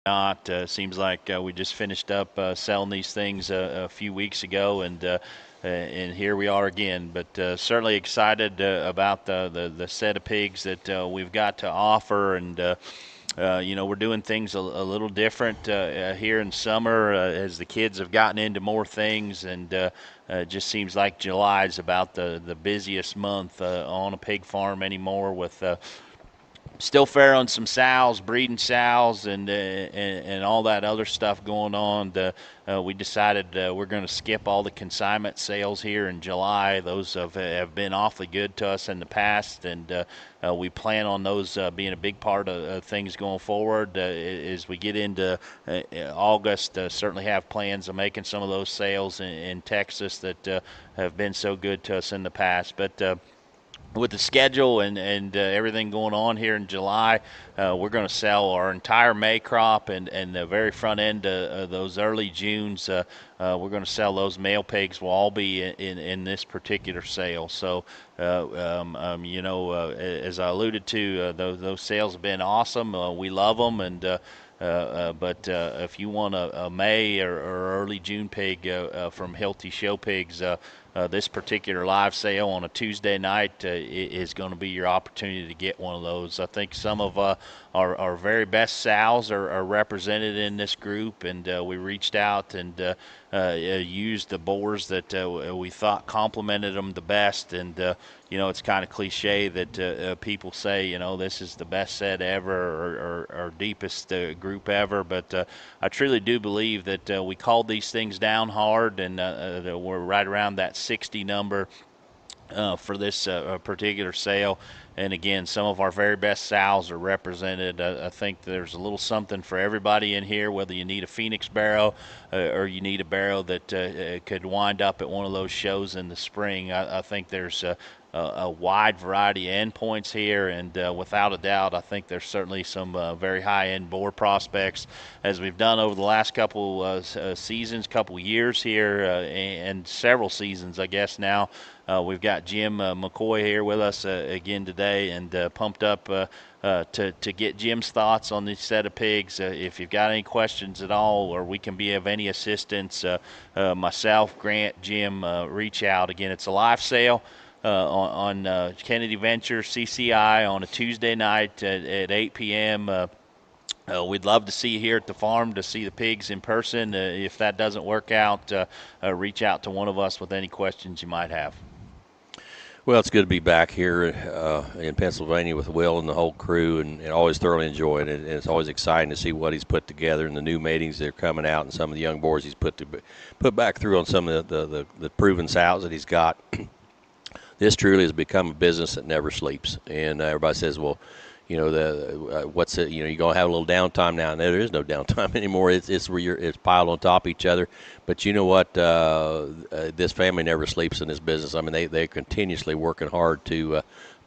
not. Seems like we just finished up selling these things a few weeks ago, and here we are again. But certainly excited about the set of pigs that we've got to offer, and we're doing things a little different here in summer as the kids have gotten into more things, and it just seems like July is about the busiest month on a pig farm anymore, with still fair on some sows, breeding sows, and all that other stuff going on. We decided we're going to skip all the consignment sales here in July. Those have been awfully good to us in the past, and we plan on those being a big part of things going forward. As we get into August, certainly have plans of making some of those sales in Texas that have been so good to us in the past. But with the schedule and everything going on here in July, we're going to sell our entire May crop, and the very front end of those early Junes. We're going to sell those male pigs. Will all be in this particular sale. So, as I alluded to, those sales have been awesome. We love them, and but if you want a May or early June pig from Hilty Showpigs, this particular live sale on a Tuesday night is going to be your opportunity to get one of those. I think some of our very best sows are represented in this group, and we reached out and used the boars that we thought complemented them the best. And it's kind of cliche that people say, this is the best set ever or deepest group ever, but I truly do believe that we called these things down hard, and we're right around that 60 number for this particular sale. And again, some of our very best sows are represented. I think there's a little something for everybody in here, whether you need a Phoenix barrow or you need a barrow that could wind up at one of those shows in the spring. I think there's a wide variety of endpoints here, and without a doubt, I think there's certainly some very high-end boar prospects, as we've done over the last couple seasons, couple years here, and several seasons, I guess now. We've got Jim McCoy here with us again today, and pumped up to get Jim's thoughts on this set of pigs. If you've got any questions at all, or we can be of any assistance, myself, Grant, Jim, reach out. Again, it's a live sale on Kennedy Venture CCI on a Tuesday night at 8 p.m. We'd love to see you here at the farm to see the pigs in person. If that doesn't work out, reach out to one of us with any questions you might have. Well, it's good to be back here in Pennsylvania with Will and the whole crew, and always thoroughly enjoying it. And it's always exciting to see what he's put together and the new matings that are coming out, and some of the young boars he's put back through on some of the proven sows that he's got. This truly has become a business that never sleeps, and everybody says, well, what's it? You're gonna have a little downtime now. No, there is no downtime anymore. It's where it's piled on top of each other. But you know what? This family never sleeps in this business. I mean, they're continuously working hard to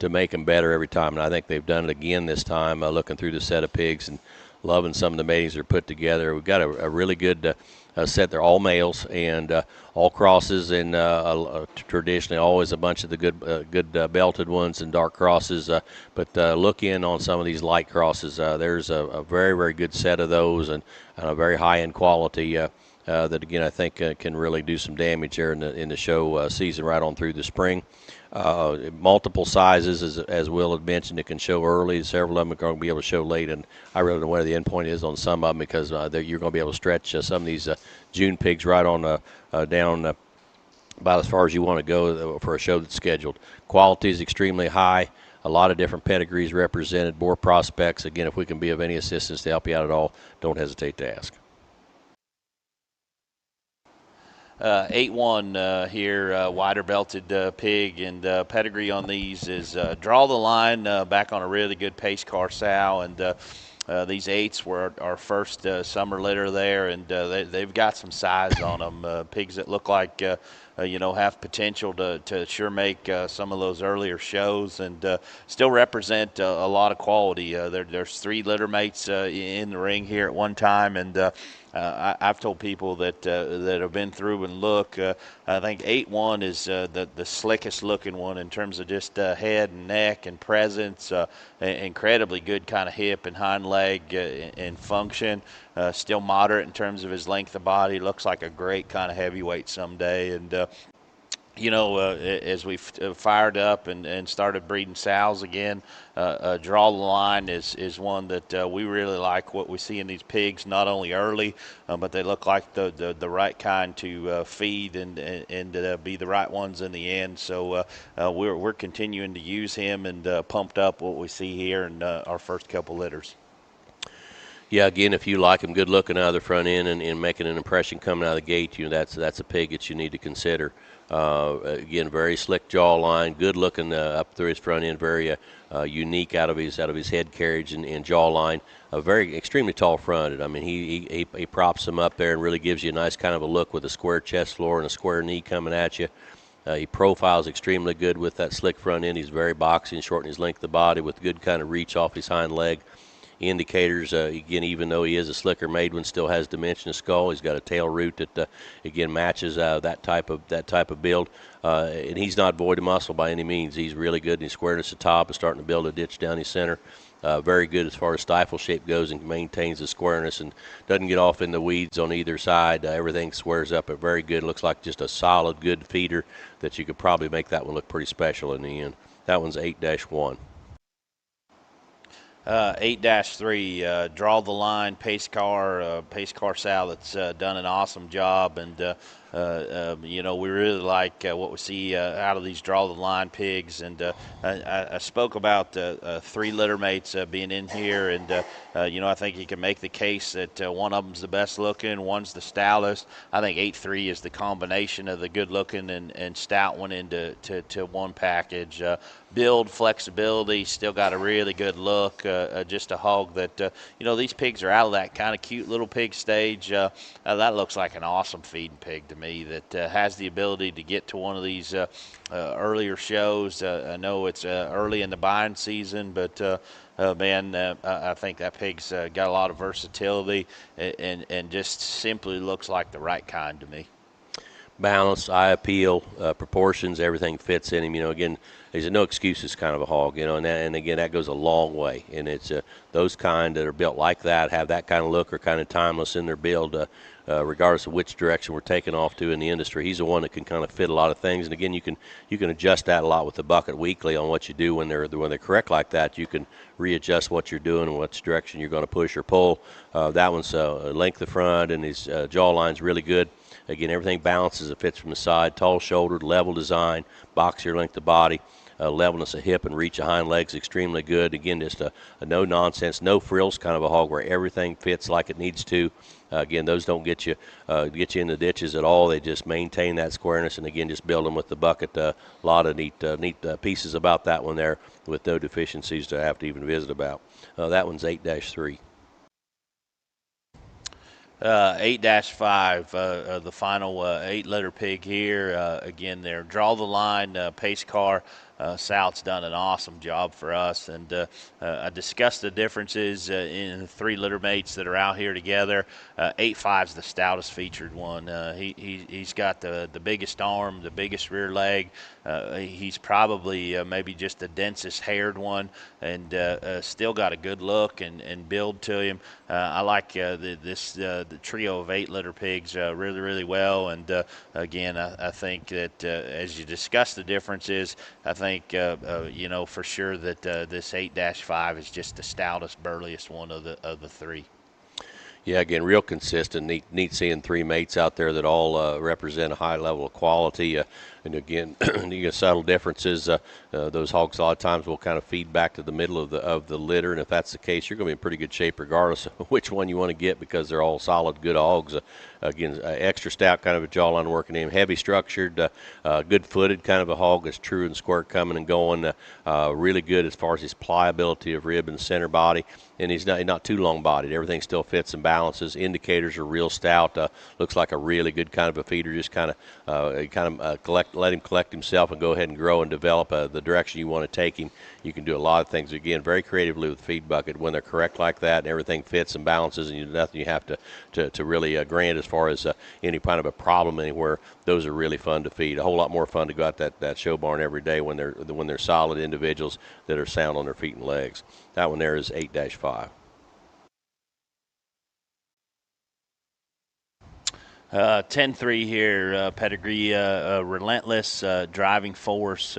make them better every time, and I think they've done it again this time. Looking through the set of pigs and loving some of the matings they're put together. We've got a really good set. They're all males and all crosses, and traditionally always a bunch of the good belted ones and dark crosses. But look in on some of these light crosses. There's a very, very good set of those, and a very high-end quality that, again, I think can really do some damage there in the show season right on through the spring. Multiple sizes, as Will had mentioned, it can show early. Several of them are going to be able to show late, and I really don't know where the end point is on some of them, because you're going to be able to stretch some of these June pigs right on down about as far as you want to go for a show that's scheduled. Quality is extremely high. A lot of different pedigrees represented, boar prospects. Again, if we can be of any assistance to help you out at all, don't hesitate to ask. 8-1 here, wider belted pig, and pedigree on these is Draw the Line, back on a really good pace car sow, and these 8s were our first summer litter there, and they've got some size on them. Pigs that look like have potential to sure make some of those earlier shows and still represent a lot of quality. There's 3 litter mates in the ring here at one time, and I've told people that have been through and look. I think 8-1 is the slickest looking one in terms of just head and neck and presence. Incredibly good kind of hip and hind leg and function. Still moderate in terms of his length of body. Looks like a great kind of heavyweight someday. And as we fired up and started breeding sows again, Draw the Line is one that we really like what we see in these pigs, not only early, but they look like the right kind to feed and be the right ones in the end. So we're continuing to use him and pumped up what we see here in our first couple litters. Yeah, again, if you like him good looking out of the front end and making an impression coming out of the gate, that's a pig that you need to consider. Again, very slick jawline, good looking up through his front end, very unique out of his head carriage and jawline. Very extremely tall fronted. I mean, he props him up there and really gives you a nice kind of a look with a square chest floor and a square knee coming at you. He profiles extremely good with that slick front end. He's very boxy, shortening his length of the body with good kind of reach off his hind leg. Indicators, again, even though he is a slicker made one, still has dimension of skull. He's got a tail root that again matches that type of build, and he's not void of muscle by any means. He's really good in his squareness at the top and starting to build a ditch down his center. Very good as far as stifle shape goes and maintains the squareness and doesn't get off in the weeds on either side. Everything squares up. Very good. Looks like just a solid, good feeder that you could probably make that one look pretty special in the end. That one's 8-1. 8-3, Draw the Line, pace car sow that's done an awesome job, and we really like what we see out of these Draw the Line pigs. And I spoke about 3 litter mates being in here, and I think you can make the case that one of them's the best looking, one's the stoutest. I think 8-3 is the combination of the good looking and stout one into one package. Build, flexibility, still got a really good look. Just a hog that, these pigs are out of that kind of cute little pig stage. That looks like an awesome feeding pig to me that has the ability to get to one of these earlier shows. I know it's early in the buying season, but I think that pig's got a lot of versatility and just simply looks like the right kind to me. Balance, eye appeal, proportions, everything fits in him. Again, he's a no excuses kind of a hog, and again, that goes a long way. And it's those kind that are built like that, have that kind of look, are kind of timeless in their build, regardless of which direction we're taking off to in the industry. He's the one that can kind of fit a lot of things. And again, you can adjust that a lot with the bucket weekly on what you do when they're correct like that. You can readjust what you're doing and which direction you're going to push or pull. That one's length of front and his jawline's really good. Again, everything balances. It fits from the side. Tall-shouldered, level design, boxier length of body, levelness of hip and reach of hind legs, extremely good. Again, just a no-nonsense, no frills kind of a hog where everything fits like it needs to. Again, those don't get you in the ditches at all. They just maintain that squareness, and again, just build them with the bucket. A lot of neat pieces about that one there with no deficiencies to have to even visit about. That one's 8-3. 8-5, the final 8 litter pig here. Again, there, Draw the Line, pace car. South's done an awesome job for us, and I discussed the differences in the 3 litter mates that are out here together. 8-5's the stoutest featured one. He's got the biggest arm, the biggest rear leg. He's probably maybe just the densest haired one, and still got a good look and build to him. I like the trio of 8 litter pigs really, really well. And again, I think that as you discuss the differences, I think for sure that this 8-5 is just the stoutest, burliest one of the 3. Yeah, again, real consistent. Neat seeing 3 mates out there that all represent a high level of quality. And again, you get subtle differences. Those hogs a lot of times will kind of feed back to the middle of the litter, and if that's the case, you're going to be in pretty good shape regardless of which one you want to get because they're all solid, good hogs. Again, extra stout kind of a jawline working in, heavy structured, good footed kind of a hog that's true and square coming and going. Really good as far as his pliability of rib and center body. and he's not too long bodied. Everything still fits and balances. Indicators are real stout. Looks like a really good kind of a feeder. Just let him collect himself and go ahead and grow and develop the direction you want to take him. You can do a lot of things, again, very creatively with the feed bucket when they're correct like that, and everything fits and balances, and nothing you have to really grant as far as any kind of a problem anywhere. Those are really fun to feed. A whole lot more fun to go out that show barn every day when they're solid individuals that are sound on their feet and legs. That one there is 8-5. 10-3 here, pedigree, relentless, driving force.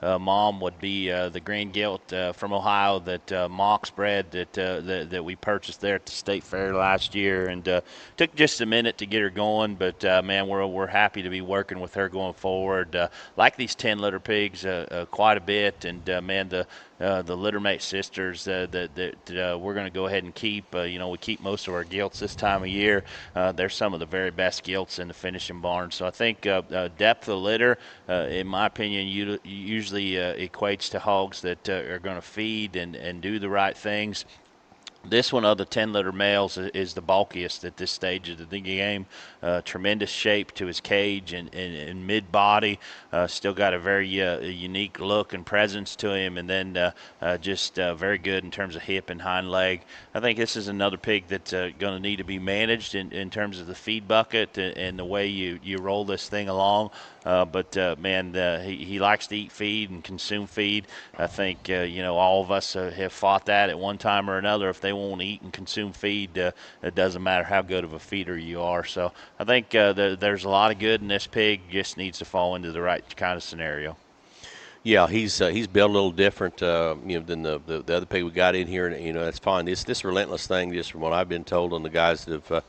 Mom would be the Green Gilt from Ohio that Mox bred that we purchased there at the State Fair last year, and took just a minute to get her going. But man, we're happy to be working with her going forward. Like these 10 litter pigs quite a bit, and man, the littermate sisters that we're going to go ahead and keep. We keep most of our gilts this time of year. They're some of the very best gilts in the finishing barn. So I think depth of litter, in my opinion, usually equates to hogs that are going to feed and do the right things. This one of the 10-litter males is the bulkiest at this stage of the game. Tremendous shape to his cage and mid-body. Still got a very unique look and presence to him, and then just very good in terms of hip and hind leg. I think this is another pig that's going to need to be managed in terms of the feed bucket and the way you roll this thing along. But he likes to eat feed and consume feed. I think all of us have fought that at one time or another. If they won't eat and consume feed, it doesn't matter how good of a feeder you are. So I think there's a lot of good in this pig. Just needs to fall into the right kind of scenario. Yeah, he's built a little different, than the other pig we got in here, and that's fine. This relentless thing, just from what I've been told, on the guys that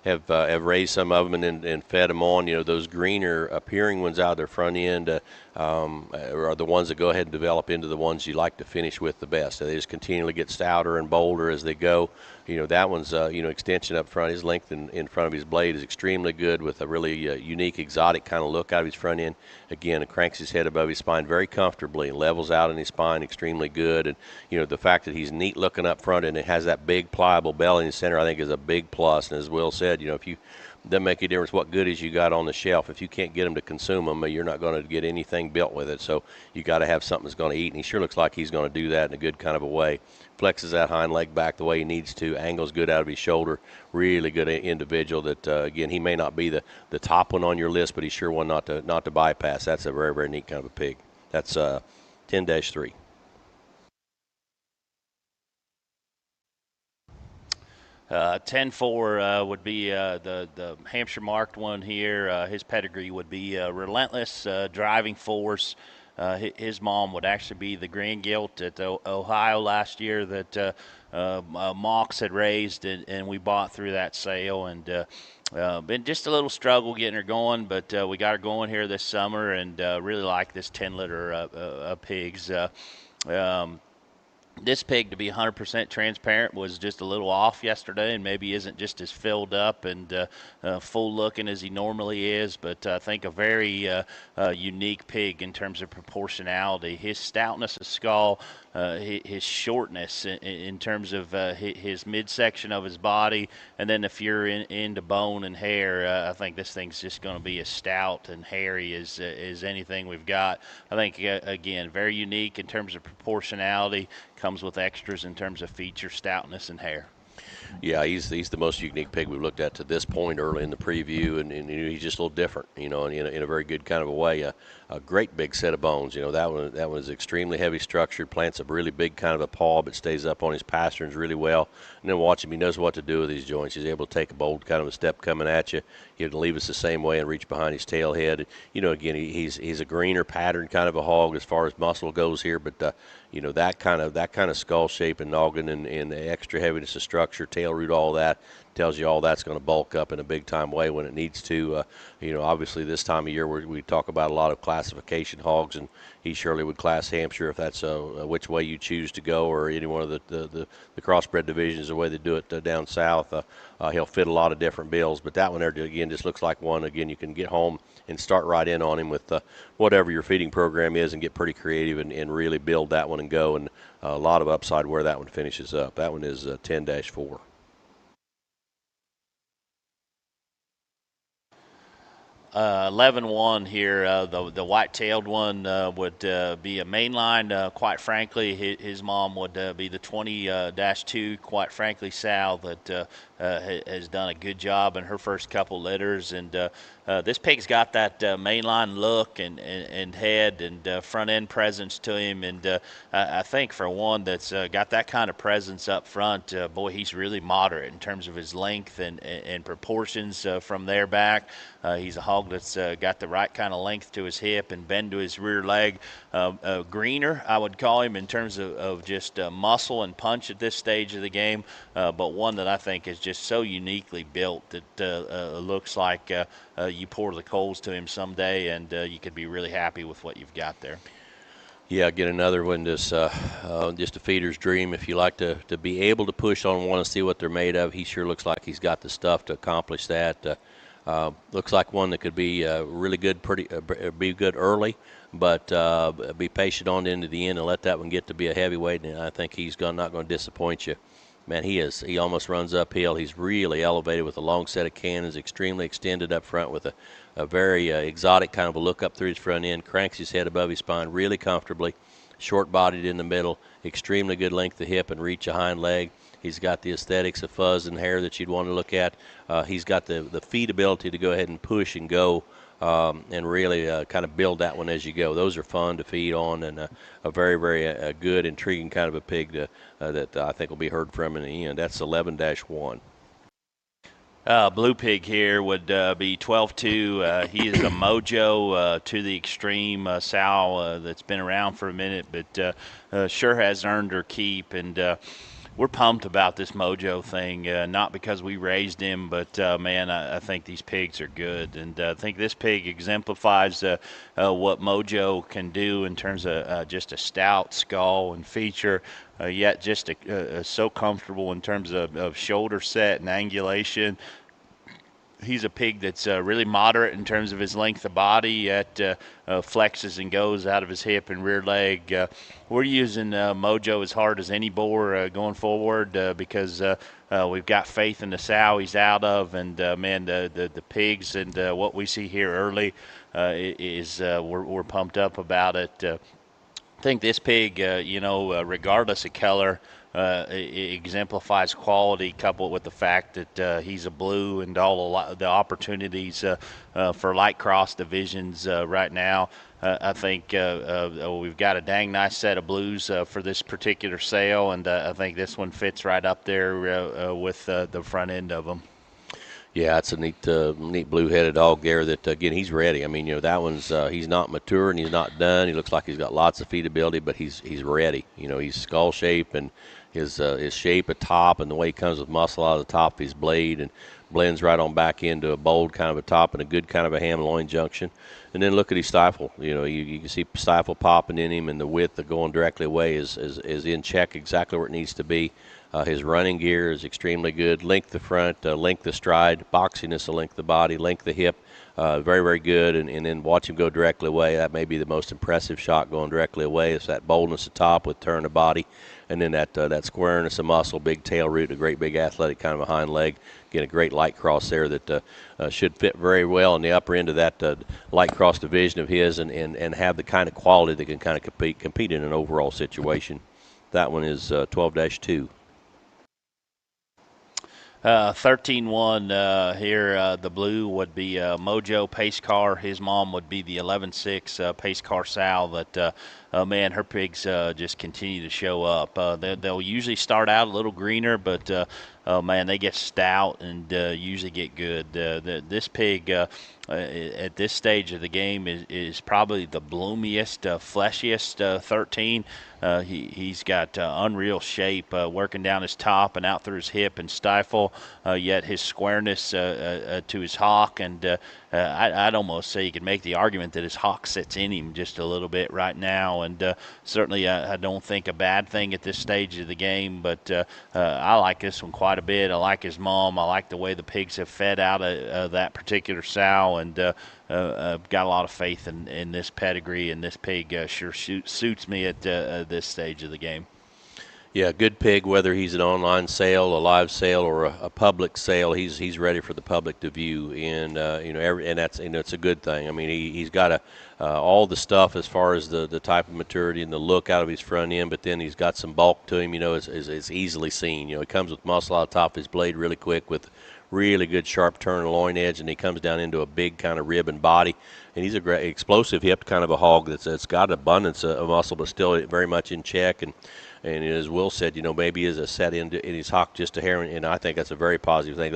have raised some of them and fed them on. Those greener appearing ones out of their front end are the ones that go ahead and develop into the ones you like to finish with the best. So they just continually get stouter and bolder as they go. That one's extension up front. His length in front of his blade is extremely good, with a really unique, exotic kind of look out of his front end. Again, it cranks his head above his spine very comfortably and levels out in his spine extremely good. And the fact that he's neat looking up front and it has that big pliable belly in the center, I think, is a big plus. And as Will said, if you doesn't make a difference what goodies you got on the shelf. If you can't get them to consume them, you're not going to get anything built with it. So you got to have something that's going to eat, and he sure looks like he's going to do that in a good kind of a way. Flexes that hind leg back the way he needs to, angles good out of his shoulder. Really good individual that, again, he may not be the top one on your list, but he's sure one not to bypass. That's a very, very neat kind of a pig. That's 10-3. 10-4 would be the Hampshire marked one here. His pedigree would be relentless, driving force. His mom would actually be the Grand Gilt at Ohio last year that Mox had raised, and we bought through that sale. And been just a little struggle getting her going, but we got her going here this summer, and really like this 10-litter pigs. This pig, to be 100% transparent, was just a little off yesterday and maybe isn't just as filled up and full looking as he normally is, but I think a very unique pig in terms of proportionality. His stoutness of skull, his shortness in terms of his midsection of his body, and then if you're into bone and hair, I think this thing's just going to be as stout and hairy as anything we've got. I think, again, very unique in terms of proportionality. Comes with extras in terms of feature, stoutness, and hair. Yeah, he's the most unique pig we've looked at to this point early in the preview, and he's just a little different, in a very good kind of a way. A great big set of bones. That one is extremely heavy structured, plants a really big kind of a paw, but stays up on his pasterns really well. And then watch him, he knows what to do with these joints. He's able to take a bold kind of a step coming at you. He'll leave us the same way and reach behind his tail head. Again, he's a greener pattern kind of a hog as far as muscle goes here, but that kind of skull shape and noggin and the extra heaviness of structure, tail root, all that tells you all that's going to bulk up in a big time way when it needs to. Obviously this time of year we talk about a lot of classification hogs, and he surely would class Hampshire if that's which way you choose to go, or any one of the crossbred divisions, the way they do it down south. He'll fit a lot of different bills, but that one there, again, just looks like one, again, you can get home and start right in on him with whatever your feeding program is and get pretty creative and really build that one and go, and a lot of upside where that one finishes up. That one is 10-4. 11-1 here. The white-tailed one would be a mainline. Quite frankly, his mom would be the 20-2. Quite frankly, Sal that has done a good job in her first couple litters, and this pig's got that mainline look and head and front end presence to him, and I think for one that's got that kind of presence up front, boy, he's really moderate in terms of his length and proportions from there back. He's a hog that's got the right kind of length to his hip and bend to his rear leg. Greener, I would call him, in terms of just muscle and punch at this stage of the game, but one that I think is just so uniquely built that looks like you pour the coals to him someday, and you could be really happy with what you've got there. Yeah, get another one, just a feeder's dream. If you like to be able to push on one and see what they're made of, he sure looks like he's got the stuff to accomplish that. Looks like one that could be really good, be good early, but be patient on into the end and let that one get to be a heavyweight, and I think he's not going to disappoint you. Man, he almost runs uphill. He's really elevated with a long set of cannons, extremely extended up front with a very exotic kind of a look up through his front end, cranks his head above his spine really comfortably, short-bodied in the middle, extremely good length of hip and reach of hind leg. He's got the aesthetics of fuzz and hair that you'd want to look at. He's got the feet ability to go ahead and push and go and really kind of build that one as you go. Those are fun to feed on, and a very, very good, intriguing kind of a pig that I think will be heard from in the end. That's 11-1. Blue Pig here would be 12-2. He is a mojo to the extreme. Sal, that's been around for a minute, but sure has earned her keep. And we're pumped about this mojo thing, not because we raised him, but man, I think these pigs are good. And I think this pig exemplifies what mojo can do in terms of just a stout skull and feature. Yet just so comfortable in terms of shoulder set and angulation. He's a pig that's really moderate in terms of his length of body, yet flexes and goes out of his hip and rear leg. We're using Mojo as hard as any boar going forward because we've got faith in the sow he's out of, and man, the pigs and what we see here early is we're pumped up about it. I think this pig, regardless of color, exemplifies quality, coupled with the fact that he's a blue and all the opportunities for light cross divisions right now. I think we've got a dang nice set of blues for this particular sale, and I think this one fits right up there with the front end of them. Yeah, it's a neat blue-headed dog there that, again, he's ready. I mean, that one's he's not mature and he's not done. He looks like he's got lots of feedability, but he's ready. He's skull shape and his shape at top and the way he comes with muscle out of the top of his blade and blends right on back into a bold kind of a top and a good kind of a ham-loin junction. And then look at his stifle. You can see stifle popping in him, and the width of going directly away is in check, exactly where it needs to be. His running gear is extremely good. Length of front, length of stride, boxiness of length of body, length of hip, very, very good. And then watch him go directly away. That may be the most impressive shot going directly away. It's that boldness at top with turn of body. And then that squareness of muscle, big tail root, a great big athletic kind of a hind leg. Again, a great light cross there that should fit very well in the upper end of that light cross division of his and have the kind of quality that can kind of compete in an overall situation. That one is 12-2. 13-1 here. The blue would be Mojo Pace Car. His mom would be the 11-6 Pace Car Sal. That man, her pigs just continue to show up. They'll usually start out a little greener, but man, they get stout and usually get good. This pig at this stage of the game is probably the bloomiest, fleshiest 13. He's got unreal shape working down his top and out through his hip and stifle, yet his squareness to his hock and I'd almost say you could make the argument that his hock sits in him just a little bit right now, and certainly I don't think a bad thing at this stage of the game. But I like this one quite a bit. I like his mom. I like the way the pigs have fed out of that particular sow, and got a lot of faith in this pedigree, and this pig sure suits me at this stage of the game. Yeah, good pig. Whether he's an online sale, a live sale, or a public sale, he's ready for the public to view, and and that's it's a good thing. I mean, he's got all the stuff as far as the type of maturity and the look out of his front end, but then he's got some bulk to him. It's easily seen. He comes with muscle out the top of his blade really quick with really good sharp turn loin edge, and he comes down into a big kind of rib and body. And he's a great explosive hipped kind of a hog that's got abundance of muscle, but still very much in check. And as Will said, maybe is a set in his hock just a hair, and I think that's a very positive thing.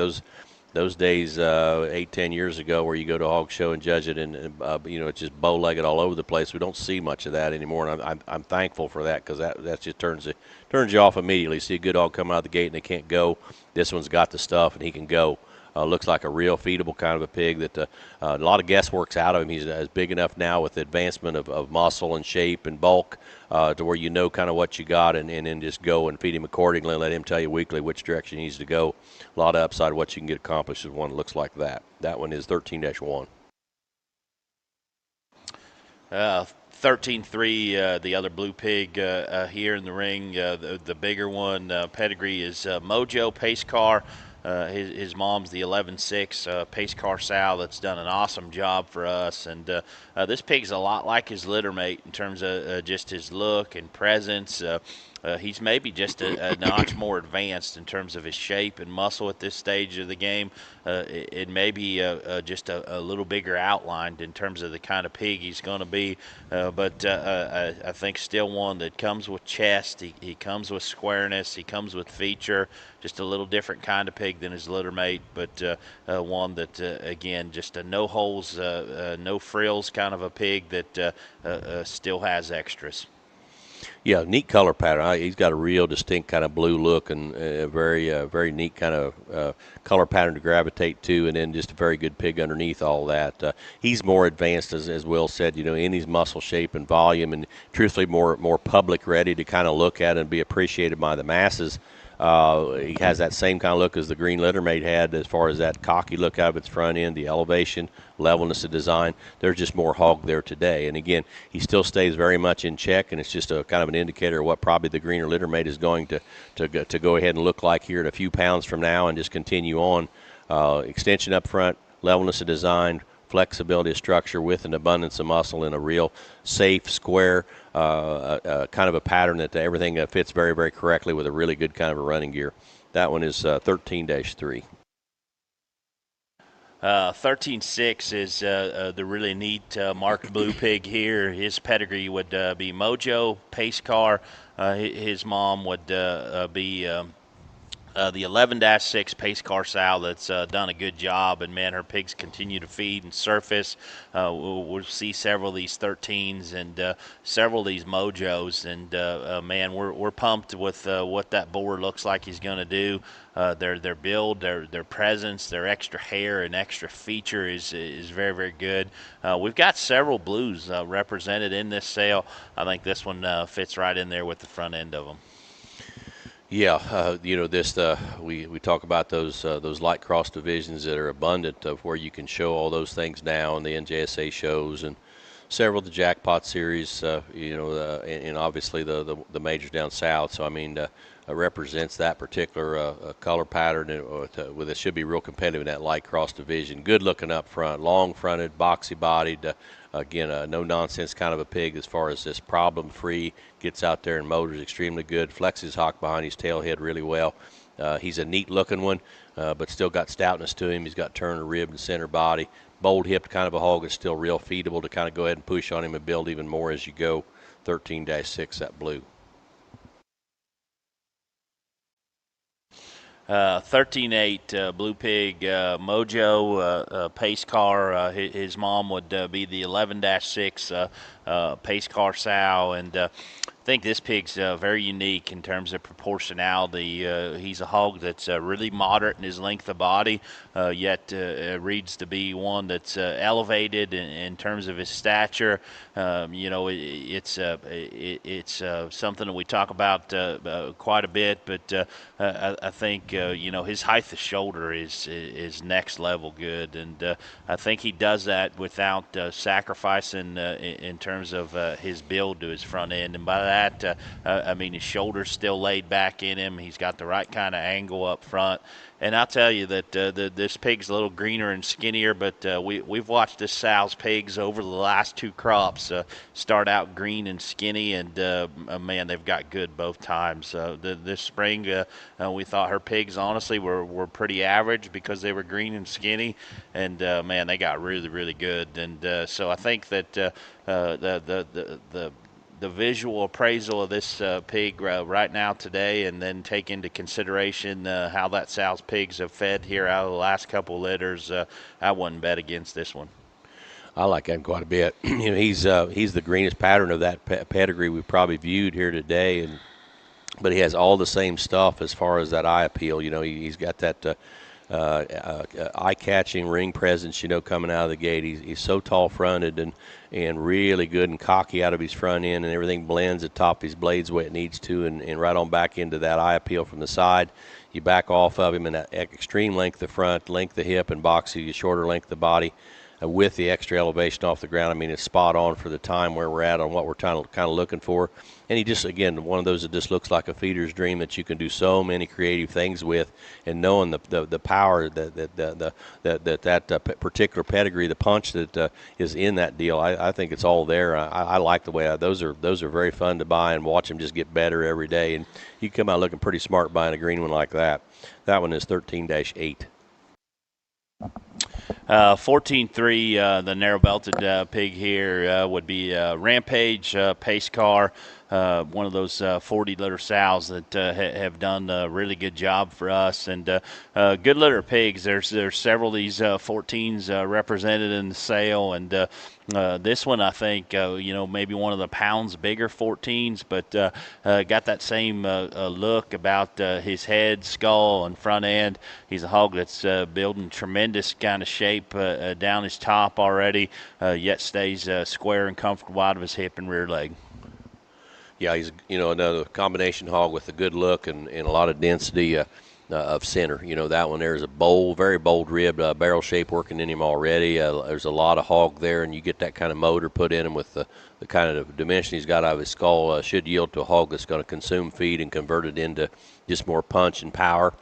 Those days 8-10 years ago where you go to a hog show and judge it, and it's just bow-legged all over the place. We don't see much of that anymore, and I'm thankful for that, because that just turns you off immediately. See a good hog come out of the gate and they can't go. This one's got the stuff and he can go. Looks like a real feedable kind of a pig that a lot of guesswork's out of him. He's big enough now with the advancement of muscle and shape and bulk to where kind of what you got, and then just go and feed him accordingly and let him tell you weekly which direction he needs to go. A lot of upside what you can get accomplished with one that looks like that. That one is 13-1. 13-3, the other blue pig here in the ring, the bigger one. Pedigree is Mojo Pace Car. His mom's the 11-6 pace car sow that's done an awesome job for us, and this pig's a lot like his litter mate in terms of just his look and presence. He's maybe just a notch more advanced in terms of his shape and muscle at this stage of the game. It may be just a little bigger outlined in terms of the kind of pig he's going to be, but I think still one that comes with chest. He comes with squareness. He comes with feature. Just a little different kind of pig than his litter mate, but one that, again, just a no holes, no frills kind of a pig that still has extras. Yeah, neat color pattern. He's got a real distinct kind of blue look, and a very neat kind of color pattern to gravitate to, and then just a very good pig underneath all that. He's more advanced, as Will said, in his muscle shape and volume, and truthfully more public ready to kind of look at and be appreciated by the masses. He has that same kind of look as the green litter mate had, as far as that cocky look out of its front end, the elevation, levelness of design. There's just more hog there today. And again, he still stays very much in check, and it's just a kind of an indicator of what probably the greener litter mate is going to go ahead and look like here in a few pounds from now, and just continue on. Extension up front, levelness of design, flexibility of structure with an abundance of muscle in a real safe, square, kind of a pattern that everything fits very, very correctly with a really good kind of a running gear. That one is 13-3. 13-6 is the really neat marked blue pig here. His pedigree would be Mojo Pace Car. His mom would be the 11-6 pace car sow that's done a good job, and man, her pigs continue to feed and surface. We'll see several of these 13s and several of these Mojos, and man, we're pumped with what that boar looks like he's going to do. Their build, their presence, their extra hair and extra feature is very, very good. We've got several blues represented in this sale. I think this one fits right in there with the front end of them. Yeah, we talk about those light cross divisions that are abundant, of where you can show all those things now in the NJSA shows, and several of the jackpot series, and obviously the majors down south. So I mean, represents that particular color pattern, with it should be real competitive in that light cross division. Good looking up front, long fronted, boxy bodied. Again, no nonsense kind of a pig as far as this problem free, gets out there and motors extremely good, flexes hock behind his tail head really well. He's a neat looking one, but still got stoutness to him. He's got turn of rib and center body. Bold hipped kind of a hog is still real feedable to kind of go ahead and push on him and build even more as you go. 13-6, that blue. 13-8 blue pig Mojo Pace Car. His mom would be the 11-6 pace car sow, and I think this pig's very unique in terms of proportionality. He's a hog that's really moderate in his length of body, yet reads to be one that's elevated in terms of his stature. It's something that we talk about quite a bit, but I think his height of shoulder is next level good, and I think he does that without sacrificing in terms of his build to his front end, and by that I mean his shoulders still laid back in him. He's got the right kind of angle up front. And I'll tell you that this pig's a little greener and skinnier, but we've watched this sow's pigs over the last two crops start out green and skinny, and man, they've got good both times. This spring, we thought her pigs honestly were pretty average because they were green and skinny, and man, they got really really good. And so I think that the visual appraisal of this pig right now today, and then take into consideration how that sow's pigs have fed here out of the last couple of litters, I wouldn't bet against this one. I like him quite a bit. He's the greenest pattern of that pedigree we've probably viewed here today, but he has all the same stuff as far as that eye appeal. He's got that eye-catching ring presence, coming out of the gate. He's so tall-fronted and really good and cocky out of his front end, and everything blends at top of his blades where it needs to, and right on back into that eye appeal from the side. You back off of him, and that extreme length of front, length of hip, and boxy, shorter length of body. With the extra elevation off the ground, I mean, it's spot on for the time where we're at on what we're kind of looking for. And he just, again, one of those that just looks like a feeder's dream that you can do so many creative things with, and knowing the power that particular pedigree, the punch that is in that deal. I think it's all there. I like the way those are very fun to buy and watch them just get better every day. And you come out looking pretty smart buying a green one like that. That one is 13-8. 14-3, the narrow-belted pig here would be Rampage Pace Car, one of those 40-litter sows that have done a really good job for us. And good litter pigs. There's several of these 14s represented in the sale, and this one, I think, maybe one of the pounds bigger 14s, but got that same look about his head, skull, and front end. He's a hog that's building tremendous kind of shape down his top already, yet stays square and comfortable out of his hip and rear leg. Yeah, he's another combination hog with a good look and a lot of density of center. That one there's a bold, very bold rib, barrel shape working in him already. There's a lot of hog there, and you get that kind of motor put in him with the kind of dimension he's got out of his skull. Should yield to a hog that's going to consume feed and convert it into just more punch and power.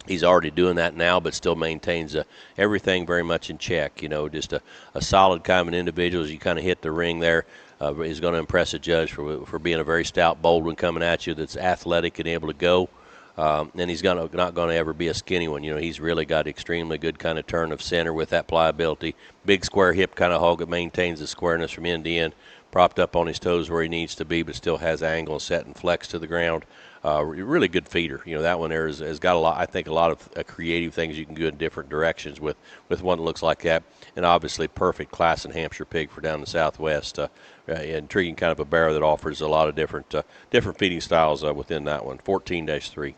He's already doing that now, but still maintains everything very much in check. Just a solid kind of an individual. As you kind of hit the ring there, is going to impress a judge for being a very stout, bold one coming at you that's athletic and able to go. And he's not going to ever be a skinny one. He's really got extremely good kind of turn of center with that pliability. Big square hip kind of hog that maintains the squareness from end to end, propped up on his toes where he needs to be, but still has angle and set and flex to the ground. Really good feeder. That one there has got a lot of creative things you can do in different directions with one that looks like that. And obviously perfect class and Hampshire pig for down the Southwest. Intriguing kind of a barrow that offers a lot of different feeding styles within that one. 14-3.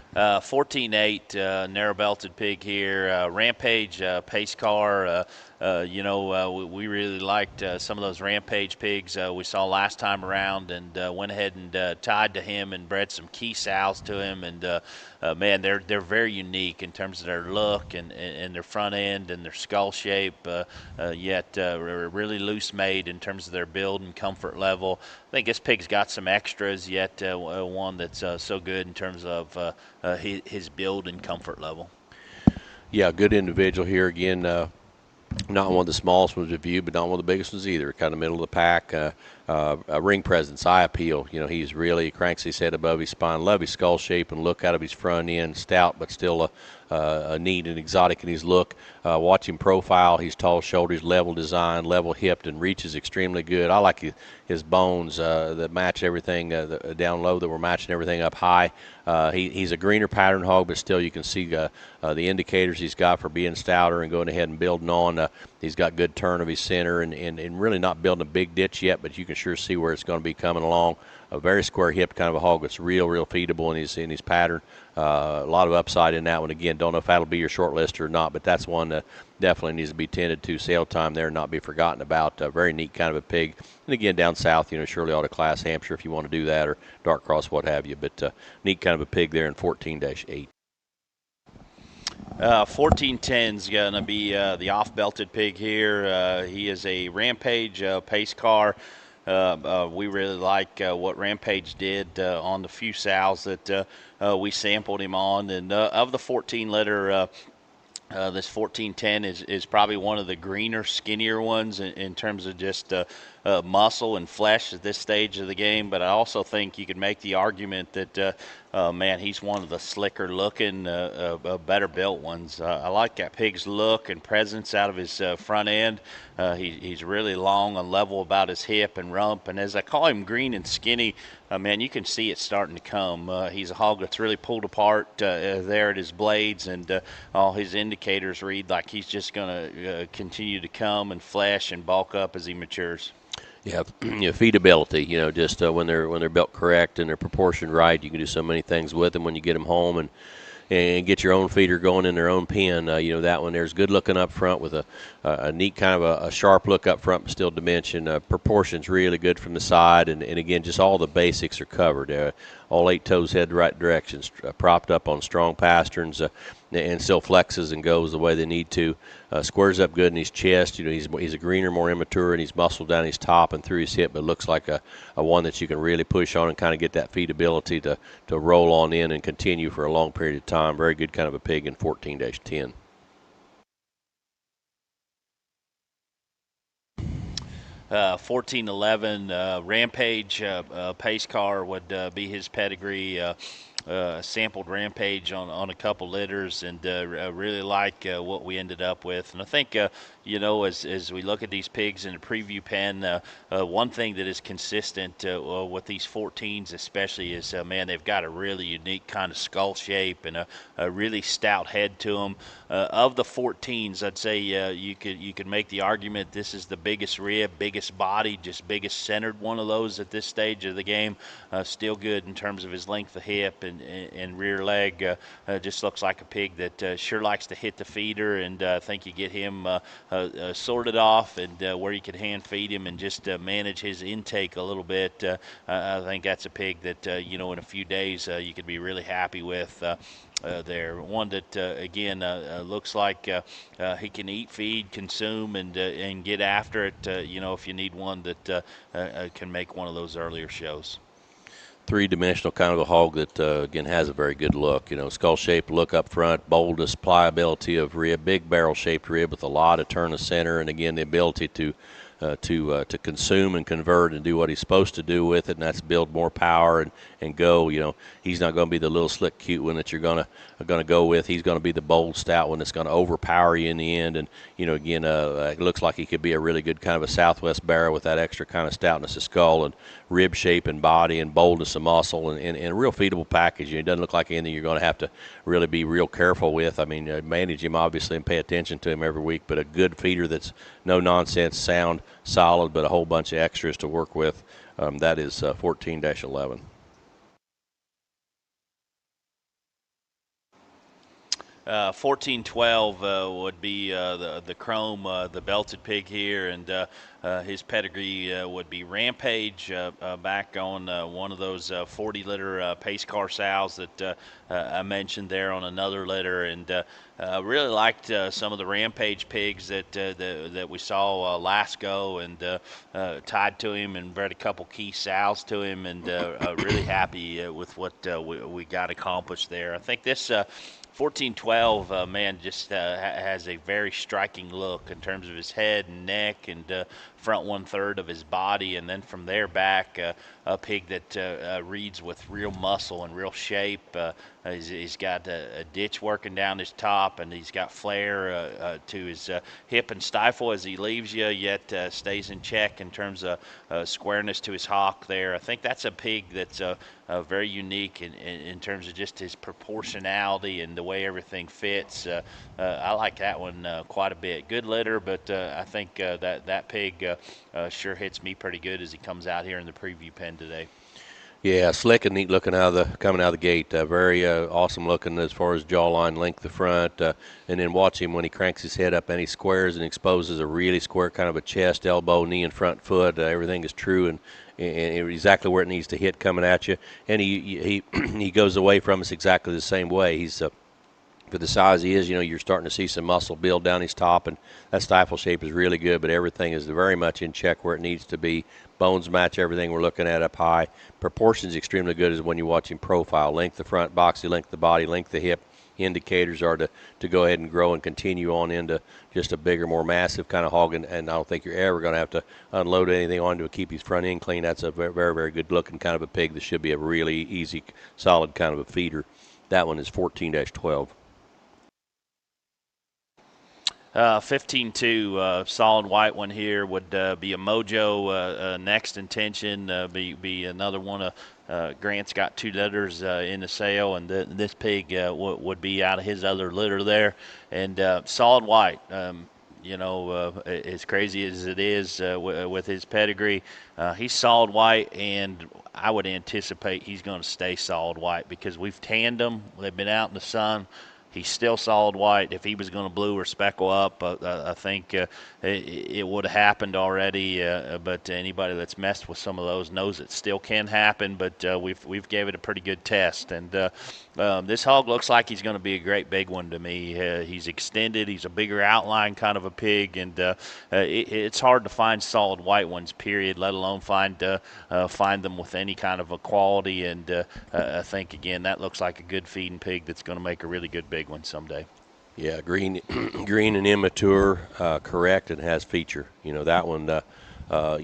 14-8, narrow-belted pig here. Rampage pace car. We really liked some of those Rampage pigs we saw last time around, and went ahead and tied to him and bred some key sows to him. And man, they're very unique in terms of their look and their front end and their skull shape. Yet really loose made in terms of their build and comfort level. I think this pig's got some extras, yet one that's so good in terms of his build and comfort level. Yeah, good individual here again. Not one of the smallest ones to view, but not one of the biggest ones either. Kind of middle of the pack. ring presence, eye appeal. He's really cranks his head above his spine. Love his skull shape and look out of his front end. Stout, but still a neat and exotic in his look. Watch him profile. He's tall shoulders, level design, level hipped, and reaches extremely good. I like his bones that match everything down low, that were matching everything up high. He's a greener pattern hog, but still you can see the indicators he's got for being stouter and going ahead and building on. He's got good turn of his center and really not building a big ditch yet, but you can sure see where it's going to be coming along. A very square hipped kind of a hog that's real feedable in his pattern. A lot of upside in that one. Again, don't know if that'll be your short list or not, but that's one that definitely needs to be tended to. Sale time there, not be forgotten about. A very neat kind of a pig. And again, down south, Shirley Auto Class, Hampshire, if you want to do that, or Dark Cross, what have you. But neat kind of a pig there in 14-8. 1410 is going to be the off-belted pig here. He is a Rampage pace car. We really like what Rampage did on the few sows that we sampled him on. And of the 14 litter, this 1410 is probably one of the greener, skinnier ones in terms of just muscle and flesh at this stage of the game. But I also think you could make the argument that, man, he's one of the slicker looking, better built ones. I like that pig's look and presence out of his front end. He's really long and level about his hip and rump. And as I call him green and skinny, man, you can see it starting to come. He's a hog that's really pulled apart there at his blades, and all his indicators read like he's just going to continue to come and flesh and bulk up as he matures. Yeah, feedability. Just when they're built correct and they're proportioned right, you can do so many things with them when you get them home and get your own feeder going in their own pen. That one there's good looking up front with a neat kind of a sharp look up front, but still dimension. Proportions really good from the side, and again, just all the basics are covered. All 8 toes head the right direction, propped up on strong pasterns, and still flexes and goes the way they need to. Squares up good in his chest. He's a greener, more immature, and he's muscled down his top and through his hip, but looks like a one that you can really push on and kind of get that feedability to roll on in and continue for a long period of time. Very good kind of a pig in 14-10. 1411 Rampage pace car would be his pedigree. Sampled Rampage on a couple litters, and really like what we ended up with. And I think, as we look at these pigs in the preview pen, one thing that is consistent with these 14s especially is, man, they've got a really unique kind of skull shape and a really stout head to them. Of the 14s, I'd say you could make the argument this is the biggest rib, biggest body, just biggest centered one of those at this stage of the game. Still good in terms of his length of hip and rear leg. Just looks like a pig that sure likes to hit the feeder, and I think you get him sorted off and where you can hand feed him and just manage his intake a little bit. I think that's a pig that, in a few days you could be really happy with. There, one that again looks like he can eat, feed, consume, and get after it. If you need one that can make one of those earlier shows. Three-dimensional kind of a hog that again has a very good look. Skull shaped look up front, boldness, pliability of rib, big barrel-shaped rib with a lot of turn of center, and again the ability to consume and convert and do what he's supposed to do with it, and that's build more power and go. He's not going to be the little slick cute one that you're going to go with. He's going to be the bold stout one that's going to overpower you in the end. And again, it looks like he could be a really good kind of a Southwest barrow with that extra kind of stoutness of skull and rib shape and body and boldness of muscle and a real feedable package. It doesn't look like anything you're going to have to really be real careful with. I mean, manage him obviously and pay attention to him every week, but a good feeder that's no nonsense, sound, solid, but a whole bunch of extras to work with. That is 14-11. 1412 would be the chrome, the belted pig here, and his pedigree would be Rampage, back on one of those 40-litter pace car sows that I mentioned there on another litter, and really liked some of the Rampage pigs that we saw last go, and tied to him and bred a couple key sows to him, and really happy with what we got accomplished there. I think this 1412, man, just has a very striking look in terms of his head and neck, and front 1/3 of his body, and then from there back, a pig that reads with real muscle and real shape. He's got a ditch working down his top, and he's got flare to his hip and stifle as he leaves you, yet stays in check in terms of squareness to his hock there. I think that's a pig that's very unique in terms of just his proportionality and the way everything fits. I like that one quite a bit. Good litter, but I think that pig sure hits me pretty good as he comes out here in the preview pen today. Yeah, slick and neat looking coming out of the gate. Very awesome looking as far as jawline length the front, and then watch him when he cranks his head up and he squares and exposes a really square kind of a chest, elbow, knee, and front foot. Everything is true and exactly where it needs to hit coming at you. And he he goes away from us exactly the same way. He's for the size he is, you're starting to see some muscle build down his top, and that stifle shape is really good, but everything is very much in check where it needs to be. Bones match everything we're looking at up high. Proportions extremely good is when you watch him profile. Length the front, boxy length the body, length the hip. Indicators are to go ahead and grow and continue on into just a bigger, more massive kind of hog, and I don't think you're ever going to have to unload anything on to keep his front end clean. That's a very, very, very good looking kind of a pig that should be a really easy, solid kind of a feeder. That one is 14-12. 15-2, solid white one here would be a Mojo next intention, be another one of Grant's got 2 litters in the sale, and this pig would be out of his other litter there. And solid white, as crazy as it is with his pedigree, he's solid white, and I would anticipate he's going to stay solid white because we've tanned him. They've been out in the sun. He's still solid white. If he was going to blue or speckle up, I think it would have happened already. But anybody that's messed with some of those knows it still can happen. But we've gave it a pretty good test. And this hog looks like he's going to be a great big one to me. He's extended. He's a bigger outline kind of a pig, and it's hard to find solid white ones. Period. Let alone find them with any kind of a quality. And I think again that looks like a good feeding pig that's going to make a really good big one someday. Yeah, green and immature, correct, and has feature. That one. A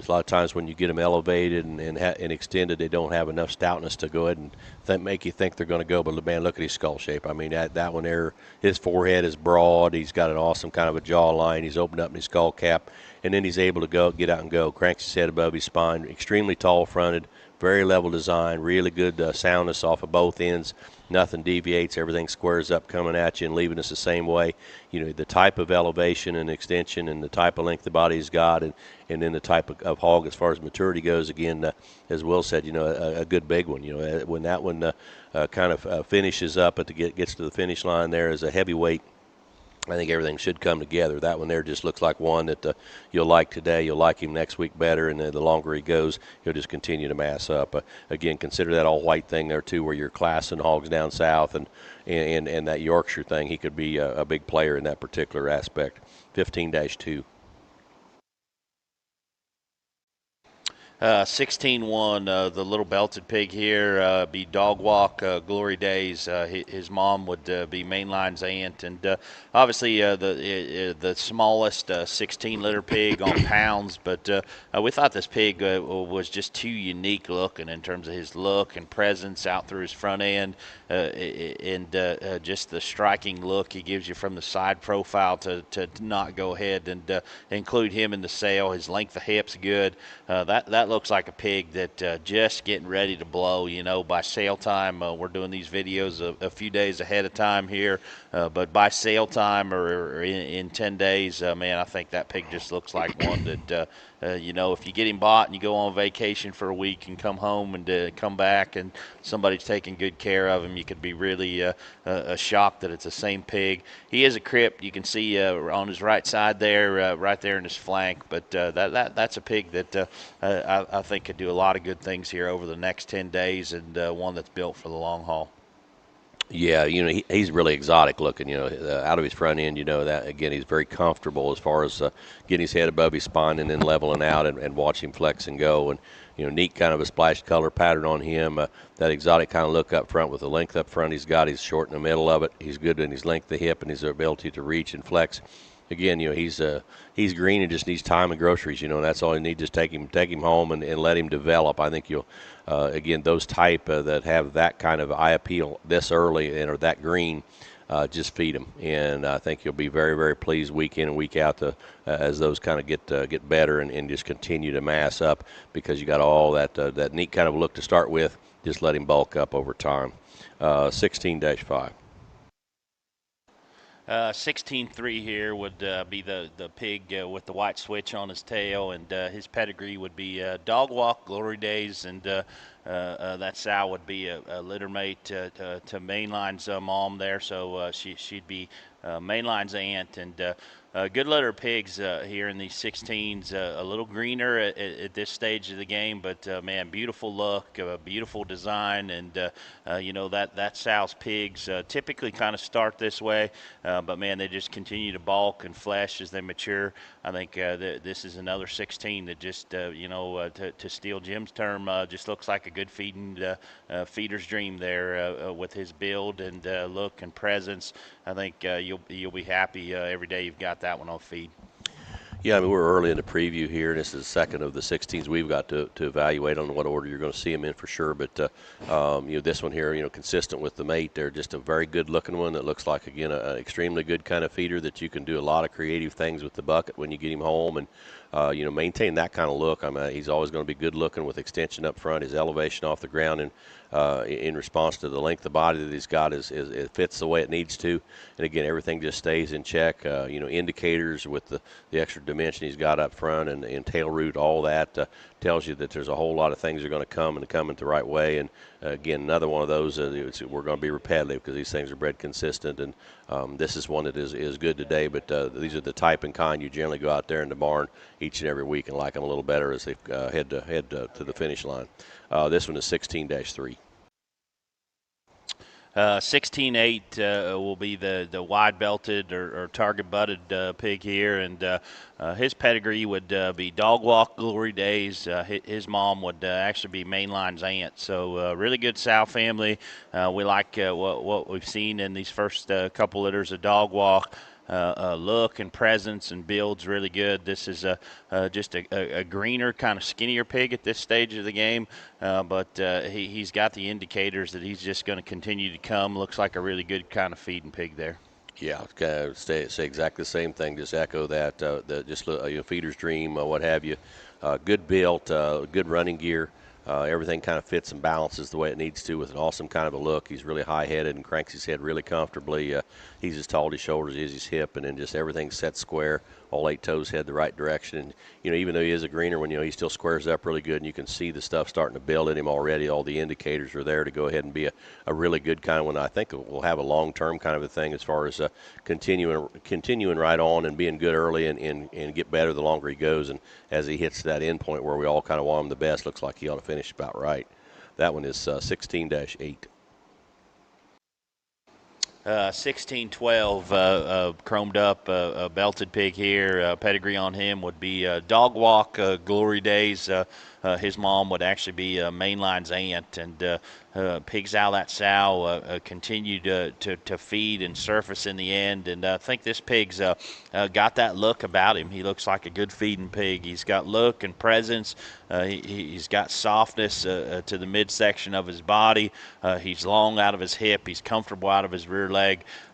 lot of times when you get them elevated and extended, they don't have enough stoutness to go ahead and make you think they're going to go. But man, look at his skull shape. I mean, that one there, his forehead is broad. He's got an awesome kind of a jawline. He's opened up his skull cap, and then he's able to get out and go. Cranks his head above his spine. Extremely tall fronted, very level design, really good soundness off of both ends. Nothing deviates. Everything squares up coming at you and leaving us the same way. The type of elevation and extension and the type of length the body has got, and then the type of hog as far as maturity goes. Again, as Will said, a good big one. When that one kind of finishes up gets to the finish line there as a heavyweight, I think everything should come together. That one there just looks like one that you'll like today. You'll like him next week better, and then the longer he goes, he'll just continue to mass up. Again, consider that all white thing there too, where you're classing hogs down south, and that Yorkshire thing. He could be a big player in that particular aspect. 15-2. 16-1, the little belted pig here, be dog walk, glory days. His mom would be Mainline's aunt, and obviously the smallest 16-liter pig on pounds. But we thought this pig was just too unique looking in terms of his look and presence out through his front end, and just the striking look he gives you from the side profile to not go ahead and include him in the sale. His length of hip's good. That looks like a pig that just getting ready to blow. By sale time, we're doing these videos a few days ahead of time here, but by sale time or in 10 days, man, I think that pig just looks like one that if you get him bought and you go on vacation for a week and come home and come back and somebody's taking good care of him, you could be really shocked that it's the same pig. He is a crip. You can see on his right side there, right there in his flank, but that's a pig that I think could do a lot of good things here over the next 10 days, and one that's built for the long haul. Yeah, he's really exotic looking, out of his front end, that, again, he's very comfortable as far as getting his head above his spine and then leveling out and watch him flex and go. And, neat kind of a splash color pattern on him, that exotic kind of look up front with the length up front he's got. He's short in the middle of it. He's good in his length of hip and his ability to reach and flex. again, he's green and just needs time and groceries. And that's all you need. Just take him home and let him develop. I think you'll again those type that have that kind of eye appeal this early and are that green. Just feed them, and I think you'll be very, very pleased week in and week out as those kind of get better and just continue to mass up because you got all that neat kind of look to start with. Just let him bulk up over time. 16-5. 16-3 here would be the pig with the white switch on his tail, and his pedigree would be Dog Walk, Glory Days, and that sow would be a litter mate to Mainline's mom there, so she'd be Mainline's aunt, and good litter pigs here in these 16s, a little greener at this stage of the game, but man, beautiful look, beautiful design, and that sow's pigs typically kind of start this way, but man, they just continue to bulk and flesh as they mature. I think this is another 16 that just to steal Jim's term, just looks like a good feeder's dream there with his build and look and presence. I think you'll be happy every day you've got that one on feed. Yeah, I mean, we're early in the preview here, and this is the second of the 16s we've got to evaluate on what order you're going to see them in for sure. But, this one here, consistent with the mate, they're just a very good-looking one that looks like, again, an extremely good kind of feeder that you can do a lot of creative things with the bucket when you get him home and, maintain that kind of look. I mean, he's always going to be good-looking with extension up front, his elevation off the ground, and in response to the length of body that he's got, it fits the way it needs to. And again, everything just stays in check. Indicators with the extra dimension he's got up front and tail root, all that tells you that there's a whole lot of things are going to come in the right way. And again, another one of those we're going to be repetitive because these things are bred consistent. And this is one that is good today. But these are the type and kind you generally go out there in the barn each and every week and like them a little better as they head to the finish line. This one is 16-3. 16-8 will be the wide-belted or target-butted pig here, and his pedigree would be Dog Walk, Glory Days. His mom would actually be Mainline's aunt, so really good sow family. We like what we've seen in these first couple litters of Dog Walk. Look and presence and build's really good. This is just a greener, kind of skinnier pig at this stage of the game, but he's got the indicators that he's just going to continue to come. Looks like a really good kind of feeding pig there. Yeah, say exactly the same thing. Just echo that. Feeder's dream, what have you. Good built, good running gear. Everything kind of fits and balances the way it needs to with an awesome kind of a look. He's really high-headed and cranks his head really comfortably. He's as tall at his shoulders as his hip, and then just everything set square. All 8 toes head the right direction. And, even though he is a greener one, he still squares up really good, and you can see the stuff starting to build in him already. All the indicators are there to go ahead and be a really good kind of one. I think we'll have a long-term kind of a thing as far as continuing right on and being good early and get better the longer he goes. And as he hits that end point where we all kind of want him the best, looks like he ought to finish about right. That one is 16-8. 16-12, chromed up, belted pig here. Pedigree on him would be Dog Walk, Glory Days. His mom would actually be Mainline's aunt, and pigs out of that sow continue to feed and surface in the end. And I think this pig's got that look about him. He looks like a good feeding pig. He's got look and presence. He's got softness to the midsection of his body. He's long out of his hip. He's comfortable out of his rear leg.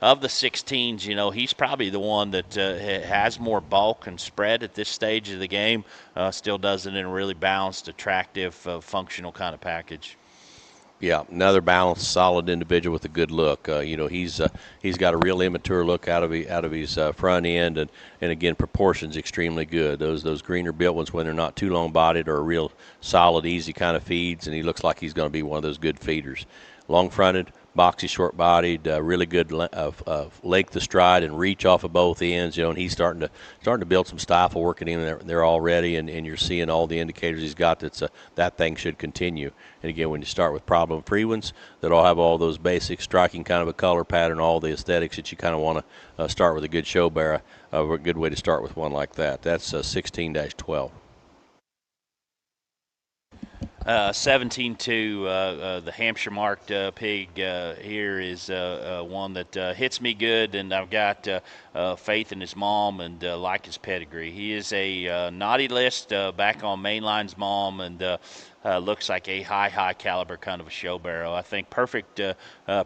Of the 16s, he's probably the one that has more bulk and spread at this stage of the game. Still does it in a really balanced, attractive, functional kind of package. Yeah, another balanced, solid individual with a good look. He's got a real immature look out of his front end, and again, proportions extremely good. Those greener built ones, when they're not too long bodied, are a real solid, easy kind of feeds, and he looks like he's going to be one of those good feeders. Long fronted, boxy, short bodied, really good length of stride and reach off of both ends. And he's starting to build some stifle working in there already, and you're seeing all the indicators he's got that thing should continue. And again, when you start with problem-free ones that all have all those basic striking kind of a color pattern, all the aesthetics that you kind of want to start with a good show bearer, a good way to start with one like that. That's 16-12. 17-2, the Hampshire marked pig here is one that hits me good, and I've got faith in his mom and like his pedigree. He is a naughty list back on Mainline's mom, and looks like a high caliber kind of a show barrow. I think perfect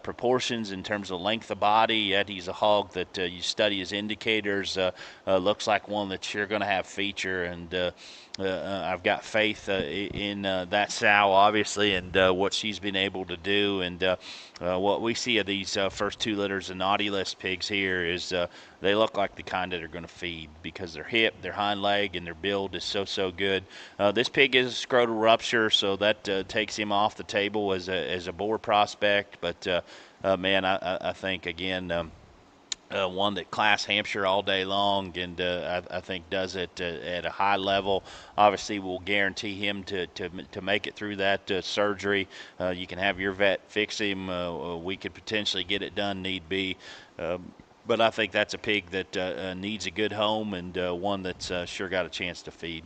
proportions in terms of length of body, yet he's a hog that you study his indicators. Looks like one that you're going to have feature, and I've got faith in that sow, obviously, and what she's been able to do. And what we see of these first 2 litters of naughty list pigs here is they look like the kind that are going to feed because their hip, their hind leg, and their build is so good. This pig is a scrotal rupture, so that takes him off the table as a boar prospect. But man, I think again. One that class Hampshire all day long, and I think does it at a high level. Obviously, we'll guarantee him to make it through that surgery. You can have your vet fix him. We could potentially get it done, need be. But I think that's a pig that needs a good home, and one that's sure got a chance to feed.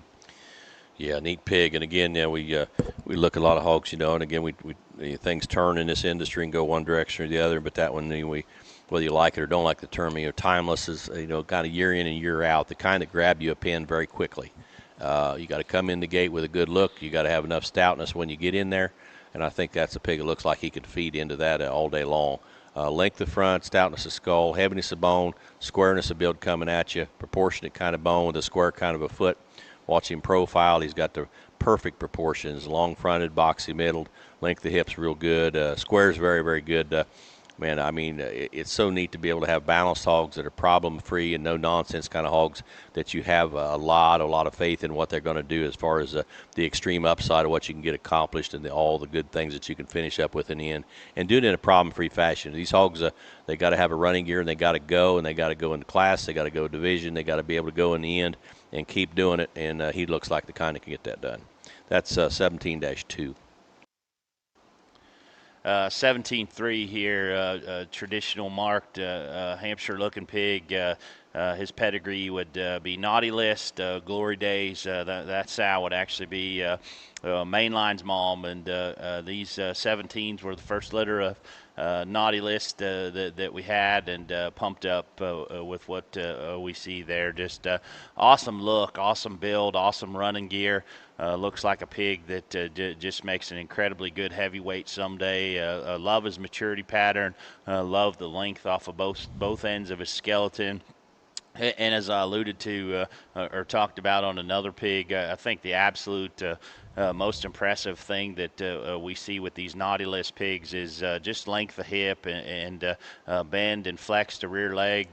Yeah, neat pig. And again, yeah, we look at a lot of hogs, and again, things turn in this industry and go one direction or the other. But that one, whether you like it or don't like the term, timeless is, kind of year in and year out, the kind that grab you a pin very quickly. You got to come in the gate with a good look. You got to have enough stoutness when you get in there, and I think that's a pig that looks like he could feed into that all day long. Length of front, stoutness of skull, heaviness of bone, squareness of build coming at you, proportionate kind of bone with a square kind of a foot. Watch him profile. He's got the perfect proportions, long fronted, boxy middled, length of hips real good, squares very good. Man, I mean, it's so neat to be able to have balanced hogs that are problem-free and no-nonsense kind of hogs that you have a lot of faith in what they're going to do as far as the extreme upside of what you can get accomplished and all the good things that you can finish up with in the end, and do it in a problem-free fashion. These hogs, they got to have a running gear, and they got to go, into class, they got to go division, they got to be able to go in the end and keep doing it, and he looks like the kind that can get that done. That's 17-2. 17-3 here, traditional marked Hampshire-looking pig. His pedigree would be Naughty List, Glory Days. That sow would actually be Mainline's mom, and these 17s were the first litter of Naughty List that we had, and pumped up with what we see there. Just awesome look, awesome build, awesome running gear. Looks like a pig that just makes an incredibly good heavyweight someday. Love his maturity pattern. Love the length off of both ends of his skeleton. And as I alluded to or talked about on another pig, I think the absolute most impressive thing that we see with these Naughty List pigs is just length of hip and bend and flex to rear leg.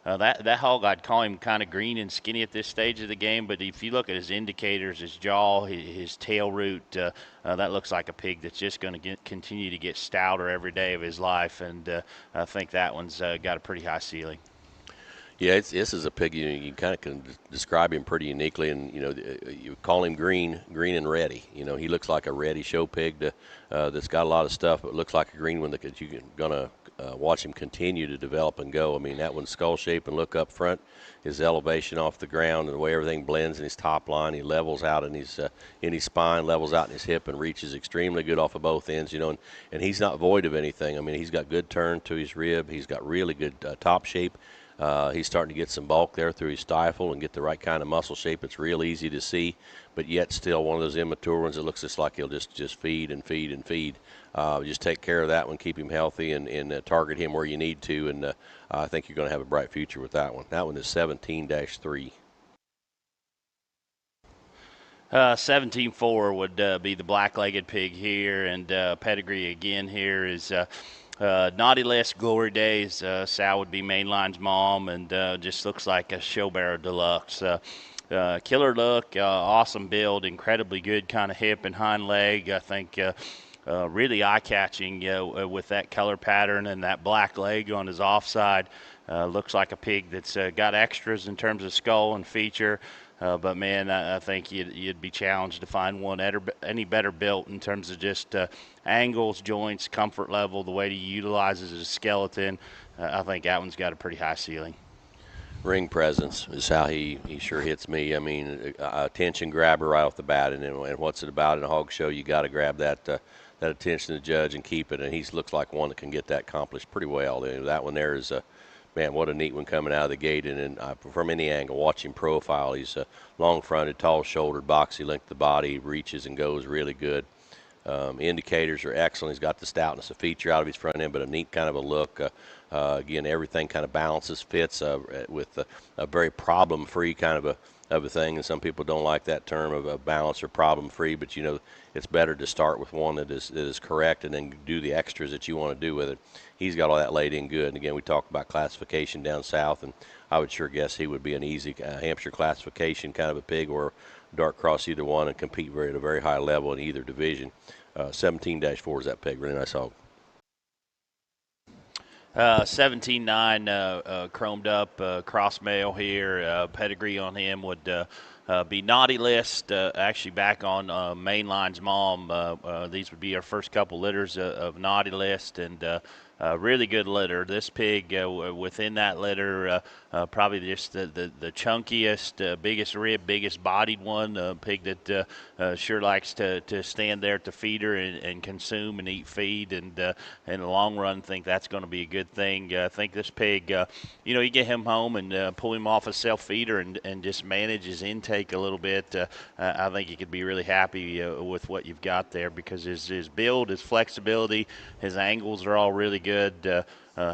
That hog, I'd call him kind of green and skinny at this stage of the game, but if you look at his indicators, his jaw, his tail root, that looks like a pig that's just going to continue to get stouter every day of his life, and I think that one's got a pretty high ceiling. Yeah, this is a pig you kind of can describe him pretty uniquely, and you call him green and ready. He looks like a ready show pig that's got a lot of stuff, but looks like a green one that you're gonna watch him continue to develop and go. I mean, that one's skull shape and look up front, his elevation off the ground, and the way everything blends in his top line. He levels out in his spine, levels out in his hip, and reaches extremely good off of both ends. And he's not void of anything. I mean, he's got good turn to his rib. He's got really good top shape. He's starting to get some bulk there through his stifle and get the right kind of muscle shape. It's real easy to see, but yet still one of those immature ones that looks just like he'll just feed and feed and feed. Just take care of that one, keep him healthy, and target him where you need to, and I think you're going to have a bright future with that one. That one is 17-3. 17-4 would be the black-legged pig here, and pedigree again here is Naughty List, Glory Days. Sal would be Mainline's mom, and just looks like a show barrow deluxe. Killer look, awesome build, incredibly good kind of hip and hind leg. I think really eye-catching with that color pattern and that black leg on his offside. Looks like a pig that's got extras in terms of skull and feature. But, man, I think you'd be challenged to find one any better built in terms of just angles, joints, comfort level, the way he utilizes his skeleton. I think that one's got a pretty high ceiling. Ring presence is how he sure hits me. I mean, attention grabber right off the bat, and what's it about in a hog show? You got to grab that attention of the judge and keep it, and he looks like one that can get that accomplished pretty well. That one there is man, what a neat one coming out of the gate, and from any angle, watch him profile. He's long-fronted, tall-shouldered, boxy length of the body, reaches and goes really good. Indicators are excellent. He's got the stoutness of feature out of his front end, but a neat kind of a look. Again, everything kind of balances, fits with a very problem-free kind of a thing. And some people don't like that term of a balance or problem-free, but it's better to start with one that is correct and then do the extras that you want to do with it. He's got all that laid in good. And again, we talked about classification down south, and I would sure guess he would be an easy Hampshire classification kind of a pig, or dart cross either one and compete at a very high level in either division. 17-4 is that pig. Really nice hog. 17-9 chromed up cross male here. Pedigree on him would be Naughty List, actually back on Mainline's mom. These would be our first couple litters of Naughty List, and really good litter. This pig within that litter, probably just the chunkiest, biggest rib, biggest bodied one. Pig that sure likes to stand there at the feeder and consume and eat feed, and in the long run, think that's going to be a good thing. I think this pig, you get him home and pull him off a self feeder and just manage his intake a little bit. I think you could be really happy with what you've got there, because his build, his flexibility, his angles are all really good.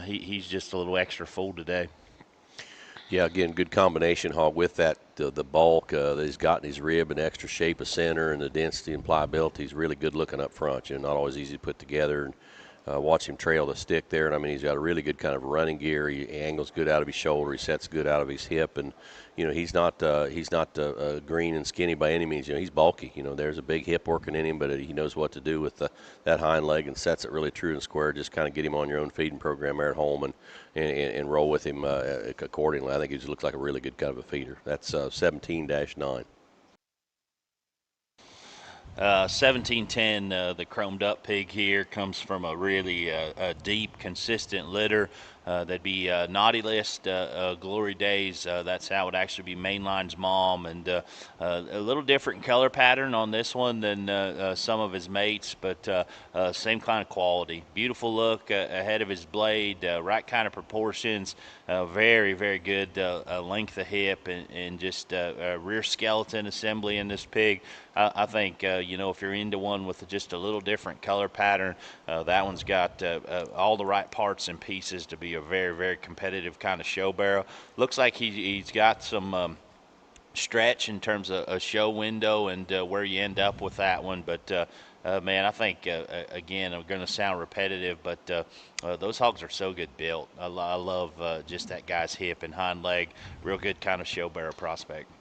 He's just a little extra full today. Yeah, again, good combination hog with that the bulk that he's got in his rib and extra shape of center and the density and pliability. He's really good looking up front. Not always easy to put together. And watch him trail the stick there. And I mean, he's got a really good kind of running gear. He angles good out of his shoulder. He sets good out of his hip. And he's not green and skinny by any means. He's bulky. There's a big hip working in him, but he knows what to do with that hind leg and sets it really true and square. Just kind of get him on your own feeding program there at home and roll with him accordingly. I think he just looks like a really good kind of a feeder. That's 17-9. 1710, the chromed up pig here, comes from a really deep, consistent litter. That'd be Naughty List, Glory Days. That's how it would actually be Mainline's mom, and a little different color pattern on this one than some of his mates, but same kind of quality. Beautiful look ahead of his blade, right kind of proportions, very, very good length of hip, and just rear skeleton assembly in this pig. I think, if you're into one with just a little different color pattern, that one's got all the right parts and pieces to be a very, very competitive kind of show barrel. Looks like he's got some stretch in terms of a show window and where you end up with that one. But, man, I think, again, I'm going to sound repetitive, but those hogs are so good built. I love just that guy's hip and hind leg. Real good kind of show barrel prospect.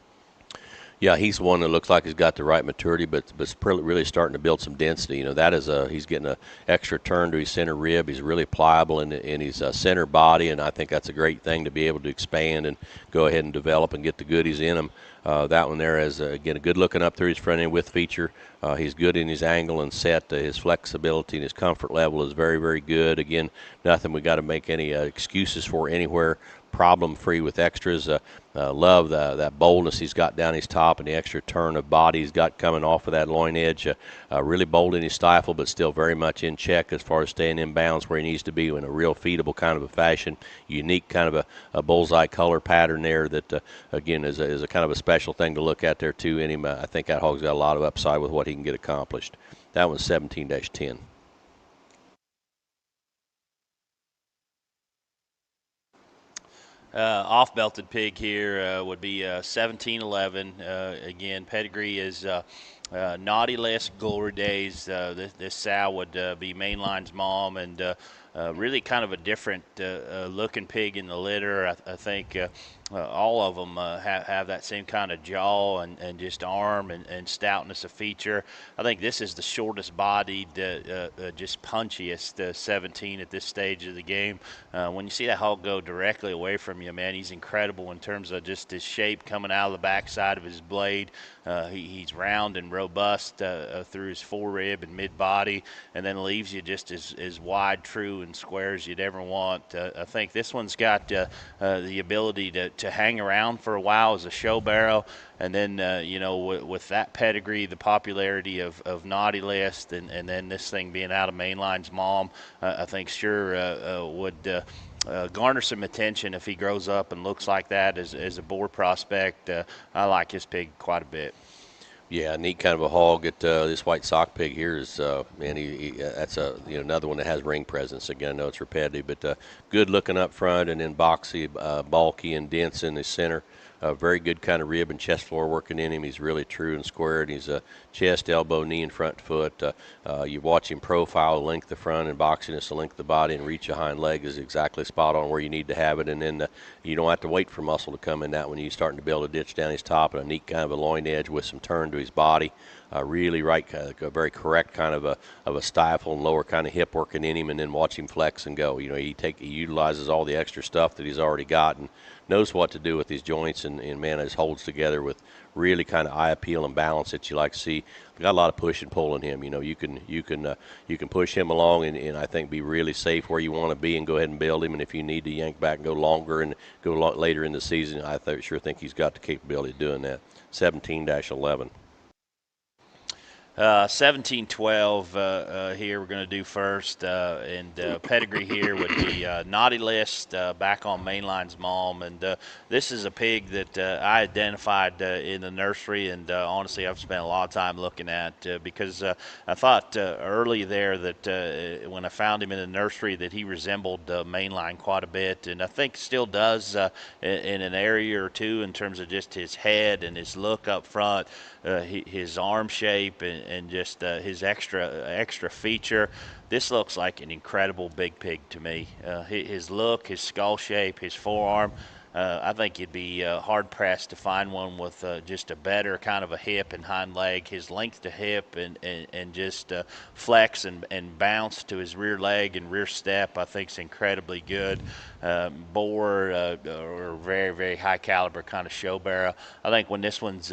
Yeah, he's one that looks like he's got the right maturity, but really starting to build some density. That is he's getting an extra turn to his center rib. He's really pliable in his center body, and I think that's a great thing to be able to expand and go ahead and develop and get the goodies in him. That one there is, again, a good looking up through his front end with feature. He's good in his angle and set. His flexibility and his comfort level is very, very good. Again, nothing we got to make any excuses for anywhere. Problem-free with extras. Love that boldness he's got down his top and the extra turn of body he's got coming off of that loin edge. Really bold in his stifle, but still very much in check as far as staying in bounds where he needs to be in a real feedable kind of a fashion. Unique kind of a bullseye color pattern there that, again, is a kind of a special thing to look at there, too, in him. I think that hog's got a lot of upside with what he can get accomplished. That one's 17-10. Off-belted pig here would be 1711. Again, pedigree is Naughty List, Glory Days. This sow would be Mainline's mom, and really kind of a different looking pig in the litter. I think all of them have that same kind of jaw and just arm and stoutness of feature. I think this is the shortest bodied, just punchiest 17 at this stage of the game. When you see that hog go directly away from you, man, he's incredible in terms of just his shape coming out of the backside of his blade. He's round and robust through his forerib and mid body, and then leaves you just as wide, true, and square as you'd ever want. I think this one's got the ability to hang around for a while as a show barrow. And then, with that pedigree, the popularity of Naughty List, and then this thing being out of Mainline's mom, I think sure would garner some attention if he grows up and looks like that as a boar prospect. I like his pig quite a bit. Yeah, neat kind of a hog. This white sock pig here is, man, that's another one that has ring presence. Again, I know it's repetitive, but good looking up front, and then boxy, bulky, and dense in the center. Very good kind of rib and chest floor working in him. He's really true and squared. He's a chest, elbow, knee, and front foot. You watch him profile, the length of the front, and boxiness, the length of the body, and reach of hind leg is exactly spot on where you need to have it. And then you don't have to wait for muscle to come in that when you're starting to build a ditch down his top, and a neat kind of a loin edge with some turn to his body. Really right, a very correct kind of a stifle and lower kind of hip working in him, and then watch him flex and go. He utilizes all the extra stuff that he's already got and knows what to do with his joints, and man, it holds together with really kind of eye appeal and balance that you like to see. Got a lot of push and pull in him. You can push him along and I think be really safe where you want to be and go ahead and build him. And if you need to yank back and go longer and go later in the season, I sure think he's got the capability of doing that. 17-11. 1712 here we're going to do first, and pedigree here would be Naughty List, back on Mainline's mom, and this is a pig that I identified in the nursery, and honestly I've spent a lot of time looking at because I thought early there that when I found him in the nursery that he resembled Mainline quite a bit, and I think still does in an area or two in terms of just his head and his look up front, his arm shape, and just his extra feature. This looks like an incredible big pig to me. His look, his skull shape, his forearm. I think you'd be hard-pressed to find one with just a better kind of a hip and hind leg. His length to hip and just flex and bounce to his rear leg and rear step, I think is incredibly good. Boar or very, very high-caliber kind of show barrow. I think when this one's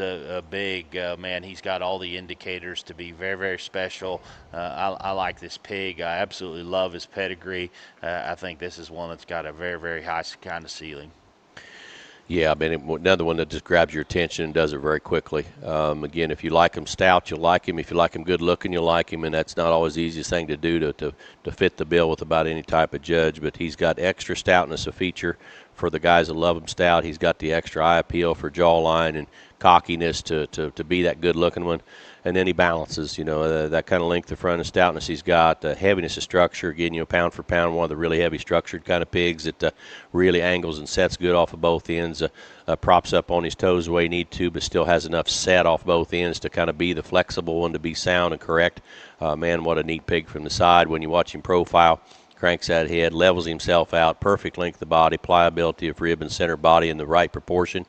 big, man, he's got all the indicators to be very, very special. I like this pig. I absolutely love his pedigree. I think this is one that's got a very, very high kind of ceiling. Yeah, I mean, another one that just grabs your attention and does it very quickly. Again, if you like him stout, you'll like him. If you like him good looking, you'll like him, and that's not always the easiest thing to do to fit the bill with about any type of judge. But he's got extra stoutness a feature for the guys that love him stout. He's got the extra eye appeal for jawline and cockiness to be that good looking one. And then he balances, that kind of length of front and stoutness he's got, heaviness of structure. Again, pound for pound, one of the really heavy structured kind of pigs that really angles and sets good off of both ends, props up on his toes the way he needs to, but still has enough set off both ends to kind of be the flexible one, to be sound and correct. Man, what a neat pig from the side when you watch him profile. Cranks that head, levels himself out, perfect length of body, pliability of rib and center body in the right proportion.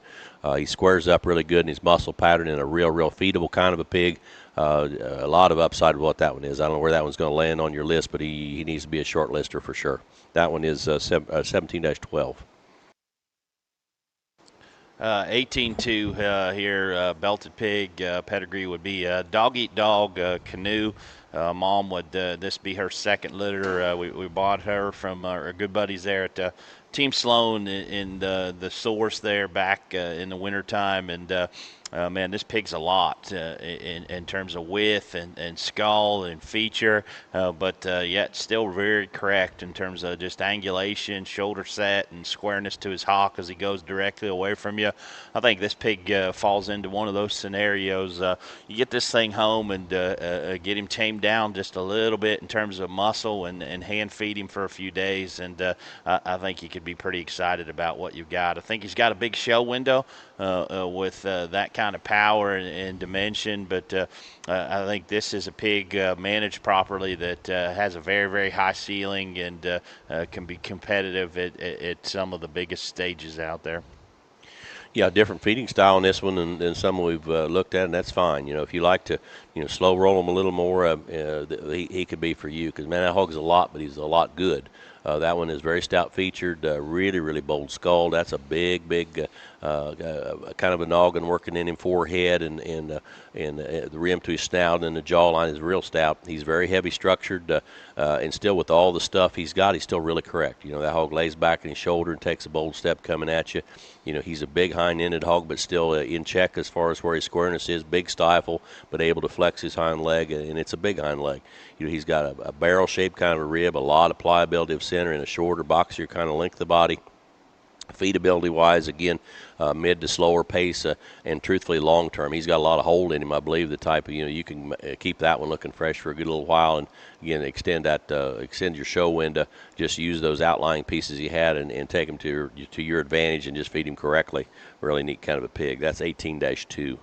He squares up really good in his muscle pattern, and a real feedable kind of a pig. A lot of upside with what that one is. I don't know where that one's going to land on your list, but he needs to be a short lister for sure. That one is 17-12. 18-2 here, belted pig. Pedigree would be Dog Eat Dog Canoe. Mom would this be her second litter. We bought her from our good buddies there at Team Sloan in the source there back in the wintertime, and man, this pig's a lot in terms of width and skull and feature, but yet still very correct in terms of just angulation, shoulder set, and squareness to his hock as he goes directly away from you. I think this pig falls into one of those scenarios. You get this thing home and get him tamed down just a little bit in terms of muscle and hand feed him for a few days, and I think you could be pretty excited about what you've got. I think he's got a big show window with that kind of power and dimension, but I think this is a pig managed properly that has a very, very high ceiling and can be competitive at some of the biggest stages out there. Yeah, different feeding style on this one than some we've looked at, and that's fine. If you like to, slow roll him a little more, he could be for you. Because, man, that hog's a lot, but he's a lot good. That one is very stout featured, really, really bold skull. That's a big kind of a noggin working in him, forehead and the rim to his snout, and the jawline is real stout. He's very heavy structured, and still with all the stuff he's got, he's still really correct. That hog lays back in his shoulder and takes a bold step coming at you. He's a big hind-ended hog, but still in check as far as where his squareness is. Big stifle, but able to flex his hind leg, and it's a big hind leg. He's got a barrel-shaped kind of a rib, a lot of pliability of center, and a shorter, boxier kind of length of body. Feedability-wise, again, mid to slower pace, and truthfully long-term. He's got a lot of hold in him. I believe the type of, you can keep that one looking fresh for a good little while, and again, extend your show window. Just use those outlying pieces he had and take them to your advantage and just feed him correctly. Really neat kind of a pig. That's 18-2.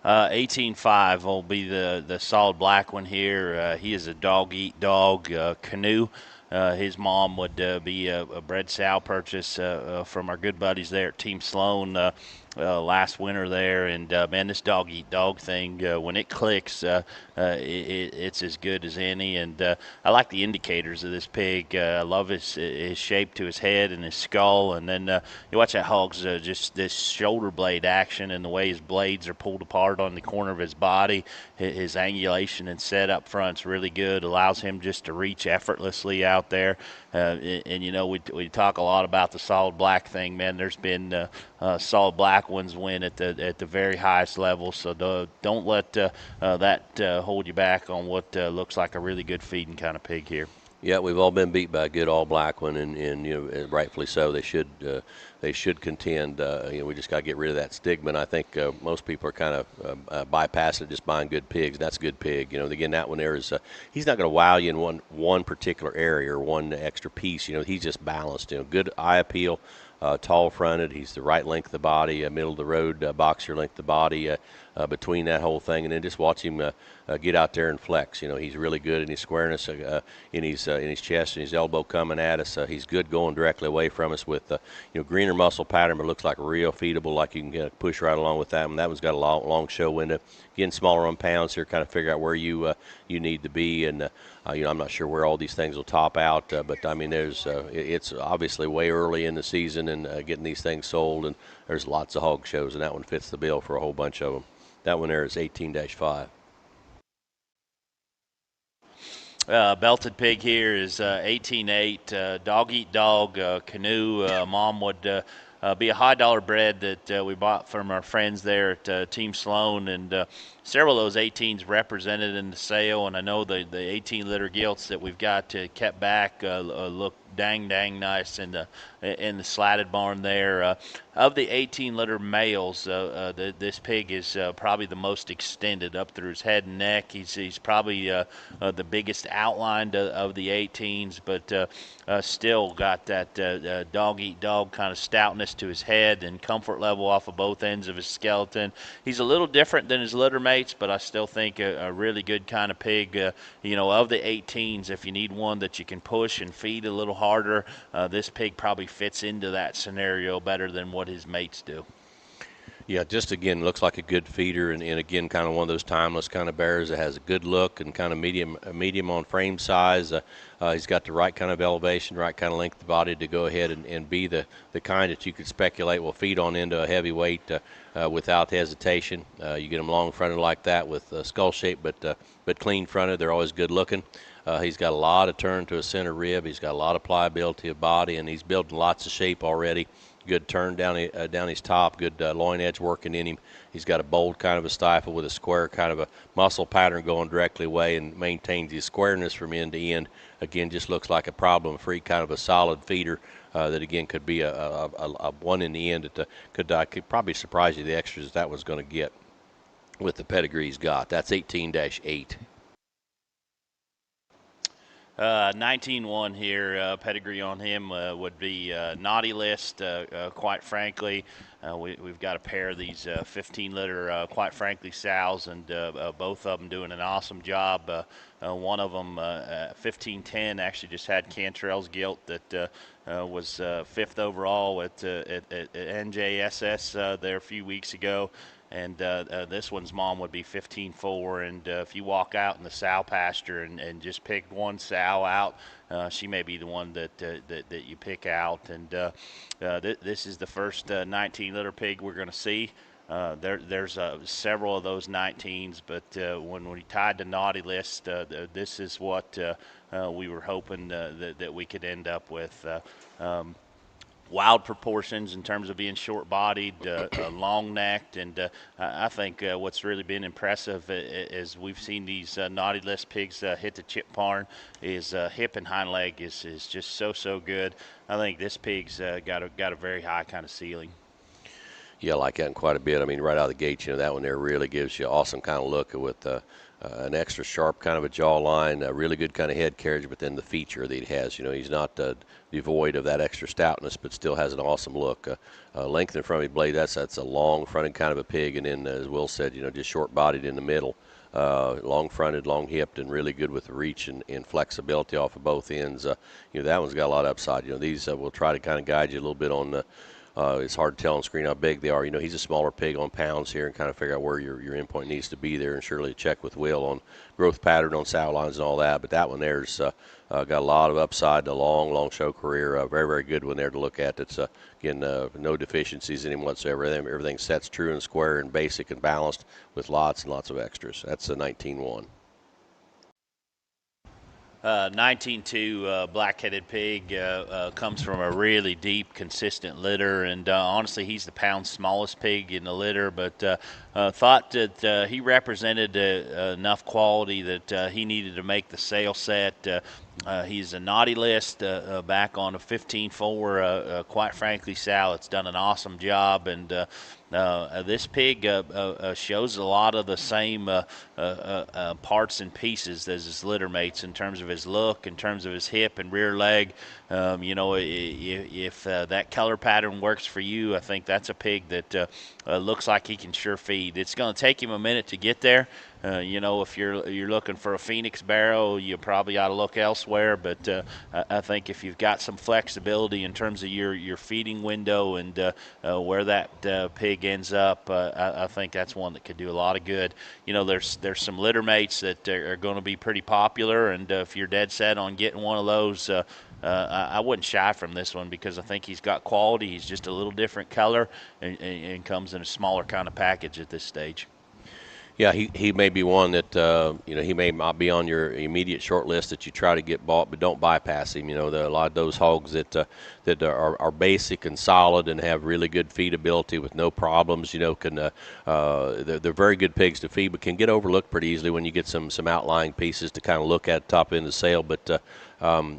18.5 will be the solid black one here. He is a dog-eat-dog canoe. His mom would be a bred sow purchase from our good buddies there at Team Sloan last winter there. And, man, this dog-eat-dog thing, when it clicks, it's as good as any. And I like the indicators of this pig. I love his shape to his head and his skull. And then you watch that hog's just this shoulder blade action and the way his blades are pulled apart on the corner of his body. His angulation and set up front's really good. Allows him just to reach effortlessly out there. And we talk a lot about the solid black thing, man. There's been solid black ones win at the very highest level. So don't let that hold you back on what looks like a really good feeding kind of pig here. Yeah, we've all been beat by a good all black one, and rightfully so. They should contend. We just got to get rid of that stigma. And I think most people are kind of bypassing it, just buying good pigs. That's a good pig. Again, that one there is. He's not going to wow you in one particular area or one extra piece. He's just balanced. Good eye appeal. Tall fronted. He's the right length of the body, middle of the road, boxer length of the body between that whole thing, and then just watch him get out there and flex. He's really good in his squareness, in his chest and his elbow coming at us. He's good going directly away from us with greener muscle pattern, but looks like real feedable, like you can push right along with that one. That one's got a long show window. Getting smaller on pounds here, kind of figure out where you need to be, and I'm not sure where all these things will top out, but I mean, it's obviously way early in the season and getting these things sold, and there's lots of hog shows, and that one fits the bill for a whole bunch of them. That one there is 18-5. Belted pig here is 18.8. Dog-eat-dog canoe. Mom would be a high-dollar bred that we bought from our friends there at Team Sloan, and several of those 18s represented in the sale, and I know the 18-liter gilts that we've got kept back look dang nice in the slatted barn there. Of the 18-liter males, this pig is probably the most extended up through his head and neck. He's probably the biggest outlined of the 18s, but still got that dog-eat-dog kind of stoutness to his head and comfort level off of both ends of his skeleton. He's a little different than his litter mates, but I still think a really good kind of pig. Of the 18s, if you need one that you can push and feed a little harder, this pig probably fits into that scenario better than what his mates do. Yeah, just again, looks like a good feeder, and again, kind of one of those timeless kind of bears that has a good look and kind of medium on frame size. He's got the right kind of elevation, right kind of length of body to go ahead and be the kind that you could speculate will feed on into a heavyweight without hesitation. You get them long fronted like that with skull shape, but clean fronted. They're always good looking. He's got a lot of turn to his center rib. He's got a lot of pliability of body, and he's building lots of shape already. Good turn down his top, good loin edge working in him. He's got a bold kind of a stifle with a square kind of a muscle pattern going directly away, and maintains his squareness from end to end. Again, just looks like a problem-free kind of a solid feeder that, again, could be a one in the end that could probably surprise you the extras that was going to get with the pedigree he's got. That's 18-8. 19-1 here. Pedigree on him would be naughty list, quite frankly. We've got a pair of these 15-liter, quite frankly, sows, and both of them doing an awesome job. One of them, 15-10, actually just had Cantrell's gilt that was 5th overall at NJSS there a few weeks ago. and this one's mom would be 15-4. And if you walk out in the sow pasture and just pick one sow out, she may be the one that you pick out. And this is the first 19 litter pig we're going to see. There's several of those 19s, but when we tied the naughty list, this is what we were hoping that we could end up with. Wild proportions in terms of being short-bodied, long-necked, and I think what's really been impressive is we've seen these naughty list pigs hit the chip barn. His hip and hind leg is just so good. I think this pig's got a very high kind of ceiling. Yeah, I like that quite a bit. I mean, right out of the gate, that one there really gives you an awesome kind of look with an extra sharp kind of a jawline, a really good kind of head carriage, but then the feature that he has. He's not devoid of that extra stoutness, but still has an awesome look. Length in front of his blade, that's a long-fronted kind of a pig, and then, as Will said, just short-bodied in the middle. Long-fronted, long-hipped, and really good with the reach and flexibility off of both ends. That one's got a lot of upside. These will try to kind of guide you a little bit on it's hard to tell on screen how big they are. He's a smaller pig on pounds here, and kind of figure out where your endpoint needs to be there, and surely check with Will on growth pattern on sow lines and all that. But that one there's got a lot of upside, a long show career. Very good one there to look at. It's again no deficiencies in him whatsoever. Everything sets true and square and basic and balanced with lots and lots of extras. That's the 19-1. 19-2 black-headed pig comes from a really deep, consistent litter, and honestly, he's the pound's smallest pig in the litter, but thought that he represented enough quality that he needed to make the sale set. He's a naughty list back on a 15-4. Quite frankly, Sal, it's done an awesome job, and this pig shows a lot of the same parts and pieces as his litter mates in terms of his look, in terms of his hip and rear leg. If that color pattern works for you, I think that's a pig that looks like he can sure feed. It's going to take him a minute to get there. If you're looking for a Phoenix barrow, you probably ought to look elsewhere. But I think if you've got some flexibility in terms of your feeding window and where that pig ends up, I think that's one that could do a lot of good. There's some litter mates that are going to be pretty popular, and if you're dead set on getting one of those, I wouldn't shy from this one because I think he's got quality. He's just a little different color and comes in a smaller kind of package at this stage. Yeah, he may be one that he may not be on your immediate short list that you try to get bought, but don't bypass him. There are a lot of those hogs that are basic and solid and have really good feedability with no problems. They're very good pigs to feed, but can get overlooked pretty easily when you get some outlying pieces to kind of look at top end of the sale. But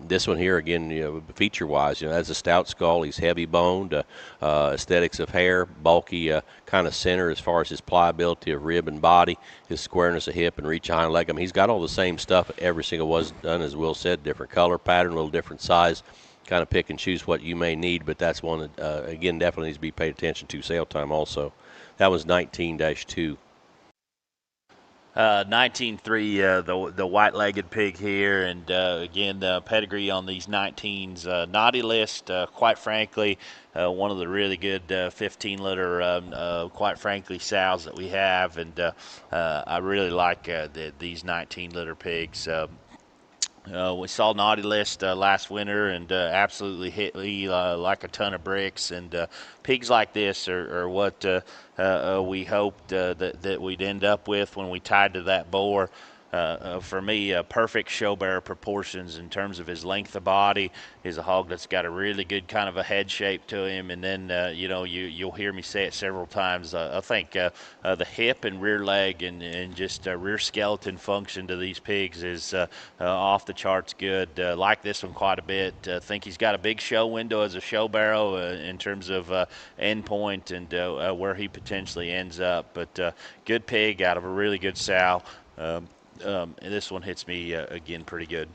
this one here, again, feature-wise, has a stout skull. He's heavy-boned, aesthetics of hair, bulky kind of center as far as his pliability of rib and body, his squareness of hip and reach hind leg. I mean, he's got all the same stuff every single was done, as Will said, different color pattern, a little different size. Kind of pick and choose what you may need, but that's one that, again, definitely needs to be paid attention to sale time also. That was 19-2. 19-3, the white-legged pig here, and again, the pedigree on these 19s. Naughty list, quite frankly, one of the really good 15-liter, quite frankly, sows that we have, and I really like these 19-liter pigs. We saw Naughty List last winter and absolutely hit me like a ton of bricks. And pigs like this are what we hoped that we'd end up with when we tied to that boar. For me, perfect show bearer proportions in terms of his length of body. He's a hog that's got a really good kind of a head shape to him, and then you'll hear me say it several times. I think the hip and rear leg and just rear skeleton function to these pigs is off the charts good. Like this one quite a bit. Think he's got a big show window as a show barrow in terms of end point and where he potentially ends up. But good pig out of a really good sow. And this one hits me again pretty good.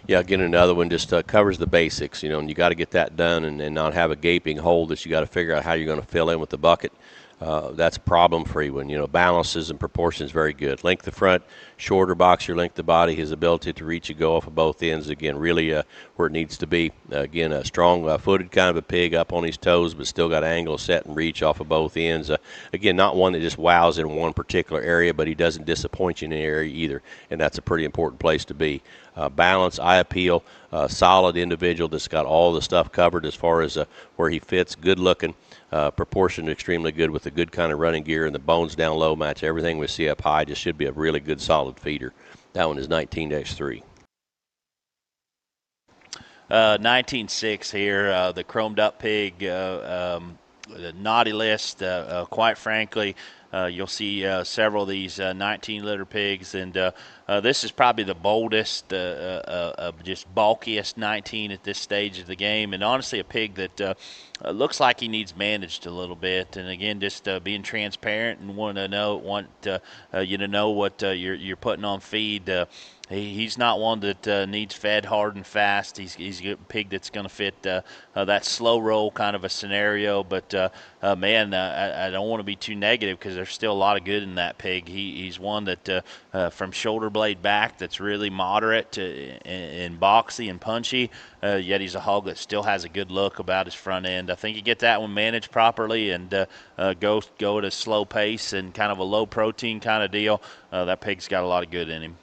Yeah, again, another one just covers the basics, and you got to get that done and not have a gaping hole that you got to figure out how you're going to fill in with the bucket. That's a problem-free one. Balances and proportions very good. Length of front, shorter boxer, length of body, his ability to reach and go off of both ends, again, really where it needs to be. Again, a strong-footed kind of a pig up on his toes, but still got angle, set, and reach off of both ends. Again, not one that just wows in one particular area, but he doesn't disappoint you in any area either, and that's a pretty important place to be. Balance, eye appeal, solid individual that's got all the stuff covered as far as where he fits, good looking, proportioned extremely good with a good kind of running gear, and the bones down low match everything we see up high. Just should be a really good solid feeder. That one is 19-3. 19.6 here, the chromed up pig, the naughty list. Quite frankly, you'll see several of these 19-liter pigs, and this is probably the boldest, just bulkiest 19 at this stage of the game, and honestly a pig that looks like he needs managed a little bit. And again, just being transparent and want you to know what you're putting on feed. He's not one that needs fed hard and fast. He's a pig that's going to fit that slow roll kind of a scenario. But, man, I don't want to be too negative because there's still a lot of good in that pig. He's one that from shoulder blade back that's really moderate and boxy and punchy, yet he's a hog that still has a good look about his front end. I think you get that one managed properly and go at a slow pace and kind of a low protein kind of deal. That pig's got a lot of good in him.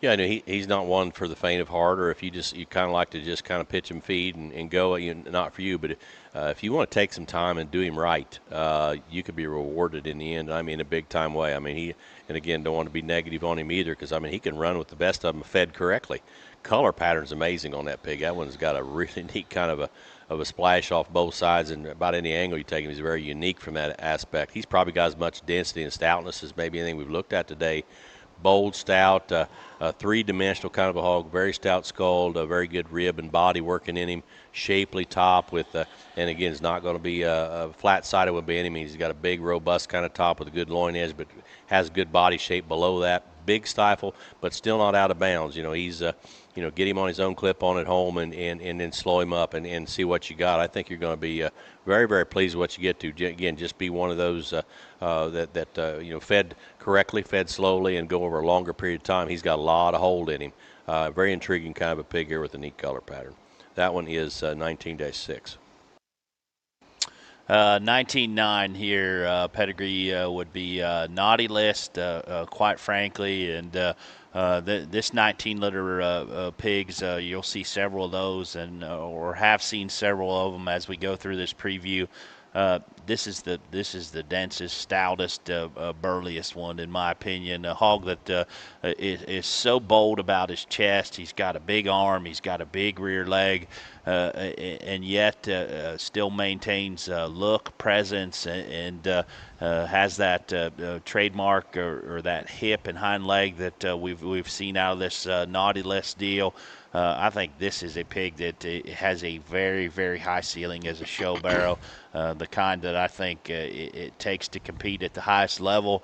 Yeah, I know he's not one for the faint of heart, or if you kind of like to just kind of pitch him feed and go, not for you. But if you want to take some time and do him right, you could be rewarded in the end. I mean, in a big time way. I mean, and again, don't want to be negative on him either, because I mean, he can run with the best of them fed correctly. Color pattern's amazing on that pig. That one's got a really neat kind of a splash off both sides, and about any angle you take him, he's very unique from that aspect. He's probably got as much density and stoutness as maybe anything we've looked at today. Bold, stout, three-dimensional kind of a hog, very stout skull, a very good rib and body working in him, shapely top with, and again, it's not going to be a flat-sided one by any means. He's got a big, robust kind of top with a good loin edge, but has good body shape below that. Big stifle, but still not out of bounds. He's, get him on his own clip on at home and then slow him up and see what you got. I think you're going to be very, very pleased with what you get to. Again, just be one of those that fed correctly, fed slowly, and go over a longer period of time. He's got a lot of hold in him. Very intriguing kind of a pig here with a neat color pattern. That one is 19-6. 19.9 here, pedigree would be naughty list, quite frankly, and this 19-liter pigs, you'll see several of those, and or have seen several of them as we go through this preview. This is the densest, stoutest, burliest one in my opinion. A hog that is so bold about his chest. He's got a big arm. He's got a big rear leg, and yet still maintains look, presence, and has that trademark or that hip and hind leg that we've seen out of this naughty list deal. I think this is a pig that has a very, very high ceiling as a show barrow, the kind that I think it takes to compete at the highest level.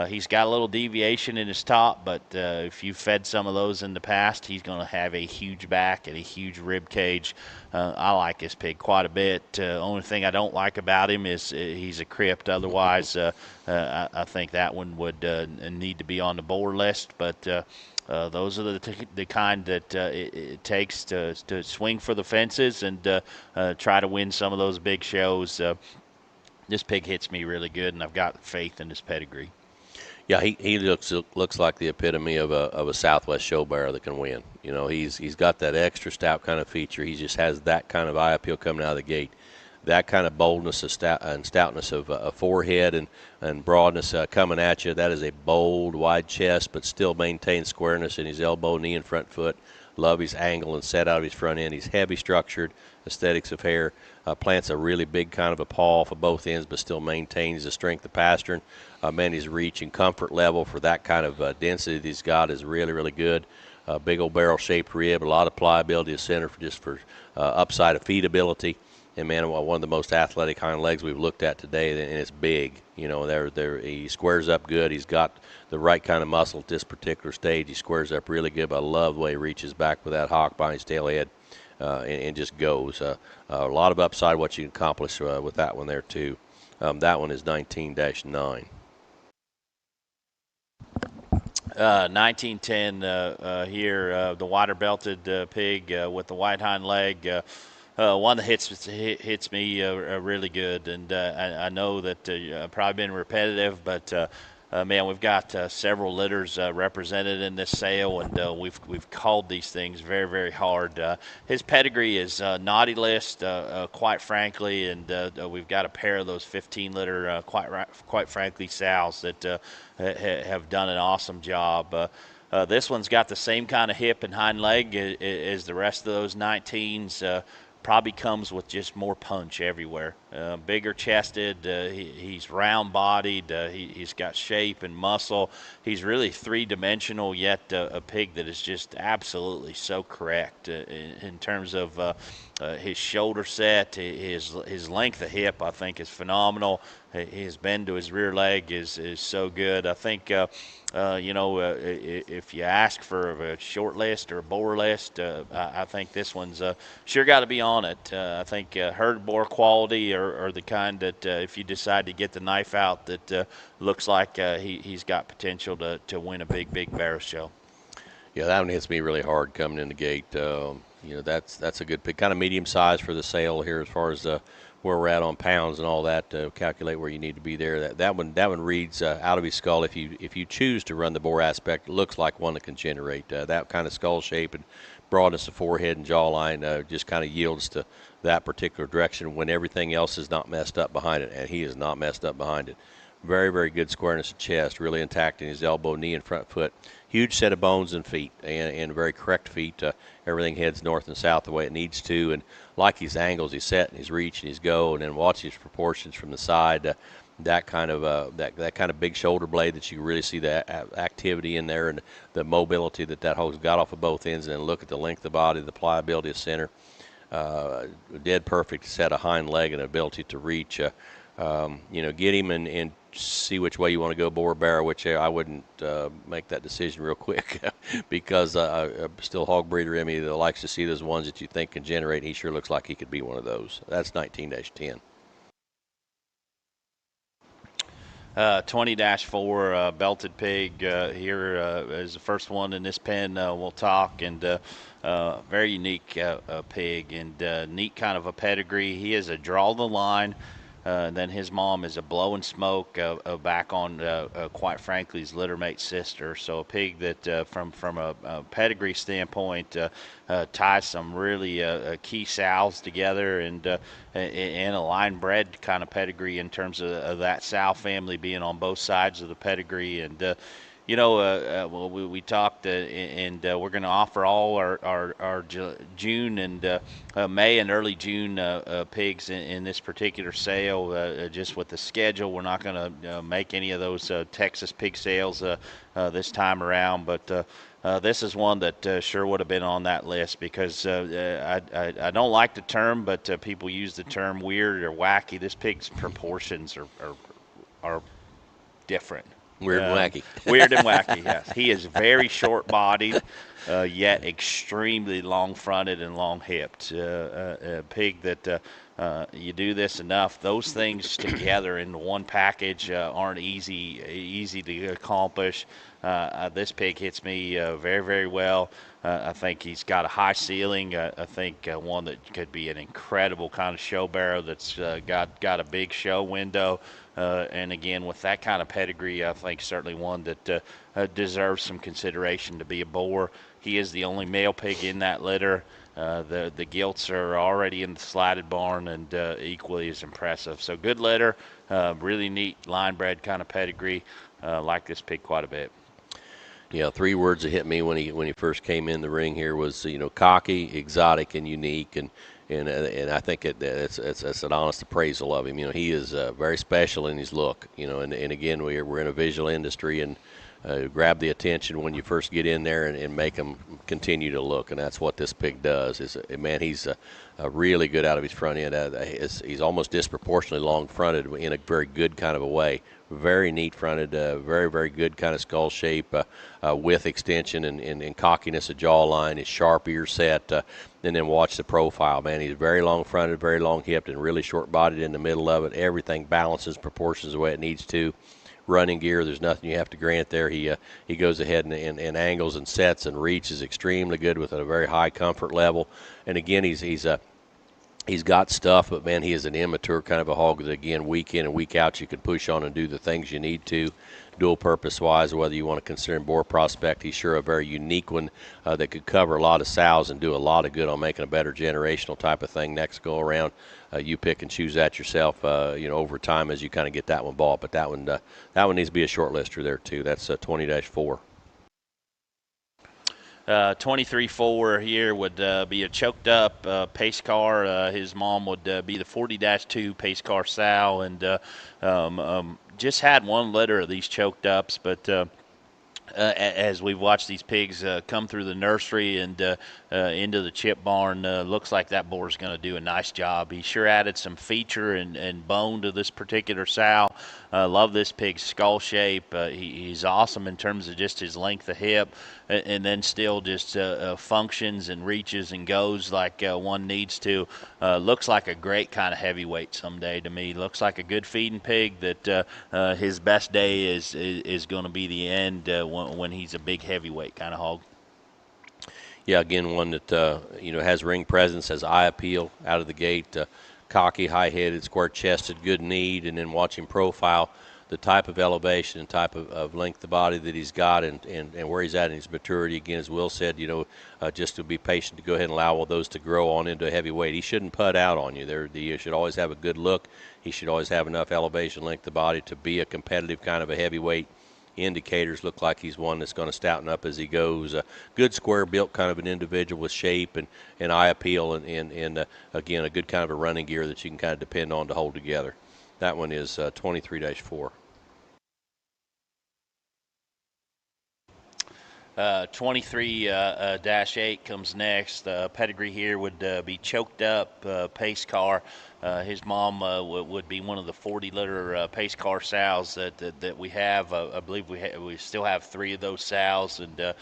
He's got a little deviation in his top, but if you've fed some of those in the past, he's going to have a huge back and a huge rib cage. I like this pig quite a bit. Only thing I don't like about him is he's a crypt. Otherwise, I think that one would need to be on the board list, but those are the kind that it takes to swing for the fences and try to win some of those big shows. This pig hits me really good, and I've got faith in his pedigree. Yeah, he looks like the epitome of a Southwest show barrow that can win. He's got that extra stout kind of feature. He just has that kind of eye appeal coming out of the gate. That kind of boldness and stoutness of forehead and broadness coming at you. That is a bold, wide chest, but still maintains squareness in his elbow, knee, and front foot. Love his angle and set out of his front end. He's heavy structured, aesthetics of hair. Plants a really big kind of a paw off of both ends, but still maintains the strength of pastern. Man, his reach and comfort level for that kind of density that he's got is really, really good. Big old barrel-shaped rib, a lot of pliability of center for upside of feedability. And man, one of the most athletic hind legs we've looked at today, and it's big. He squares up good. He's got the right kind of muscle at this particular stage. He squares up really good. But I love the way he reaches back with that hawk behind his tail head and just goes. A lot of upside what you can accomplish with that one there too. That one is 19-9. 1910 here, the water belted pig with the white hind leg. One that hits me really good, and I know that I've probably been repetitive, but man, we've got several litters represented in this sale, and we've called these things very, very hard. His pedigree is naughty list, quite frankly, and we've got a pair of those 15 litter, quite frankly, sows that have done an awesome job. This one's got the same kind of hip and hind leg as the rest of those 19s. Probably comes with just more punch everywhere. Bigger chested, he's round bodied, he's got shape and muscle. He's really three-dimensional, yet a pig that is just absolutely so correct in terms of his shoulder set, his length of hip, I think, is phenomenal. His bend to his rear leg is so good. I think if you ask for a short list or a boar list, I think this one's sure got to be on it. I think herd boar quality are the kind that if you decide to get the knife out, that looks like he's got potential to win a big barrow show. Yeah, that one hits me really hard coming in the gate. That's a good pick, kind of medium size for the sale here as far as where we're at on pounds and all that to calculate where you need to be there. That one reads out of his skull. If you choose to run the bore aspect, it looks like one that can generate that kind of skull shape and broadness of forehead and jawline. Just kind of yields to that particular direction when everything else is not messed up behind it, and he is not messed up behind it. Very, very good squareness of chest, really intact in his elbow, knee, and front foot. Huge set of bones and feet, and very correct feet. Everything heads north and south the way it needs to, and like his angles, his set, and his reach, and his go, and then watch his proportions from the side. That kind of big shoulder blade that you really see the activity in there, and the mobility that hose got off of both ends, and then look at the length of the body, the pliability of center. Dead perfect set of hind leg and ability to reach. Get him and see which way you want to go, boar barrow, which I wouldn't make that decision real quick because I'm still hog breeder in me that likes to see those ones that you think can generate. He sure looks like he could be one of those. That's 19-10. 20-4 belted pig here is the first one in this pen we'll talk, and very unique pig, and neat kind of a pedigree. He is a draw the line. Then his mom is a blow and smoke back on, quite frankly, his littermate sister. So a pig that, from a pedigree standpoint, ties some really key sows together, and a line bred kind of pedigree in terms of that sow family being on both sides of the pedigree. And we talked, and we're going to offer all our June and May and early June pigs in this particular sale. Just with the schedule, we're not going to make any of those Texas pig sales this time around, but this is one that sure would have been on that list because I don't like the term, but people use the term weird or wacky. This pig's proportions are different. Weird and wacky. Weird and wacky, yes. He is very short-bodied, yet extremely long-fronted and long-hipped. A pig that you do this enough, those things together in one package aren't easy to accomplish. This pig hits me very, very well. I think he's got a high ceiling. I think one that could be an incredible kind of show barrow that's got a big show window. And again, with that kind of pedigree, I think certainly one that deserves some consideration to be a boar. He is the only male pig in that litter. The gilts are already in the slatted barn and equally as impressive. So good litter, really neat line bred kind of pedigree. Like this pig quite a bit. Yeah, 3 words that hit me when he first came in the ring here was cocky, exotic, and unique, and I think it's an honest appraisal of him. He is very special in his look. And again we're in a visual industry, and grab the attention when you first get in there and make them continue to look, and that's what this pig does. He's really good out of his front end. He's almost disproportionately long fronted in a very good kind of a way. Very neat fronted, very, very good kind of skull shape, with extension and cockiness of jawline, his sharp ear set. and then watch the profile, man. He's very long fronted, very long hipped, and really short bodied in the middle of it. Everything balances, proportions the way it needs to. Running gear, there's nothing you have to grant there. He goes ahead and angles and sets and reaches extremely good with a very high comfort level. And again, he's got stuff, but man, he is an immature kind of a hog that, again, week in and week out, you can push on and do the things you need to, dual purpose wise, whether you want to consider him boar prospect. He's sure a very unique one that could cover a lot of sows and do a lot of good on making a better generational type of thing next go around. You pick and choose that yourself, over time as you kind of get that one bought. But that one needs to be a short lister there too. That's 20-4. 23-4 here would be a choked up pace car. His mom would be the 40-2 pace car sow, and just had one litter of these choked ups, but as we've watched these pigs come through the nursery and into the chip barn, looks like that boar's going to do a nice job. He sure added some feature and bone to this particular sow. Love this pig's skull shape. He's awesome in terms of just his length of hip, and then still just functions and reaches and goes like one needs to. Looks like a great kind of heavyweight someday to me. Looks like a good feeding pig that his best day is going to be the end when he's a big heavyweight kind of hog. Yeah, again, one that has ring presence, has eye appeal out of the gate, cocky, high-headed, square-chested, good need, and then watching profile, the type of elevation and type of length of body that he's got and where he's at in his maturity. Again, as Will said, just to be patient to go ahead and allow all those to grow on into a heavyweight. He shouldn't put out on you. You should always have a good look. He should always have enough elevation, length of body to be a competitive kind of a heavyweight. Indicators look like he's one that's going to stouten up as he goes. Good square built kind of an individual with shape and eye appeal and again, a good kind of a running gear that you can kind of depend on to hold together. That one is 23-4. 23-8 comes next. Pedigree here would be choked up pace car. His mom would be one of the 40-liter pace car sows that we have. I believe we still have 3 of those sows, and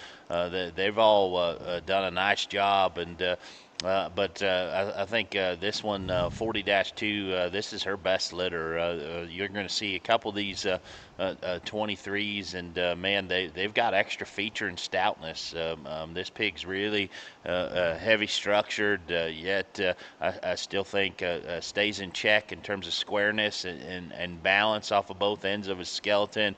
they've all done a nice job. And but I think this one, 40-2, this is her best litter. You're going to see a couple of these 23s, and man, they've got extra feature and stoutness. This pig's really heavy structured, yet I still think stays in check in terms of squareness and balance off of both ends of his skeleton.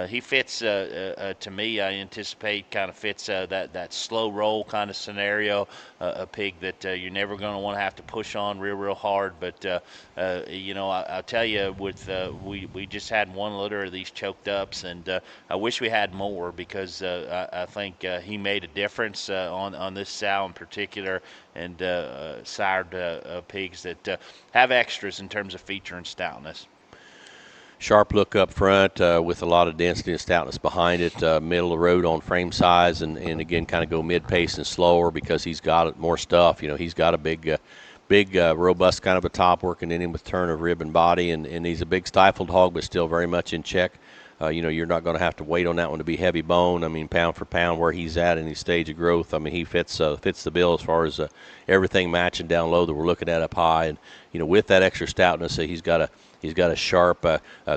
He fits, to me, I anticipate kind of fits that slow roll kind of scenario, a pig that you're never going to want to have to push on real hard. But I'll tell you, we just had one litter of these choked ups, and I wish we had more, because I think he made a difference on this sow in particular, and sired pigs that have extras in terms of feature and stoutness. Sharp look up front with a lot of density and stoutness behind it. Middle of the road on frame size, and again, kind of go mid-pace and slower because he's got more stuff. He's got a big, robust kind of a top working in him with turn of rib and body, and he's a big stifled hog, but still very much in check. You're not going to have to wait on that one to be heavy bone. I mean, pound for pound, where he's at in his stage of growth, I mean, he fits the bill as far as everything matching down low that we're looking at up high. And with that extra stoutness, he's got a sharp,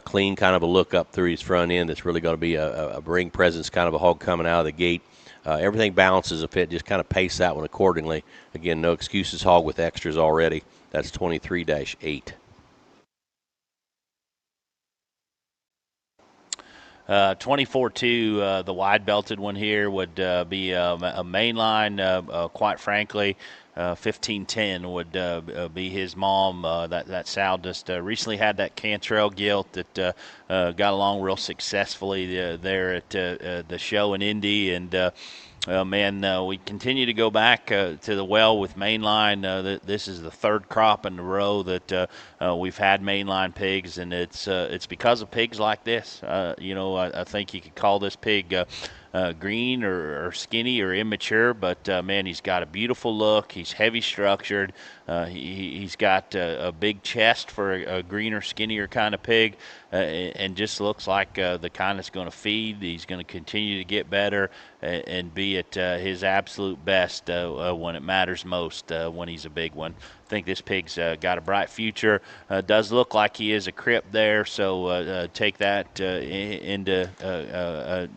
clean kind of a look up through his front end. That's really going to be a ring presence kind of a hog coming out of the gate. Everything balances a fit. Just kind of pace that one accordingly. Again, no excuses hog with extras already. That's 23-8. 24-2, the wide-belted one here would be a mainline, quite frankly. 1510 would be his mom. That sow just recently had that Cantrell gilt that got along real successfully there at the show in Indy, and we continue to go back to the well with mainline. This is the third crop in a row that we've had mainline pigs, and it's because of pigs like this. I think you could call this pig green or skinny or immature, but man, he's got a beautiful look. He's heavy structured. He's got a big chest for a greener, skinnier kind of pig, and just looks like the kind that's going to feed. He's going to continue to get better, and be at his absolute best when it matters most, when he's a big one. I think this pig's got a bright future. Does look like he is a crip there, so take that into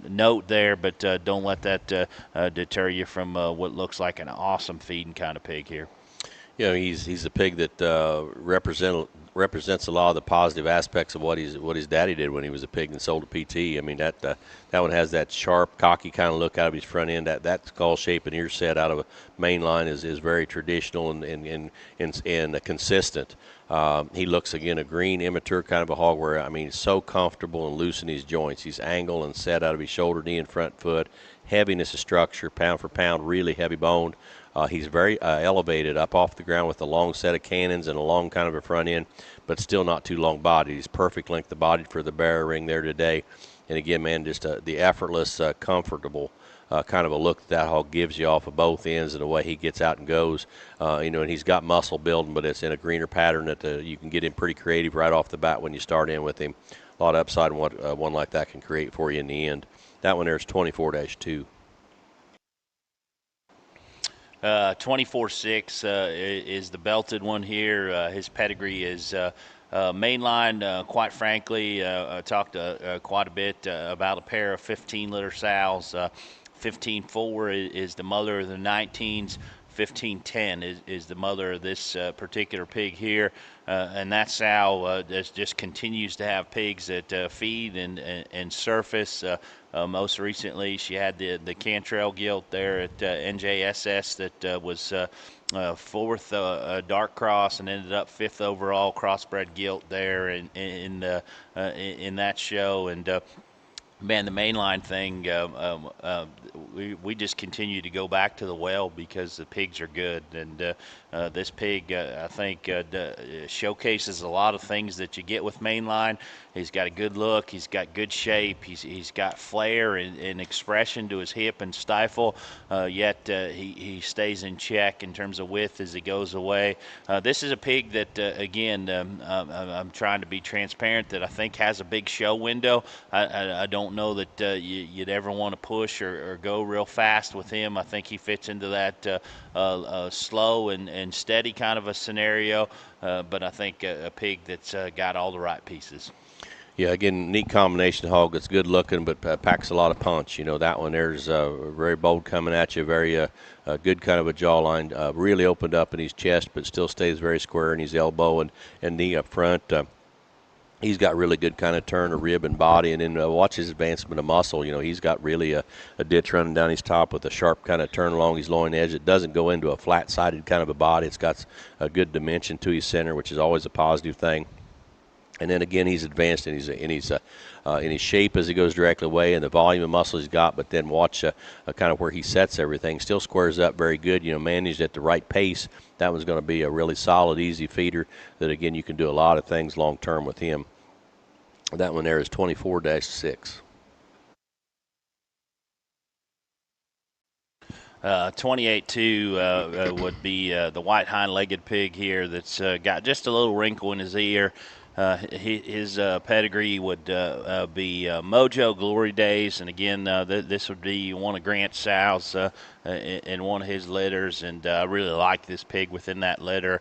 note there, but don't let that deter you from what looks like an awesome feeding kind of pig here. You know, he's a pig that represents a lot of the positive aspects of what his daddy did when he was a pig and sold to PT. I mean, that one has that sharp, cocky kind of look out of his front end. That skull shape and ear set out of a main line is very traditional and consistent. He looks, again, a green, immature kind of a hog where, I mean, he's so comfortable and loose in his joints. He's angled and set out of his shoulder, knee, and front foot. Heaviness of structure, pound for pound, really heavy boned. He's very elevated up off the ground with a long set of cannons and a long kind of a front end, but still not too long bodied. He's perfect length of body for the barrier ring there today. And again, man, just the effortless, comfortable kind of a look that hog gives you off of both ends and the way he gets out and goes. And he's got muscle building, but it's in a greener pattern that you can get him pretty creative right off the bat when you start in with him. A lot of upside in what one like that can create for you in the end. That one there is 24-2. 24-6 is the belted one here. His pedigree is mainline. Quite frankly, I talked quite a bit about a pair of 15-liter sows. 15-4 is the mother of the 19s. 1510 is the mother of this particular pig here, and that sow just continues to have pigs that feed and surface. Most recently, she had the Cantrell gilt there at NJSS that was fourth dark cross and ended up fifth overall crossbred gilt there in that show. And man, the mainline thing, we just continue to go back to the well because the pigs are good. And this pig, I think, showcases a lot of things that you get with mainline. He's got a good look. He's got good shape. He's got flair and expression to his hip and stifle, yet he stays in check in terms of width as he goes away. This is a pig that, again, I'm trying to be transparent, that I think has a big show window. I don't know that you'd ever want to push or go real fast with him. I think he fits into that slow and steady kind of a scenario, but I think a pig that's got all the right pieces. Yeah, again, neat combination hog that's good looking, but packs a lot of punch. You know, that one there's very bold coming at you, very good kind of a jawline, really opened up in his chest, but still stays very square in his elbow and knee up front. He's got really good kind of turn of rib and body, and then watch his advancement of muscle. You know, he's got really a ditch running down his top with a sharp kind of turn along his loin edge. It doesn't go into a flat-sided kind of a body. It's got a good dimension to his center, which is always a positive thing. And then again, he's advanced in his shape as he goes directly away, and the volume of muscle he's got. But then watch kind of where he sets everything. Still squares up very good. You know, managed at the right pace. That one's going to be a really solid, easy feeder. That again, you can do a lot of things long term with him. That one there is 24-6. 28-2 would be the white hind-legged pig here that's got just a little wrinkle in his ear. His pedigree would be Mojo Glory Days, and again, this would be one of Grant's sows in one of his litters, and I really like this pig within that litter.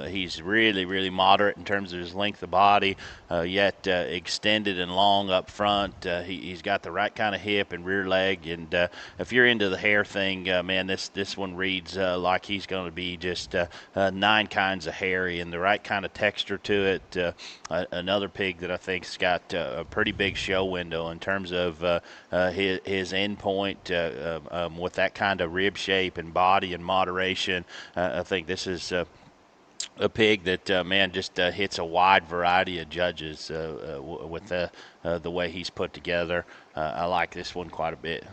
He's really, really moderate in terms of his length of body, yet extended and long up front. He's got the right kind of hip and rear leg, and if you're into the hair thing, man, this one reads like he's going to be just 9 kinds of hairy and the right kind of texture to it. Another pig that I think's got a pretty big show window in terms of his end point with that kind of rib shape and body and moderation. I think this is a pig that, man, just hits a wide variety of judges with the way he's put together. I like this one quite a bit.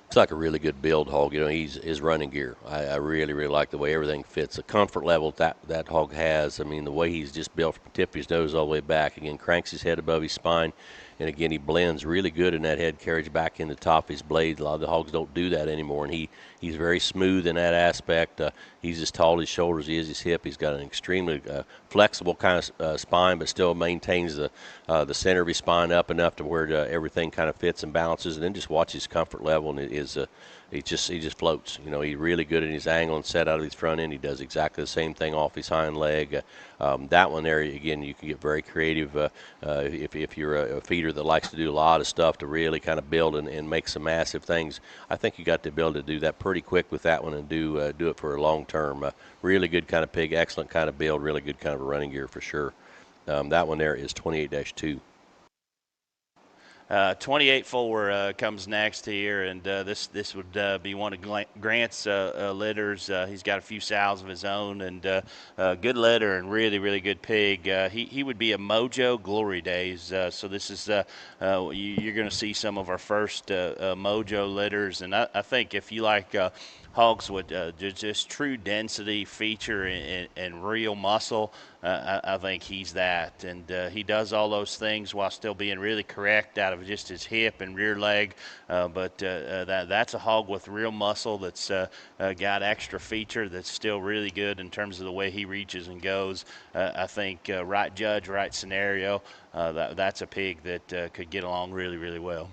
It's like a really good build hog. You know, his running gear. I really, really like the way everything fits. The comfort level that hog has. I mean, the way he's just built from the tip of his nose all the way back. Again, cranks his head above his spine. And again, he blends really good in that head carriage back in the top of his blade. A lot of the hogs don't do that anymore, and he's very smooth in that aspect. He's as tall as his shoulders, he is his hip. He's got an extremely flexible kind of spine, but still maintains the center of his spine up enough to where everything kind of fits and balances. And then just watch his comfort level, and he just floats. You know, he's really good in his angle and set out of his front end. He does exactly the same thing off his hind leg. That one there, again, you can get very creative if you're a feeder that likes to do a lot of stuff to really kind of build and make some massive things. I think you got the ability to do that pretty quick with that one and do it for a long term. Really good kind of pig, excellent kind of build, really good kind of a running gear for sure. That one there is 28-2. 28-4 comes next here, and this would be one of Grant's litters. He's got a few sows of his own, and good litter and really good pig. He would be a Mojo Glory Days. So this is you're going to see some of our first Mojo litters, and I think if you like hogs with just true density, feature, and real muscle, I think he's that. And he does all those things while still being really correct out of just his hip and rear leg. But that's a hog with real muscle that's got extra feature that's still really good in terms of the way he reaches and goes. I think right judge, right scenario, that's a pig that could get along really well.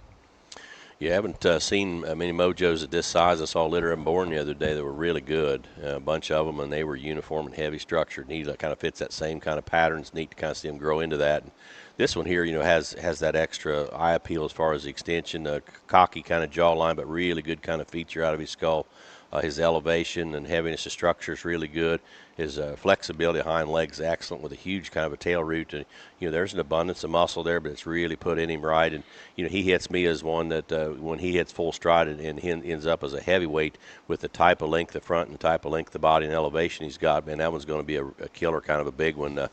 You haven't seen many Mojos at this size. I saw a litter of them born the other day that were really good, a bunch of them, and they were uniform and heavy structured. And he kind of fits that same kind of pattern. It's neat to kind of see him grow into that. And this one here, you know, has that extra eye appeal as far as the extension, cocky kind of jawline, but really good kind of feature out of his skull. His elevation and heaviness of structure is really good. His flexibility hind legs excellent with a huge kind of a tail root. And, you know, there's an abundance of muscle there, but it's really put in him right. And, you know, he hits me as one that when he hits full stride and he ends up as a heavyweight with the type of length of front and the type of length of body and elevation he's got, man, that one's going to be a killer, kind of a big one.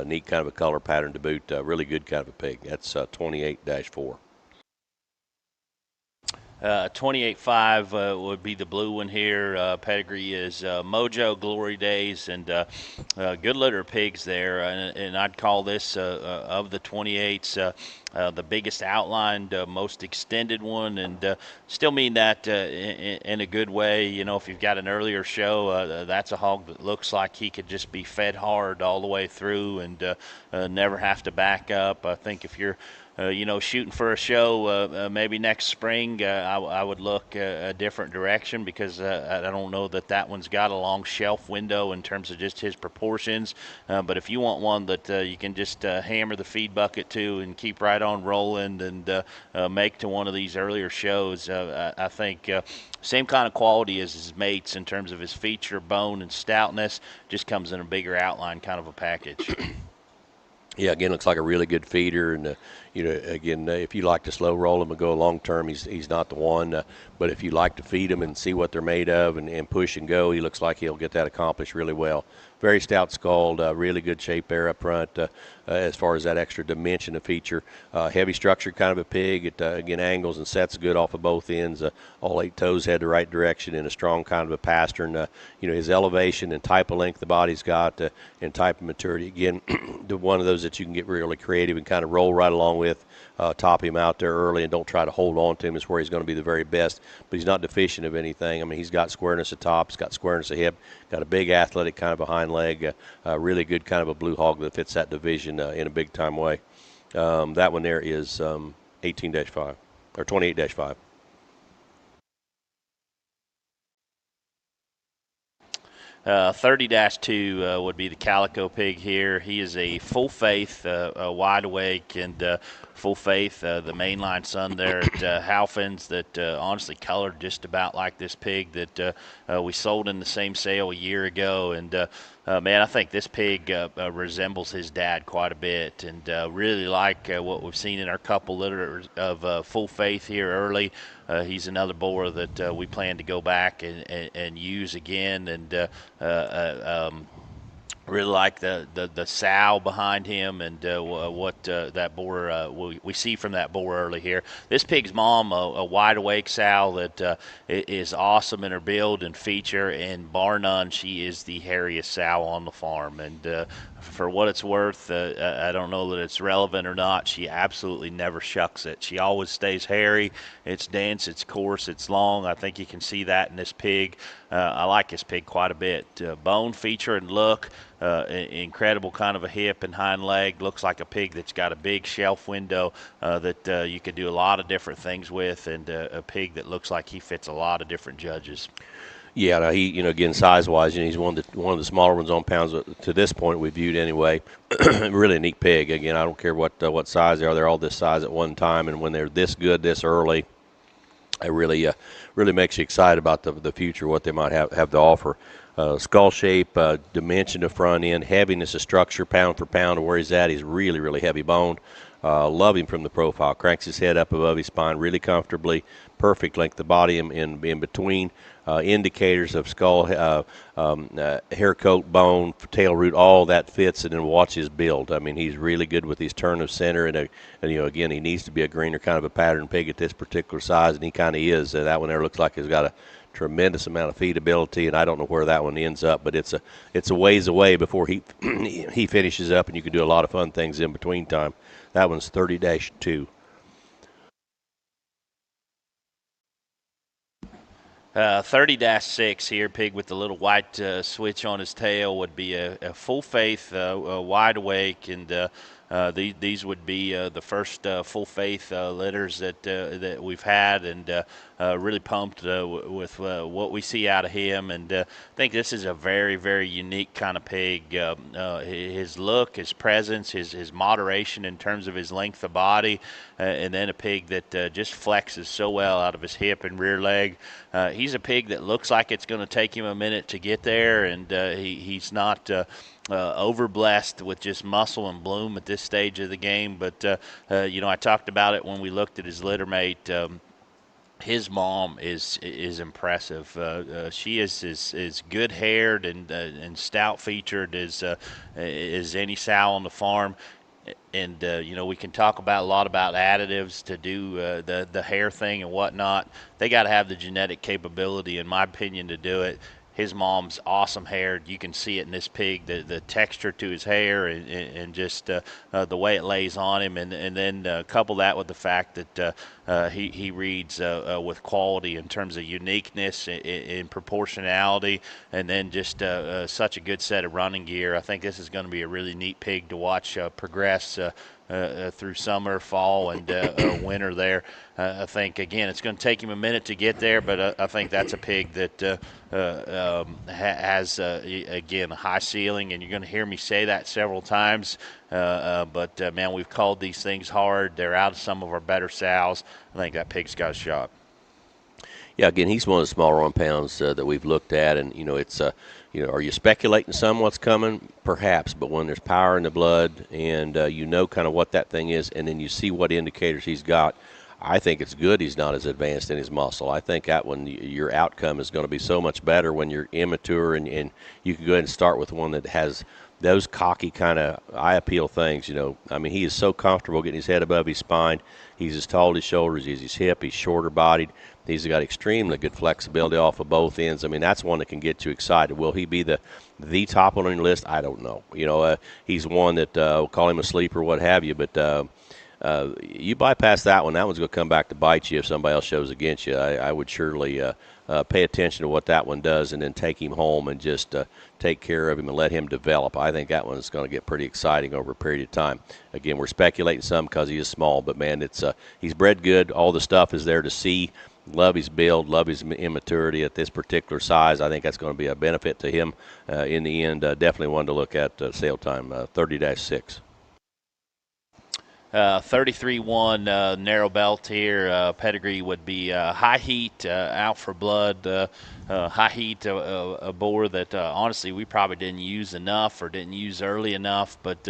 Neat kind of a color pattern to boot. Really good kind of a pig. That's 28-4. 28.5 would be the blue one here. Pedigree is Mojo Glory Days, and good litter of pigs there. And I'd call this of the 28s the biggest outlined, most extended one, and still mean that in a good way. You know, if you've got an earlier show, that's a hog that looks like he could just be fed hard all the way through and never have to back up. I think if you're shooting for a show maybe next spring, I would look a different direction, because I don't know that one's got a long shelf window in terms of just his proportions. But if you want one that you can just hammer the feed bucket to and keep right on rolling and make to one of these earlier shows, I think same kind of quality as his mates in terms of his feature, bone, and stoutness, just comes in a bigger outline kind of a package. Yeah, again, looks like a really good feeder, and again, if you like to slow roll them and go long term, he's not the one. But if you like to feed them and see what they're made of and push and go, he looks like he'll get that accomplished really well. Very stout skulled, really good shape there up front as far as that extra dimension of feature. Heavy structure kind of a pig. It again angles and sets good off of both ends. All 8 toes head the right direction in a strong kind of a pastern. His elevation and type of length the body's got and type of maturity. Again, one of those that you can get really creative and kind of roll right along with. Top him out there early and don't try to hold on to him is where he's going to be the very best. But he's not deficient of anything. I mean, he's got squareness at top. He's got squareness of hip. Got a big athletic kind of a hind leg. Really good kind of a blue hog that fits that division in a big time way. That one there is 18-5 or 28-5. 30-2 would be the Calico pig here. He is a full faith, wide awake, and full faith, the mainline son there at Halfins that honestly colored just about like this pig that we sold in the same sale a year ago. And man, I think this pig resembles his dad quite a bit, and really like what we've seen in our couple litter of full faith here early. He's another boar that we plan to go back and use again, and Really like the sow behind him and what that boar we see from that boar early here. This pig's mom, a wide awake sow that is awesome in her build and feature, and bar none, she is the hairiest sow on the farm. And for what it's worth, I don't know that it's relevant or not. She absolutely never shucks it. She always stays hairy. It's dense, it's coarse, it's long. I think you can see that in this pig. I like this pig quite a bit. Bone, feature, and look. Incredible kind of a hip and hind leg. Looks like a pig that's got a big shelf window that you could do a lot of different things with, and a pig that looks like he fits a lot of different judges. Yeah, no, he, again, size-wise, he's one of the smaller ones on pounds to this point we viewed anyway. Really a neat pig. Again, I don't care what size they are; they're all this size at one time, and when they're this good this early, it really makes you excited about the future, what they might have to offer. Skull shape, dimension of front end, heaviness of structure, pound for pound of where he's at. He's really heavy boned. Love him from the profile. Cranks his head up above his spine really comfortably. Perfect length of body in between. Indicators of skull, hair coat, bone, tail root, all that fits, and then watch his build. I mean, he's really good with his turn of center, and again, he needs to be a greener kind of a pattern pig at this particular size, and he kind of is. That one there looks like he's got a tremendous amount of feedability, and I don't know where that one ends up, but it's a ways away before he he finishes up, and you can do a lot of fun things in between time. That one's 30-2. 30-6 here, pig with the little white switch on his tail would be a full faith, wide awake, and these would be the first full faith litters that we've had, and really pumped with what we see out of him. And I think this is a very unique kind of pig. His look, his presence, his moderation in terms of his length of body, and then a pig that just flexes so well out of his hip and rear leg. He's a pig that looks like it's going to take him a minute to get there, and he's not overblessed with just muscle and bloom at this stage of the game. But I talked about it when we looked at his litter mate. His mom is impressive. She is as good haired and stout featured as any sow on the farm. And we can talk about a lot about additives to do the hair thing and whatnot. They got to have the genetic capability, in my opinion, to do it. His mom's awesome haired. You can see it in this pig, the texture to his hair, and just the way it lays on him, and then couple that with the fact that he reads with quality in terms of uniqueness, in proportionality, and then just such a good set of running gear. I think this is going to be a really neat pig to watch progress through summer, fall, and winter there. I think, again, it's going to take him a minute to get there, but I think that's a pig that has, again, a high ceiling, and you're going to hear me say that several times. But man, we've called these things hard. They're out of some of our better sows. I think that pig's got a shot. Yeah, again, he's one of the smaller on pounds that we've looked at, and it's are you speculating some what's coming? Perhaps, but when there's power in the blood, and kind of what that thing is, and then you see what indicators he's got, I think it's good he's not as advanced in his muscle. I think that one, your outcome is going to be so much better when you're immature, and you can go ahead and start with one that has those cocky kind of eye appeal things. I mean, he is so comfortable getting his head above his spine. He's as tall as his shoulders, he's his hip, he's shorter bodied. He's got extremely good flexibility off of both ends. I mean, that's one that can get you excited. Will he be the top one on your list? I don't know. He's one that we'll call him a sleeper, what have you, but you bypass that one. That one's going to come back to bite you if somebody else shows against you. I would surely pay attention to what that one does, and then take him home and just take care of him and let him develop. I think that one's going to get pretty exciting over a period of time. Again, we're speculating some because he is small, but man, he's bred good. All the stuff is there to see. Love his build, love his immaturity at this particular size. I think that's going to be a benefit to him in the end. Definitely one to look at sale time, 30-6. 33-1 narrow belt here. Pedigree would be high heat, out for blood. high heat, a boar that honestly we probably didn't use enough or didn't use early enough. But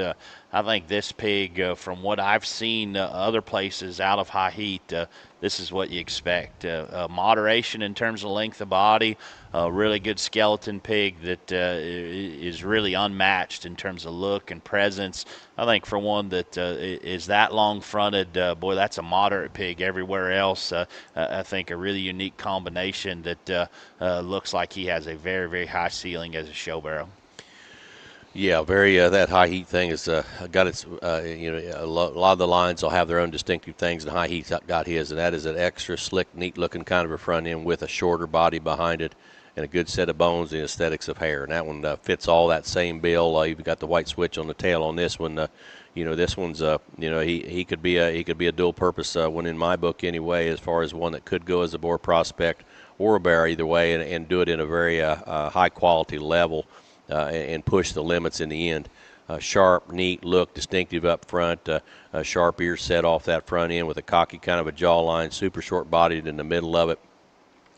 I think this pig, from what I've seen other places out of high heat, this is what you expect. Moderation in terms of length of body, a really good skeleton pig that is really unmatched in terms of look and presence. I think for one that is that long-fronted, boy, that's a moderate pig. Everywhere else, I think a really unique combination that looks like he has a very, very high ceiling as a show barrel. Yeah, very. That high heat thing has got its. A lot of the lines will have their own distinctive things, and high heat's got his, and that is an extra slick, neat-looking kind of a front end with a shorter body behind it, and a good set of bones and aesthetics of hair. And that one fits all that same bill. You've got the white switch on the tail on this one. This one's. He could be a dual-purpose one in my book anyway, as far as one that could go as a boar prospect or a bear either way, and do it in a very high-quality level. And push the limits in the end. Sharp, neat look, distinctive up front, sharp ears set off that front end with a cocky kind of a jawline, super short-bodied in the middle of it.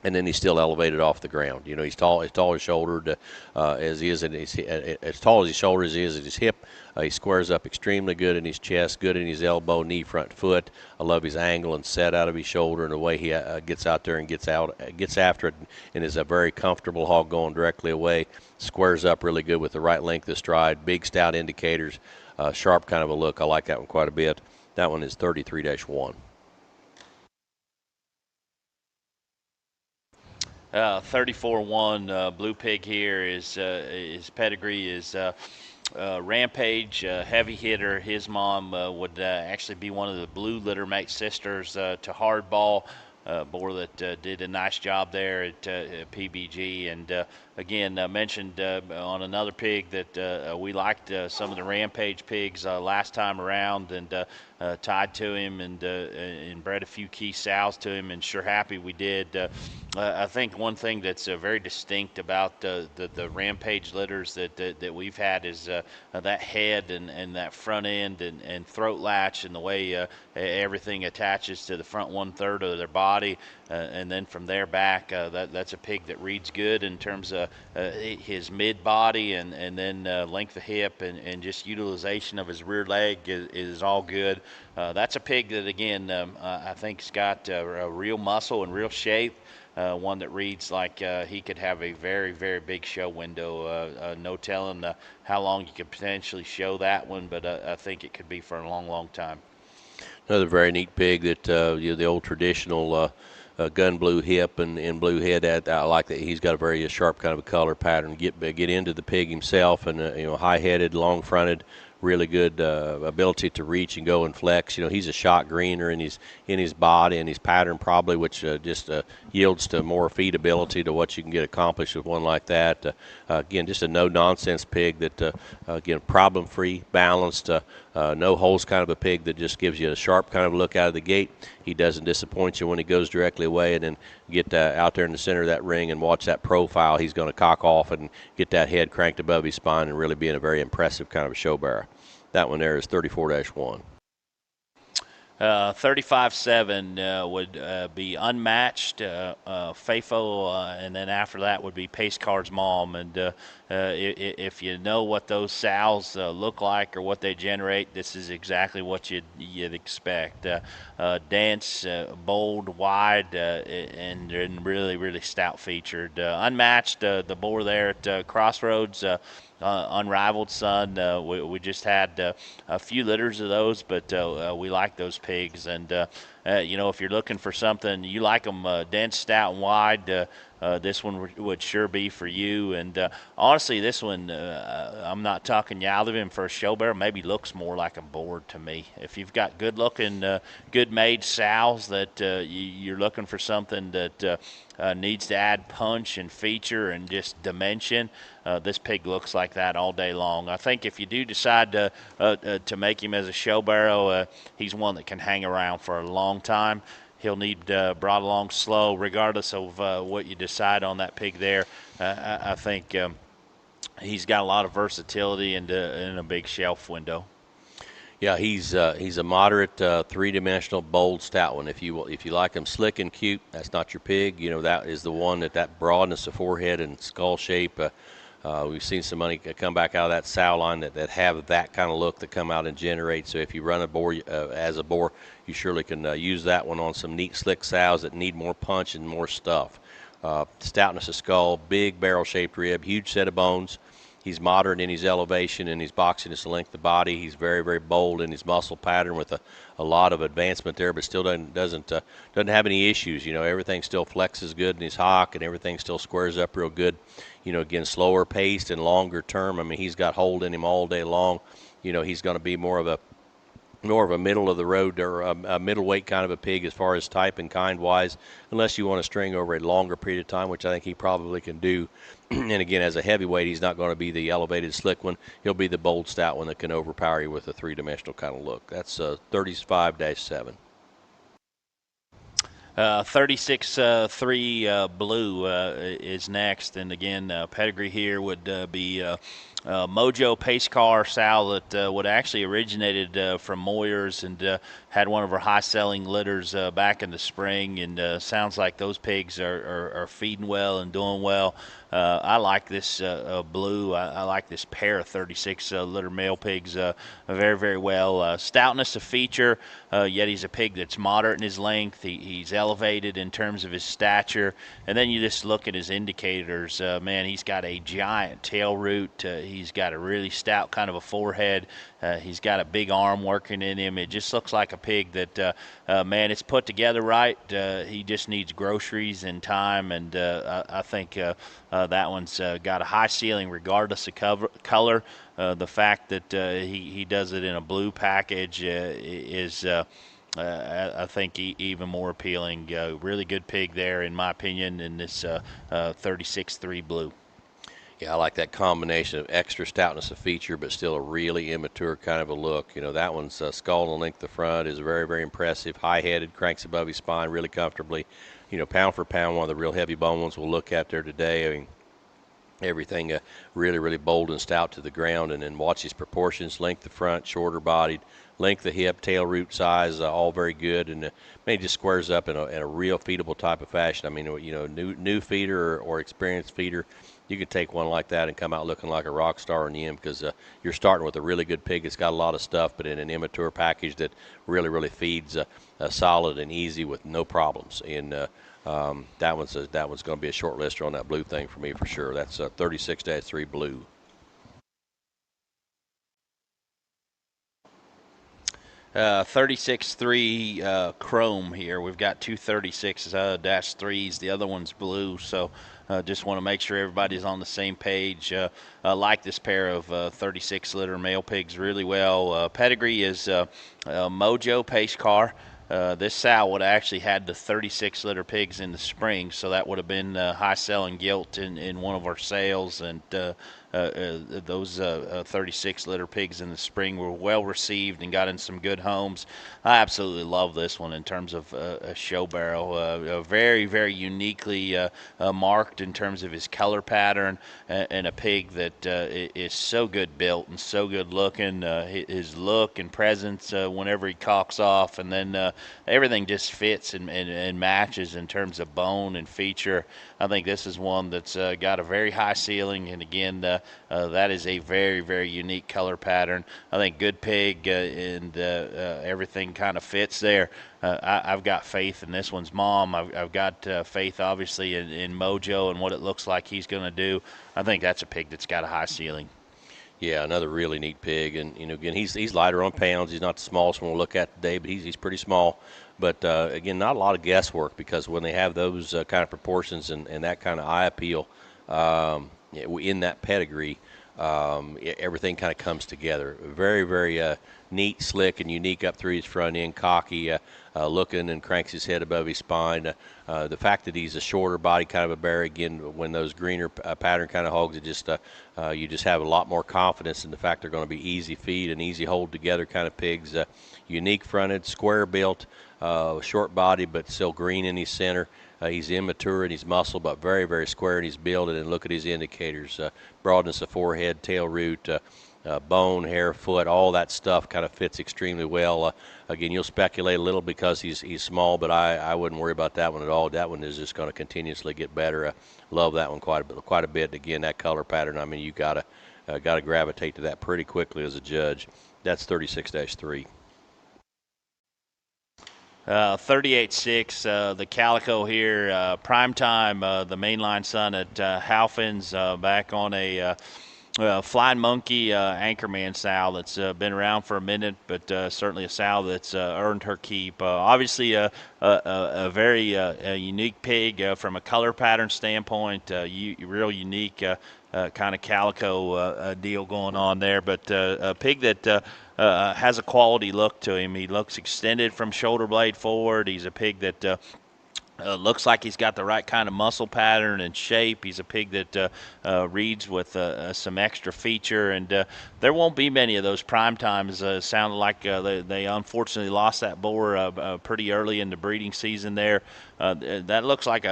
And then he's still elevated off the ground. He's tall as shouldered as he is, as tall as his shoulders is at his hip. He squares up extremely good in his chest, good in his elbow, knee, front foot. I love his angle and set out of his shoulder and the way he gets out there and gets after it, and is a very comfortable hog going directly away. Squares up really good with the right length of stride, big stout indicators, sharp kind of a look. I like that one quite a bit. That one is 33-1. 34-1 blue pig here is his pedigree is Rampage, heavy hitter. His mom would actually be one of the blue littermate sisters to Hardball. Boar that did a nice job there at PBG, and again mentioned on another pig that we liked some of the Rampage pigs last time around, and tied to him and bred a few key sows to him, and sure happy we did. I think one thing that's very distinct about the Rampage litters that we've had is that head and that front end and throat latch, and the way everything attaches to the front 1/3 of their body, and then from there back, that's a pig that reads good in terms of his mid body, and then length of hip, and just utilization of his rear leg is all good. That's a pig that, again, I think's got a real muscle and real shape. One that reads like he could have a very, very big show window. No telling how long you could potentially show that one, but I think it could be for a long, long time. Another very neat pig that the old traditional gun blue hip and blue head. I like that he's got a very sharp kind of a color pattern. Get into the pig himself, and high-headed, long-fronted, really good ability to reach and go and flex. He's a shot greener in his body and his pattern probably, which just yields to more feedability to what you can get accomplished with one like that. Again, just a no-nonsense pig that, again, problem-free, balanced, no holes kind of a pig that just gives you a sharp kind of look out of the gate. He doesn't disappoint you when he goes directly away, and then get out there in the center of that ring and watch that profile. He's going to cock off and get that head cranked above his spine and really be in a very impressive kind of a show bearer. That one there is 34-1. 35-7 would be Unmatched, FAFO, and then after that would be Pace Car's mom. And if you know what those sows look like or what they generate, this is exactly what you'd expect. Dense, bold, wide, and really, really stout featured. Unmatched, the boar there at Crossroads, Unrivaled Son. We just had a few litters of those, but we like those pigs. And if you're looking for something, you like them dense, stout, and wide, this one would sure be for you. And honestly, this one, I'm not talking you out of him for a show bear. Maybe looks more like a board to me. If you've got good-looking, good-made sows that you're looking for something that needs to add punch and feature and just dimension, this pig looks like that all day long. I think if you do decide to make him as a show barrow, he's one that can hang around for a long time. He'll need brought along slow, regardless of what you decide on that pig there. I think he's got a lot of versatility and a big shelf window. Yeah, he's a moderate three-dimensional, bold, stout one. If you like him slick and cute, that's not your pig. That is the one that broadness of forehead and skull shape. We've seen some money come back out of that sow line that have that kind of look that come out and generate. So if you run a boar as a boar, you surely can use that one on some neat, slick sows that need more punch and more stuff. Stoutness of skull, big barrel-shaped rib, huge set of bones. He's moderate in his elevation and his boxiness and length of body. He's very, very bold in his muscle pattern with a lot of advancement there, but still doesn't have any issues. Everything still flexes good in his hock, and everything still squares up real good. Again, slower paced and longer term. I mean, he's got hold in him all day long. He's going to be more of a middle of the road or a middleweight kind of a pig as far as type and kind wise, unless you want to string over a longer period of time, which I think he probably can do. And again, as a heavyweight, he's not going to be the elevated slick one. He'll be the bold stout one that can overpower you with a three-dimensional kind of look. That's 35-7. 36-3 Blue is next, and again, pedigree here would be Mojo Pace Car sow that would actually originated from Moyers and had one of our high-selling litters back in the spring, and sounds like those pigs are feeding well and doing well. I like this Blue. I like this pair of 36 litter male pigs very, very well. Stoutness of feature, yet he's a pig that's moderate in his length. He's elevated in terms of his stature. And then you just look at his indicators. Man, he's got a giant tail root. He's got a really stout kind of a forehead. He's got a big arm working in him. It just looks like a pig that, man, it's put together right. He just needs groceries and time, and I think that one's got a high ceiling regardless of color. The fact that he does it in a blue package is, I think, even more appealing. Really good pig there, in my opinion, in this 36-3 Blue. Yeah, I like that combination of extra stoutness of feature, but still a really immature kind of a look. That one's skull and length of front is very, very impressive. High-headed, cranks above his spine really comfortably. Pound for pound, one of the real heavy bone ones we'll look at there today. I mean, everything really, really bold and stout to the ground. And then watch his proportions, length of front, shorter bodied, length of hip, tail root size, all very good. And maybe just squares up in a real feedable type of fashion. I mean, new feeder or experienced feeder, you could take one like that and come out looking like a rock star in the end, because you're starting with a really good pig that's got a lot of stuff, but in an immature package that really, really feeds solid and easy with no problems. And that one's going to be a short lister on that Blue thing for me for sure. That's 36-3 Blue. 36-3 Chrome here. We've got two 36-3s. The other one's Blue, so just want to make sure everybody's on the same page. I like this pair of 36 litter male pigs really well. Pedigree is Mojo Pace Car. This sow would have actually had the 36 litter pigs in the spring, so that would have been high selling gilt in one of our sales, and those 36 litter pigs in the spring were well received and got in some good homes. I absolutely love this one in terms of a show barrel. Very, very uniquely marked in terms of his color pattern, and a pig that is so good built and so good looking. His look and presence whenever he cocks off, and then everything just fits and matches in terms of bone and feature. I think this is one that's got a very high ceiling, and again, that is a very, very unique color pattern. I think good pig, and everything kind of fits there. I've got faith in this one's mom. I've got faith, obviously, in Mojo and what it looks like he's going to do. I think that's a pig that's got a high ceiling. Yeah, another really neat pig, and again, he's lighter on pounds. He's not the smallest one we'll look at today, but he's pretty small. But again, not a lot of guesswork, because when they have those kind of proportions and that kind of eye appeal in that pedigree, everything kind of comes together. Very, very neat, slick, and unique up through his front end, cocky looking, and cranks his head above his spine. The fact that he's a shorter body kind of a bear, again, when those greener pattern kind of hogs, it just you just have a lot more confidence in the fact they're going to be easy feed and easy hold together kind of pigs. Unique fronted, square built, short body, but still green in his center. He's immature in his muscle, but very, very square in his build. And look at his indicators: broadness of forehead, tail root, bone, hair, foot, all that stuff kind of fits extremely well. Again, you'll speculate a little because he's small, but I wouldn't worry about that one at all. That one is just going to continuously get better. Love that one quite a bit. Again, that color pattern. I mean, you gotta gravitate to that pretty quickly as a judge. That's 36-3. 38-6, the Calico here, prime time, the mainline son at Halfins, back on a Flying Monkey Anchorman sow that's been around for a minute, but certainly a sow that's earned her keep. Obviously, a very unique pig from a color pattern standpoint, real unique kind of calico deal going on there, but a pig that has a quality look to him. He looks extended from shoulder blade forward. He's a pig that looks like he's got the right kind of muscle pattern and shape. He's a pig that reads with some extra feature, and there won't be many of those prime times. Sounded like they unfortunately lost that boar pretty early in the breeding season there. That looks like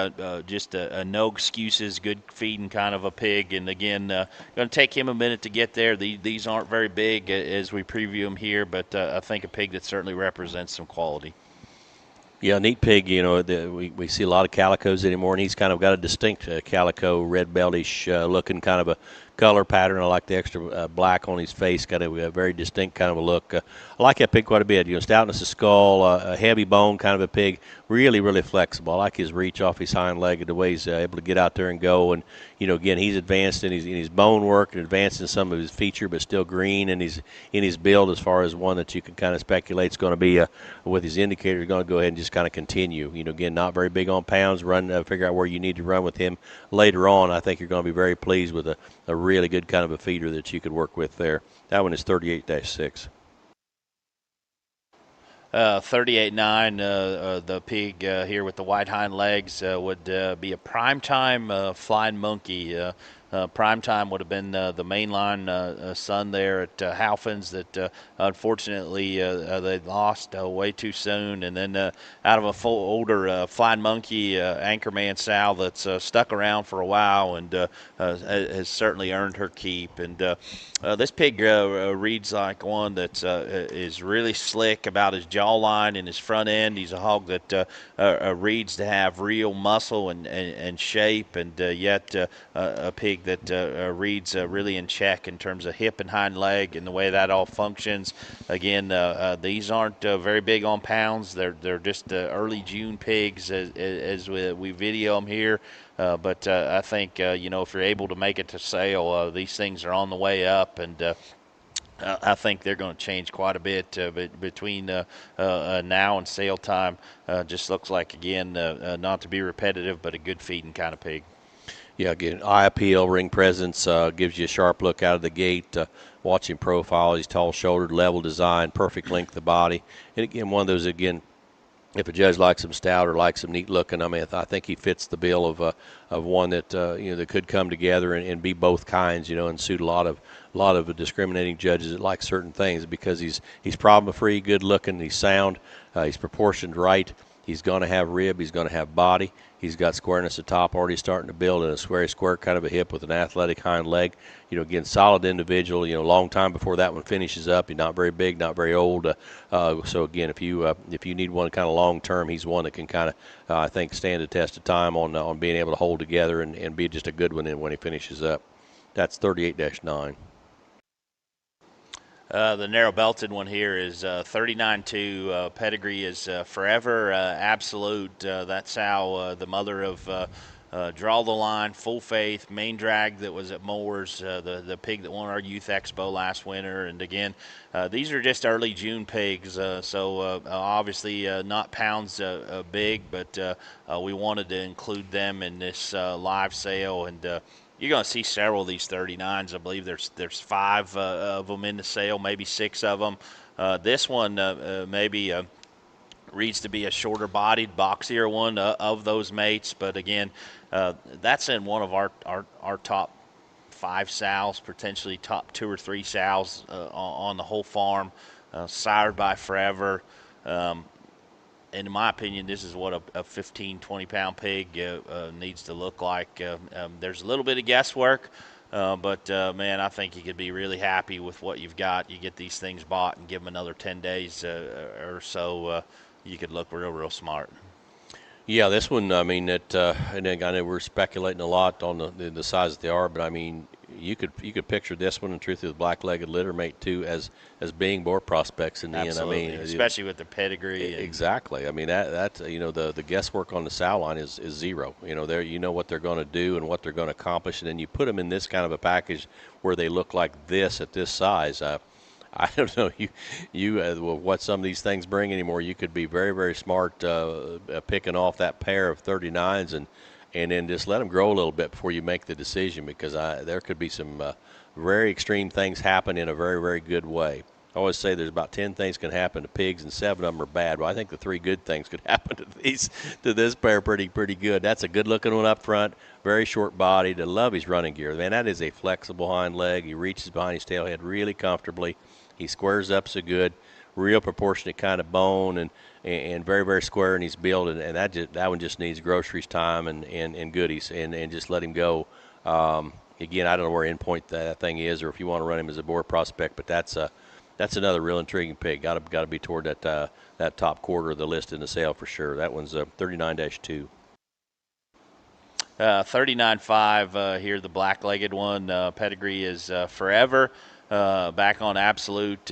just a no excuses, good feeding kind of a pig. And again, going to take him a minute to get there. These aren't very big as we preview them here, but I think a pig that certainly represents some quality. Yeah, neat pig. You know, we see a lot of calicos anymore, and he's kind of got a distinct calico, red beltish looking kind of a color pattern. I like the extra black on his face. Got a very distinct kind of a look. I like that pig quite a bit. You know, stoutness of skull, a heavy bone kind of a pig. Really, really flexible. I like his reach off his hind leg, the way he's able to get out there and go. And you know, again, he's advanced in his bone work and advanced in some of his feature, but still green in his build as far as one that you can kind of speculate is going to be with his indicator. Going to go ahead and just kind of continue. You know, again, not very big on pounds. Figure out where you need to run with him later on. I think you're going to be very pleased with a really good kind of a feeder that you could work with there. That one is 38-6. 38-9, the pig here with the white hind legs would be a primetime Flying Monkey. Primetime would have been the mainline son there at Halfins that unfortunately they lost way too soon. And then out of a full older Flying Monkey Anchorman sow that's stuck around for a while and has certainly earned her keep. And this pig reads like one that is really slick about his jawline and his front end. He's a hog that reads to have real muscle and shape, and yet a pig that reads really in check in terms of hip and hind leg and the way that all functions. Again, these aren't very big on pounds. They're just early June pigs as we video them here. But I think, you know, if you're able to make it to sale, these things are on the way up, and I think they're going to change quite a bit between now and sale time. Just looks like, again, not to be repetitive, but a good feeding kind of pig. Yeah, again, eye appeal, ring presence, gives you a sharp look out of the gate. Watching profile, he's tall-shouldered, level design, perfect length of body. And again, one of those, again, if a judge likes him stout or likes him neat looking, I mean, I think he fits the bill of one that you know, that could come together and be both kinds, you know, and suit a lot of discriminating judges that like certain things because he's problem free, good looking, he's sound, he's proportioned right. He's going to have rib. He's going to have body. He's got squareness at top, already starting to build in a square kind of a hip with an athletic hind leg. You know, again, solid individual. You know, long time before that one finishes up. He's not very big, not very old. So again, if you need one kind of long term, he's one that can kind of I think stand the test of time on being able to hold together and be just a good one when he finishes up. That's 38-9. The narrow-belted one here is 39-2. Pedigree is forever absolute. That's how the mother of Draw the Line, Full Faith, Main Drag that was at Moore's, the pig that won our Youth Expo last winter. And again, these are just early June pigs, so obviously not pounds big, but we wanted to include them in this live sale. And you're going to see several of these 39s. I believe there's 5 of them in the sale, maybe 6 of them. This one maybe reads to be a shorter-bodied, boxier one of those mates. But again, that's in one of our top 5 sows, potentially top 2 or 3 sows on the whole farm, sired by forever. And in my opinion, this is what a 15, 20-pound pig needs to look like. There's a little bit of guesswork, But man, I think you could be really happy with what you've got. You get these things bought and give them another 10 days or so. You could look real, real smart. Yeah, this one, I mean, and then I know we're speculating a lot on the size that they are, but I mean, you could picture this one and truthfully the black-legged littermate too as being more prospects in the end. I Absolutely, mean, especially with the pedigree and exactly. I mean that the guesswork on the sow line is zero. They what they're going to do and what they're going to accomplish, and then you put them in this kind of a package where they look like this at this size. I don't know what some of these things bring anymore. You could be very, very smart picking off that pair of 39s and then just let them grow a little bit before you make the decision, because there could be some very extreme things happen in a very, very good way. I always say there's about 10 things can happen to pigs and 7 of them are bad. Well, I think the 3 good things could happen to this pair pretty good. That's a good looking one up front, very short bodied. I love his running gear. Man, that is a flexible hind leg. He reaches behind his tail head really comfortably. He squares up so good, real proportionate kind of bone and very, very square in his build. And that one just needs groceries time and goodies and just let him go. Again, I don't know where endpoint that thing is or if you want to run him as a boar prospect, but that's another real intriguing pig. Got to be toward that top quarter of the list in the sale for sure. That one's 39-2. 39.5 here, the black-legged one. Pedigree is Forever. Back on Absolute,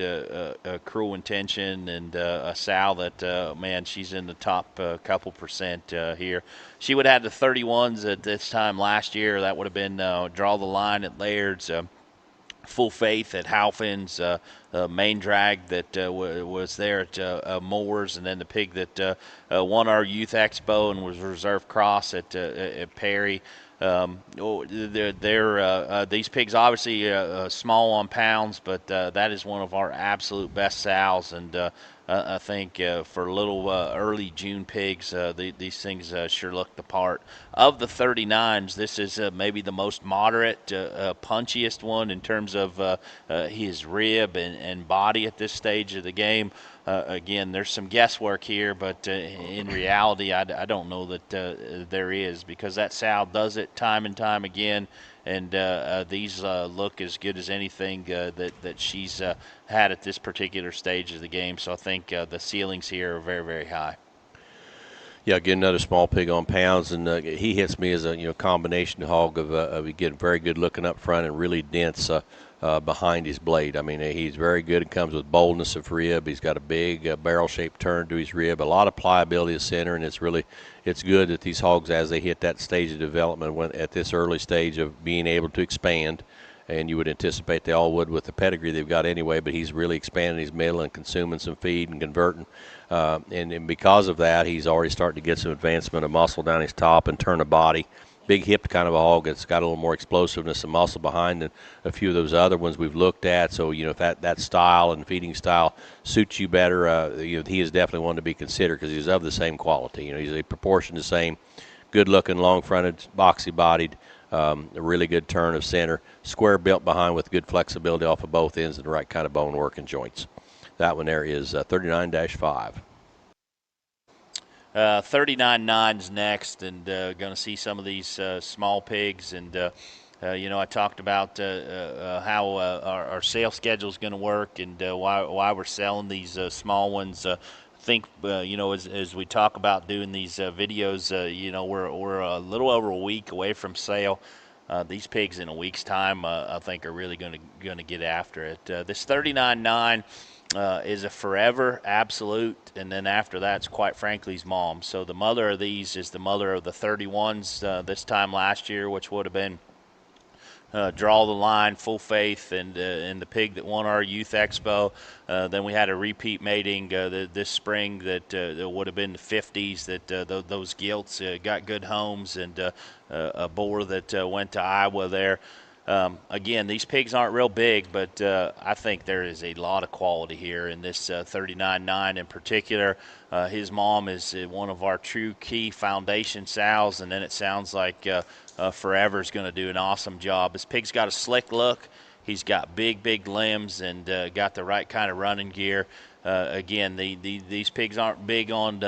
Cruel Intention, and a sow that, man, she's in the top couple percent here. She would have had the 31s at this time last year. That would have been Draw the Line at Laird's. Full Faith at Halfin's, Main Drag that was there at Moores, and then the pig that won our Youth Expo and was Reserve Cross at Perry. These pigs obviously small on pounds, but that is one of our absolute best sows, and I think for little early June pigs, these things sure look the part. Of the 39s, this is maybe the most moderate, punchiest one in terms of his rib and body at this stage of the game. Again, there's some guesswork here, but in reality, I don't know that there is, because that sow does it time and time again, and these look as good as anything that she's had at this particular stage of the game. So I think the ceilings here are very, very high. Yeah, again, another small pig on pounds, and he hits me as a combination hog of getting very good looking up front and really dense behind his blade. I mean, he's very good. It comes with boldness of rib. He's got a big barrel-shaped turn to his rib, a lot of pliability of center, and it's good that these hogs, as they hit that stage of development, at this early stage of being able to expand, and you would anticipate they all would with the pedigree they've got anyway, but he's really expanding his middle and consuming some feed and converting. And because of that, he's already starting to get some advancement of muscle down his top and turn of body. Big hipped kind of a hog that's got a little more explosiveness and muscle behind than a few of those other ones we've looked at. So, if that style and feeding style suits you better, he is definitely one to be considered because he's of the same quality. He's a proportion the same, good-looking, long-fronted, boxy-bodied, a really good turn of center, square built behind with good flexibility off of both ends and the right kind of bone work and joints. That one there is 39-5. 39.9's next, and going to see some of these small pigs. And, I talked about how our sales schedule is going to work and why we're selling these small ones. I think, as we talk about doing these videos, we're a little over a week away from sale. These pigs in a week's time, I think, are really going to get after it. This 39.9 is a Forever Absolute, and then after that, it's quite frankly his mom. So the mother of these is the mother of the 31s this time last year, which would have been Draw the Line, Full Faith, and the pig that won our Youth Expo. Then we had a repeat mating this spring that would have been the 50s, that those gilts got good homes, and a boar that went to Iowa there. Again, these pigs aren't real big, but I think there is a lot of quality here in this 39.9 in particular. His mom is one of our true key foundation sows, and then it sounds like Forever is going to do an awesome job. This pig's got a slick look. He's got big limbs and got the right kind of running gear. Again, these pigs aren't big on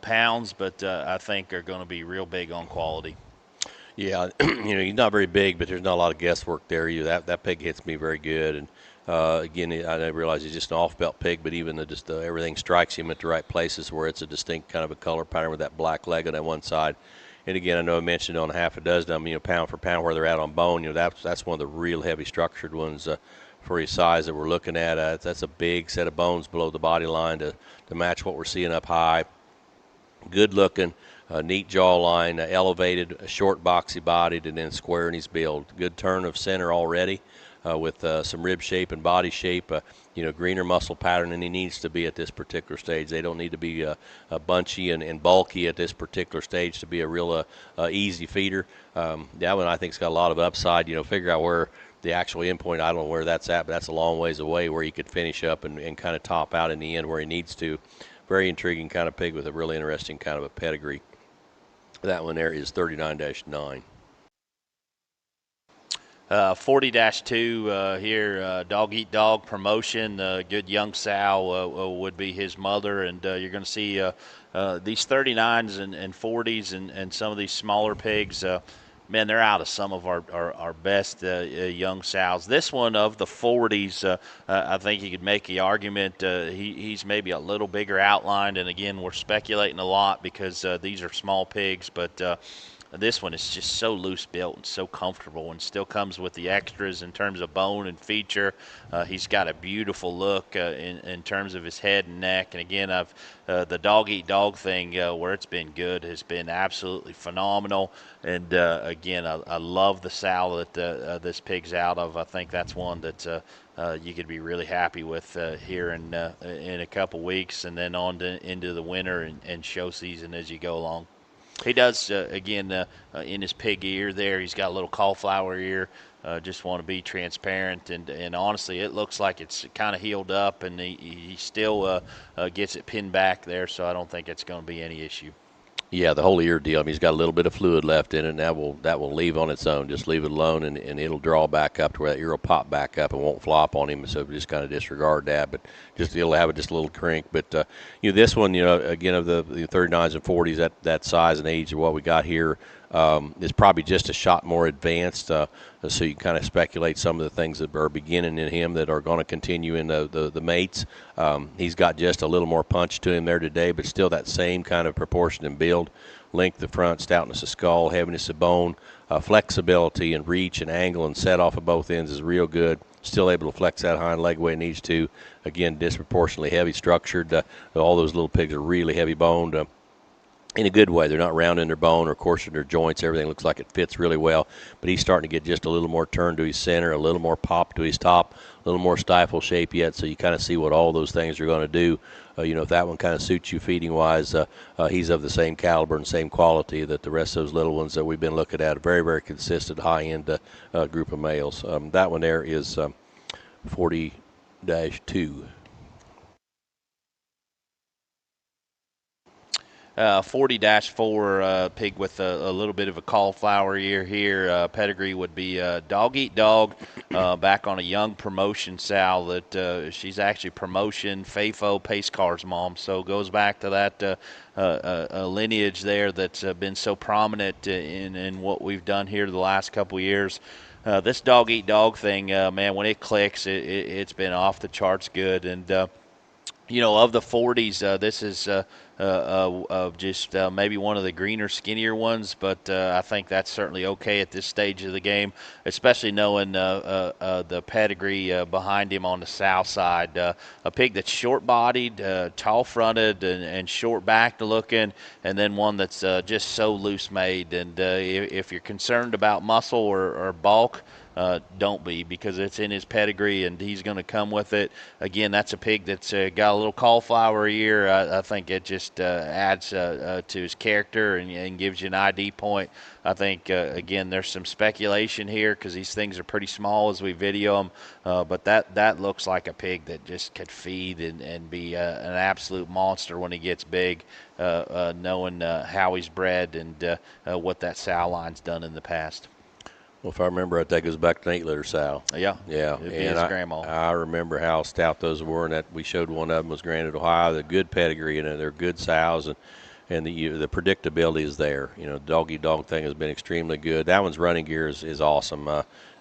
pounds, but I think are going to be real big on quality. Yeah, he's not very big, but there's not a lot of guesswork there either. That pig hits me very good, and again, I didn't realize he's just an off-belt pig, but even everything strikes him at the right places where it's a distinct kind of a color pattern with that black leg on that one side. And again, I know I mentioned on half a dozen of them, pound for pound where they're at on bone. That's one of the real heavy structured ones for his size that we're looking at. That's a big set of bones below the body line to match what we're seeing up high. Good looking, neat jawline, elevated, short, boxy bodied, and then square in his build. Good turn of center already with some rib shape and body shape. Greener muscle pattern than he needs to be at this particular stage. They don't need to be bunchy and bulky at this particular stage to be a real easy feeder. That one I think's got a lot of upside. Figure out where the actual endpoint, I don't know where that's at, but that's a long ways away where he could finish up and kind of top out in the end where he needs to. Very intriguing kind of pig with a really interesting kind of a pedigree. That one there is 39-9. 40-2 here, Dog Eat Dog promotion. Good young sow would be his mother, and you're going to see these 39s and 40s and some of these smaller pigs. Man, they're out of some of our best young sows. This one of the 40s, I think you could make the argument he's maybe a little bigger outlined. And again, we're speculating a lot because these are small pigs, but this one is just so loose built and so comfortable, and still comes with the extras in terms of bone and feature. He's got a beautiful look in terms of his head and neck. And again, the dog eat dog thing where it's been good has been absolutely phenomenal. And again, I love the sow that this pig's out of. I think that's one that you could be really happy with here in a couple weeks, and then on into the winter and show season as you go along. He does, again, in his pig ear there, he's got a little cauliflower ear. Just want to be transparent. And honestly, it looks like it's kind of healed up, and he still gets it pinned back there, so I don't think it's going to be any issue. Yeah, the whole ear deal. I mean, he's got a little bit of fluid left in it, and that will leave on its own. Just leave it alone, and it'll draw back up to where that ear will pop back up and won't flop on him. So just kind of disregard that, but it'll have just a little crink. But this one, again of the 39s and 40s, that size and age of what we got here is probably just a shot more advanced. So you kind of speculate some of the things that are beginning in him that are going to continue in the mates. He's got just a little more punch to him there today, but still that same kind of proportion and build. Length of front, stoutness of skull, heaviness of bone, flexibility and reach and angle and set off of both ends is real good. Still able to flex that hind leg the way it needs to. Again, disproportionately heavy structured. All those little pigs are really heavy boned. In a good way. They're not round in their bone or coarse in their joints. Everything looks like it fits really well. But he's starting to get just a little more turn to his center, a little more pop to his top, a little more stifle shape yet. So you kind of see what all those things are going to do. If that one kind of suits you feeding-wise, he's of the same caliber and same quality that the rest of those little ones that we've been looking at. A very, very consistent high-end group of males. That one there is 40-2. 40-4 pig with a little bit of a cauliflower ear here. Pedigree would be Dog Eat Dog, back on a young promotion sow that she's actually promotion FAFO Pace Car's mom. So goes back to that lineage there that's been so prominent in what we've done here the last couple of years. This Dog Eat Dog thing, man, when it clicks, it's been off the charts good. And of the 40s, this is just maybe one of the greener, skinnier ones, but I think that's certainly okay at this stage of the game, especially knowing the pedigree behind him on the south side. A pig that's short-bodied, tall-fronted, and short-backed looking, and then one that's just so loose-made. And if you're concerned about muscle or bulk, don't be, because it's in his pedigree and he's going to come with it. Again, that's a pig that's got a little cauliflower ear. I think it just adds to his character and gives you an ID point. I think, again, there's some speculation here because these things are pretty small as we video them, but that looks like a pig that just could feed and be an absolute monster when he gets big, knowing how he's bred and what that sow line's done in the past. Well, if I remember, I think it goes back to an 8-liter sow. Yeah. It'd be his grandma. I remember how stout those were, and that we showed one of them was Granite, Ohio. They're good pedigree, and they're good sows. and the predictability is there. Dog eat dog thing has been extremely good. That one's running gear is awesome.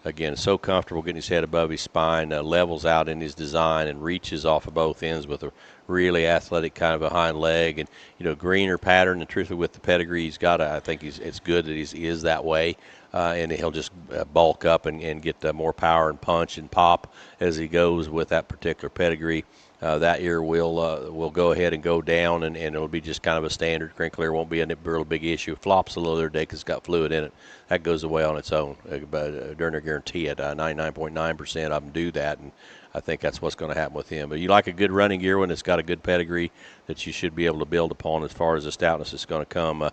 Again, so comfortable getting his head above his spine, levels out in his design, and reaches off of both ends with a really athletic kind of a hind leg, and greener pattern. And truthfully, with the pedigree he's got, I think it's good that he is that way. And he'll just bulk up and get more power and punch and pop as he goes with that particular pedigree. That ear will go ahead and go down, and it'll be just kind of a standard crinkle ear. Won't be a real big issue. It flops a little the other day because it's got fluid in it. That goes away on its own. But Derner guarantee it. 99.9% of them do that, and I think that's what's going to happen with him. But you like a good running gear one that's got a good pedigree that you should be able to build upon as far as the stoutness is going to come.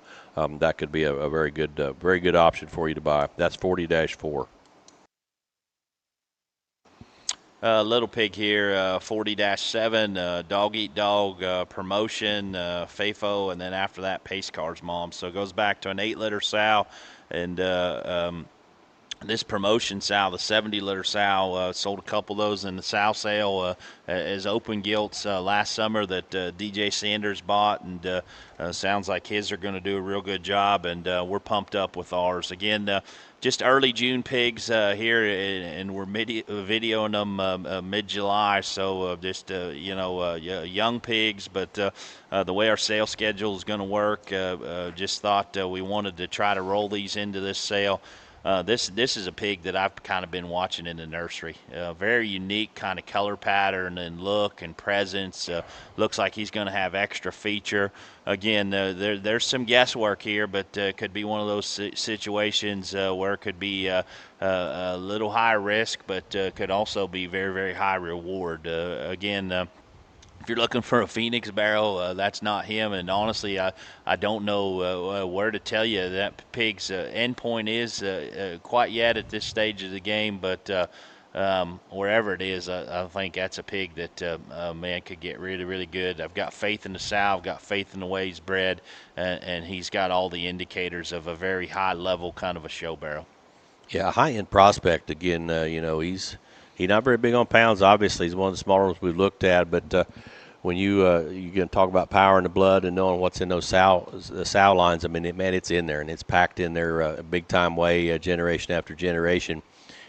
That could be a very good option for you to buy. That's 40-4. Little pig here, 40-7, dog eat dog promotion, FAFO, and then after that, pace cars mom. So it goes back to an 8-liter sow, and this promotion sow, the 70-liter sow, sold a couple of those in the sow sale as open gilts last summer that DJ Sanders bought, and sounds like his are going to do a real good job, and we're pumped up with ours. Again, just early June pigs here, and we're videoing them mid-July, so just young pigs. But the way our sale schedule is going to work, just thought we wanted to try to roll these into this sale. This is a pig that I've kind of been watching in the nursery. Very unique kind of color pattern and look and presence. Looks like he's going to have extra feature. Again, there's some guesswork here, but could be one of those situations where it could be a little high risk, but could also be very, very high reward. Again, if you're looking for a Phoenix barrel, that's not him. And honestly, I don't know where to tell you that pig's endpoint is quite yet at this stage of the game. But wherever it is, I think that's a pig that, man, could get really, really good. I've got faith in the sow. I've got faith in the way he's bred. And he's got all the indicators of a very high level kind of a show barrel. Yeah, a high-end prospect. Again, he's not very big on pounds. Obviously, he's one of the smaller ones we've looked at. But when you're going to talk about power in the blood and knowing what's in those sow lines, I mean, it's in there, and it's packed in there a big-time way, generation after generation.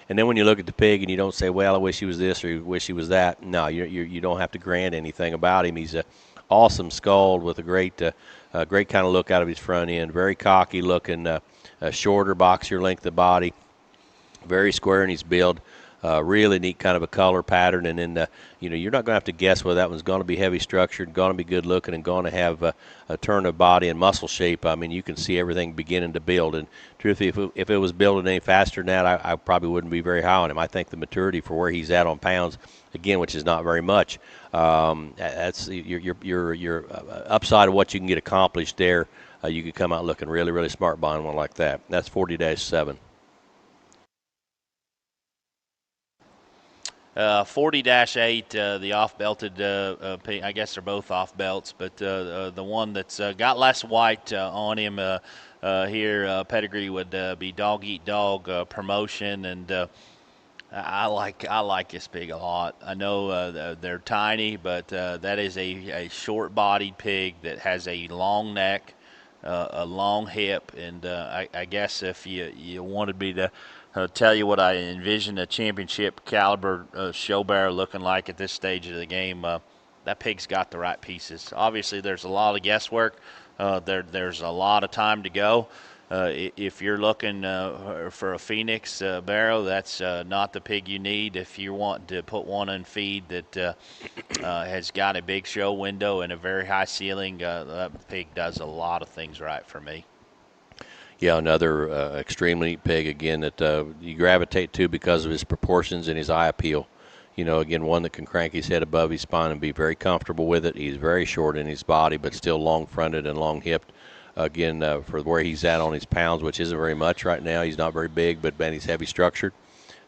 And then when you look at the pig and you don't say, well, I wish he was this or I wish he was that. No, you don't have to grant anything about him. He's an awesome skull with a great kind of look out of his front end. Very cocky looking, shorter, boxier length of body. Very square in his build. Really neat kind of a color pattern, and then you're not going to have to guess whether that one's going to be heavy structured, going to be good looking, and going to have a turn of body and muscle shape. I mean, you can see everything beginning to build. And truthfully, if it was building any faster than that, I probably wouldn't be very high on him. I think the maturity for where he's at on pounds, again, which is not very much, that's your upside of what you can get accomplished there. You could come out looking really, really smart buying one like that. That's 40-7. 40-8, the off-belted, I guess they're both off-belts, but the one that's got less white on him here, pedigree would be Dog Eat Dog promotion, and I like this pig a lot. I know they're tiny, but that is a short-bodied pig that has a long neck, a long hip, and I guess if you wanted me to tell you what I envision a championship caliber show barrel looking like at this stage of the game, that pig's got the right pieces. Obviously, there's a lot of guesswork. There's a lot of time to go. If you're looking for a Phoenix barrel, that's not the pig you need. If you want to put one in feed that has got a big show window and a very high ceiling, that pig does a lot of things right for me. Yeah, another extremely neat pig, again, that you gravitate to because of his proportions and his eye appeal. Again, one that can crank his head above his spine and be very comfortable with it. He's very short in his body, but still long-fronted and long-hipped. Again, for where he's at on his pounds, which isn't very much right now. He's not very big, but man, he's heavy-structured.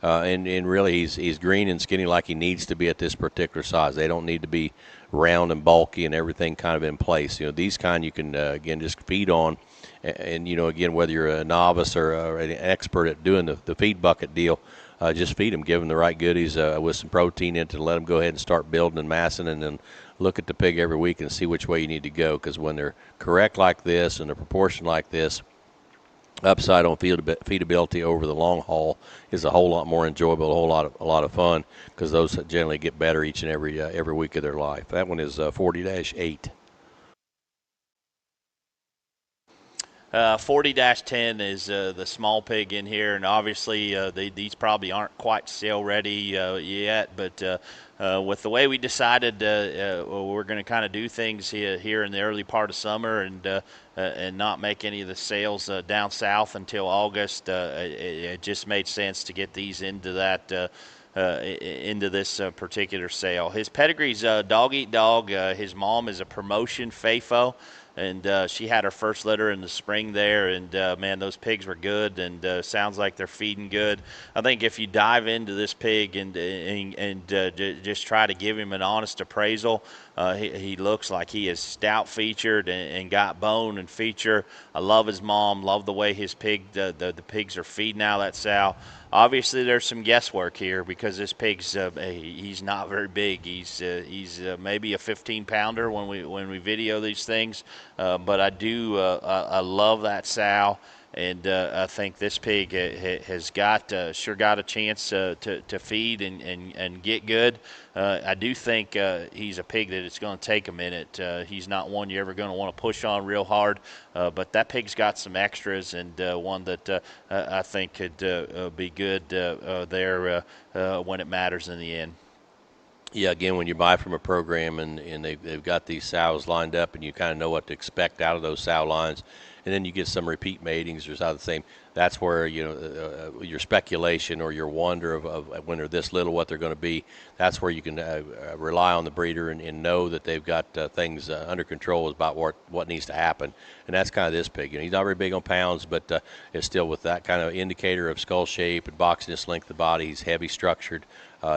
And really, he's green and skinny like he needs to be at this particular size. They don't need to be round and bulky and everything kind of in place. These kind you can, again, just feed on. And, again, whether you're a novice or an expert at doing the feed bucket deal, just feed them, give them the right goodies with some protein in it, and let them go ahead and start building and massing, and then look at the pig every week and see which way you need to go, because when they're correct like this and they're proportioned like this, upside on feedability over the long haul is a whole lot more enjoyable, a lot of fun, because those generally get better each and every week of their life. That one is 40-8. 40-10 is the small pig in here, and obviously these probably aren't quite sale ready yet, but with the way we decided we're going to kind of do things here in the early part of summer, and not make any of the sales down south until August, it just made sense to get these into that into this particular sale. His pedigree's dog eat dog. His mom is a promotion FAFO, and she had her first litter in the spring there, and man, those pigs were good, and sounds like they're feeding good. I think if you dive into this pig and just try to give him an honest appraisal, he looks like he is stout featured and got bone and feature. I love his mom, love the way his the pigs are feeding out of that sow. Obviously, there's some guesswork here because this pig's he's not very big. He's maybe a 15-pounder when we video these things, but I love that sow, and I think this pig has got sure got a chance to feed and get good. I do think he's a pig that it's going to take a minute. He's not one you're ever going to want to push on real hard, but that pig's got some extras, and one that I think could be good there when it matters in the end. Yeah, again, when you buy from a program and they've got these sows lined up and you kind of know what to expect out of those sow lines, and then you get some repeat matings or something the same, that's where, your speculation or your wonder of when they're this little, what they're going to be, that's where you can rely on the breeder and know that they've got things under control about what needs to happen. And that's kind of this pig. He's not very big on pounds, but it's still with that kind of indicator of skull shape and boxiness, length of body. He's heavy structured.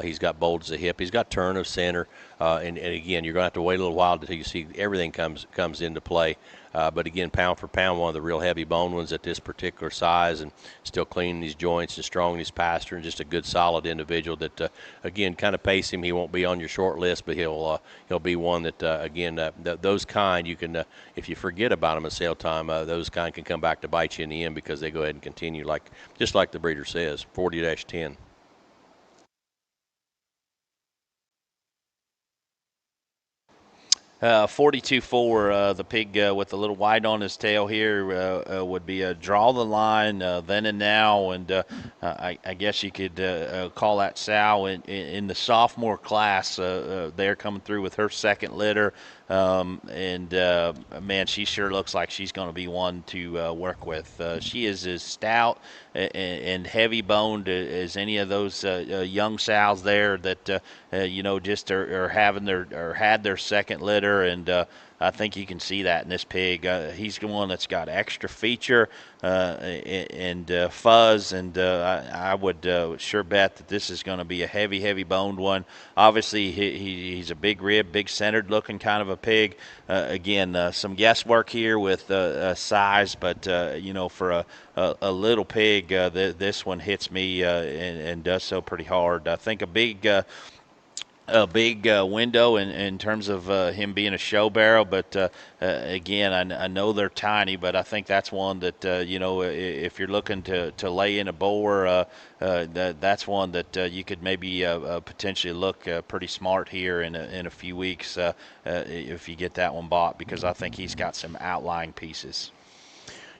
He's got bold as a hip. He's got turn of center. And again, you're going to have to wait a little while until you see everything comes into play. But again, pound for pound, one of the real heavy bone ones at this particular size, and still clean in his joints and strong in his pasture, and just a good, solid individual that, again, kind of pace him. He won't be on your short list, but he'll be one that, again, those kind you can, if you forget about them at sale time, those kind can come back to bite you in the end because they go ahead and continue, just like the breeder says, 40-10. 42-4, the pig with the little white on his tail here would be a draw the line then and now, and I guess you could call that sow in the sophomore class. They're coming through with her second litter, and man, she sure looks like she's going to be one to work with. She is as stout and heavy boned as any of those young sows there that just are having had their second litter, and I think you can see that in this pig. He's the one that's got extra feature and fuzz, and I would sure bet that this is going to be a heavy boned one. Obviously, he's a big rib, big centered looking kind of a pig. Again, some guesswork here with size, but for a little pig, this one hits me and does so pretty hard. I think a big window in terms of him being a show barrel, but again, I know they're tiny, but I think that's one that if you're looking to lay in a boar, that's one that you could maybe potentially look pretty smart here in a few weeks if you get that one bought, because I think he's got some outlying pieces.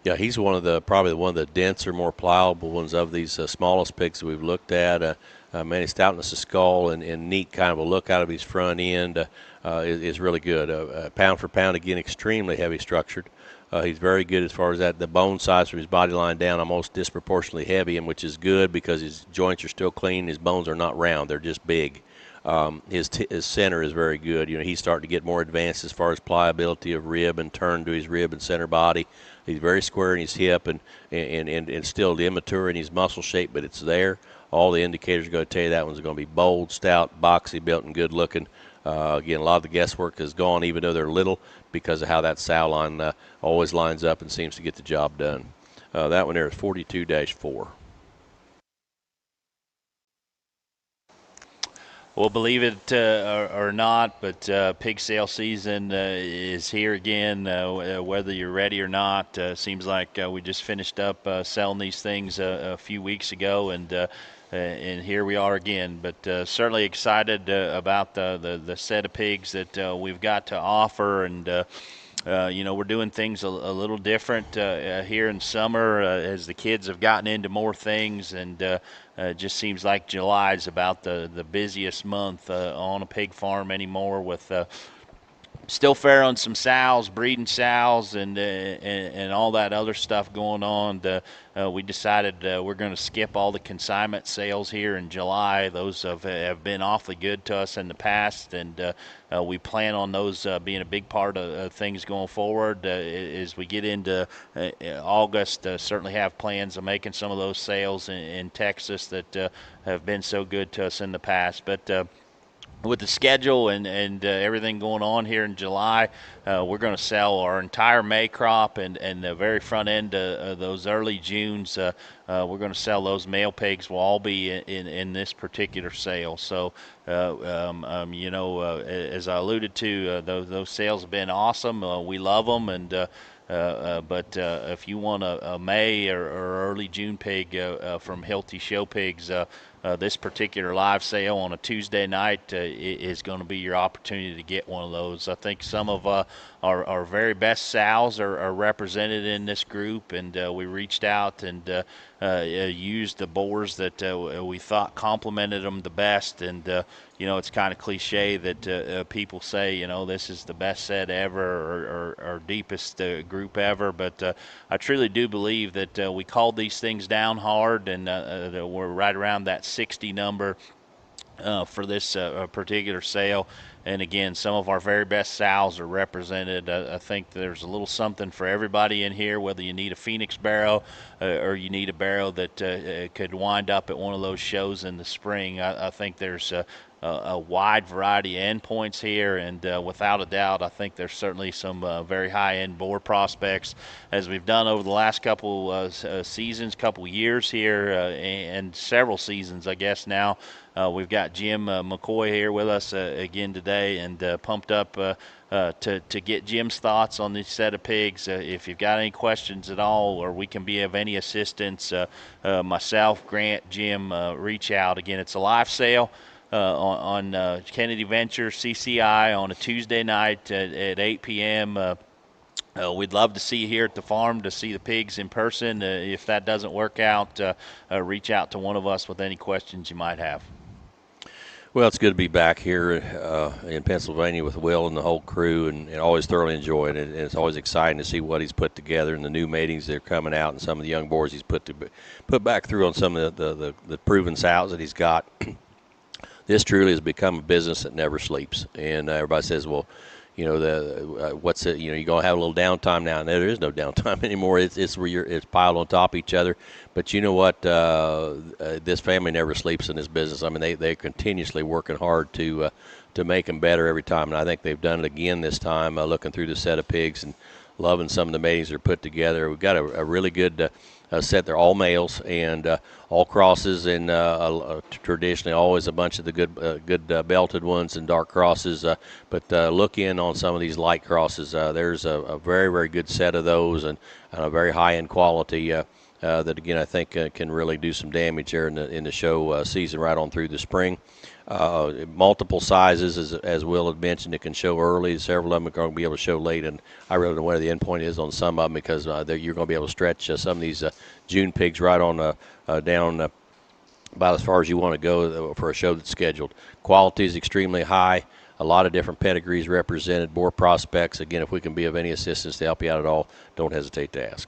Yeah, he's probably one of the denser, more pliable ones of these smallest pigs that we've looked at. Man, his stoutness of skull and neat kind of a look out of his front end is really good. Pound for pound, again, extremely heavy structured. He's very good as far as that. The bone size from his body line down, almost disproportionately heavy, and which is good because his joints are still clean. His bones are not round; they're just big. His center is very good. He's starting to get more advanced as far as pliability of rib and turn to his rib and center body. He's very square in his hip and still immature in his muscle shape, but it's there. All the indicators are going to tell you that one's going to be bold, stout, boxy built, and good looking. Again, a lot of the guesswork is gone, even though they're little, because of how that sow line always lines up and seems to get the job done. That one there is 42-4. Well, believe it or not, but pig sale season is here again. Whether you're ready or not, seems like we just finished up selling these things a few weeks ago, and here we are again. But certainly excited about the set of pigs that we've got to offer, and we're doing things a little different here in summer as the kids have gotten into more things, and it just seems like July is about the busiest month on a pig farm anymore with still farrowing some sows, breeding sows, and all that other stuff going on. We decided we're going to skip all the consignment sales here in July. Those have been awfully good to us in the past, and we plan on those being a big part of things going forward. As we get into August, certainly have plans of making some of those sales in Texas that have been so good to us in the past. But with the schedule and everything going on here in July, we're going to sell our entire May crop and the very front end of those early Junes. We're going to sell those male pigs. Will all be in this particular sale. So, as I alluded to, those sales have been awesome. We love them, and but if you want a May or early June pig from Hilty Showpigs, this particular live sale on a Tuesday night is going to be your opportunity to get one of those. I think some of our very best sows are represented in this group, and we reached out and used the boars that we thought complemented them the best. And it's kind of cliche that people say, this is the best set ever or deepest group ever, but I truly do believe that we called these things down hard, and we're right around that 60 number for this particular sale. And again, some of our very best sows are represented. I think there's a little something for everybody in here, whether you need a Phoenix barrow or you need a barrow that could wind up at one of those shows in the spring. I think there's a wide variety of endpoints here, and without a doubt, I think there's certainly some very high-end boar prospects, as we've done over the last couple seasons, couple years here, and several seasons, I guess now. We've got Jim McCoy here with us again today, and pumped up to get Jim's thoughts on this set of pigs. If you've got any questions at all, or we can be of any assistance, myself, Grant, Jim, reach out. Again, it's a live sale on Kennedy Venture CCI on a Tuesday night at 8 p.m. We'd love to see you here at the farm to see the pigs in person. If that doesn't work out, reach out to one of us with any questions you might have. Well, it's good to be back here in Pennsylvania with Will and the whole crew, and always thoroughly enjoying it. And it's always exciting to see what he's put together and the new matings that are coming out, and some of the young boars he's put back through on some of the proven sows that he's got. This truly has become a business that never sleeps, and everybody says, well, what's it? You're gonna have a little downtime now. No, there is no downtime anymore. It's where it's piled on top of each other. But you know what? This family never sleeps in this business. I mean, they're continuously working hard to make them better every time, and I think they've done it again this time. Looking through the set of pigs and loving some of the matings that are put together. We've got a really good set. They're all males and all crosses, and traditionally always a bunch of the good belted ones and dark crosses. But look in on some of these light crosses. There's a very, very good set of those, and a very high-end quality that, again, I think can really do some damage here in the show season right on through the spring. Multiple sizes, as Will had mentioned, it can show early. Several of them are going to be able to show late, and I really don't know where the end point is on some of them, because you're going to be able to stretch some of these June pigs right on down about as far as you want to go for a show that's scheduled. Quality is extremely high. A lot of different pedigrees represented, boar prospects. Again, if we can be of any assistance to help you out at all, don't hesitate to ask.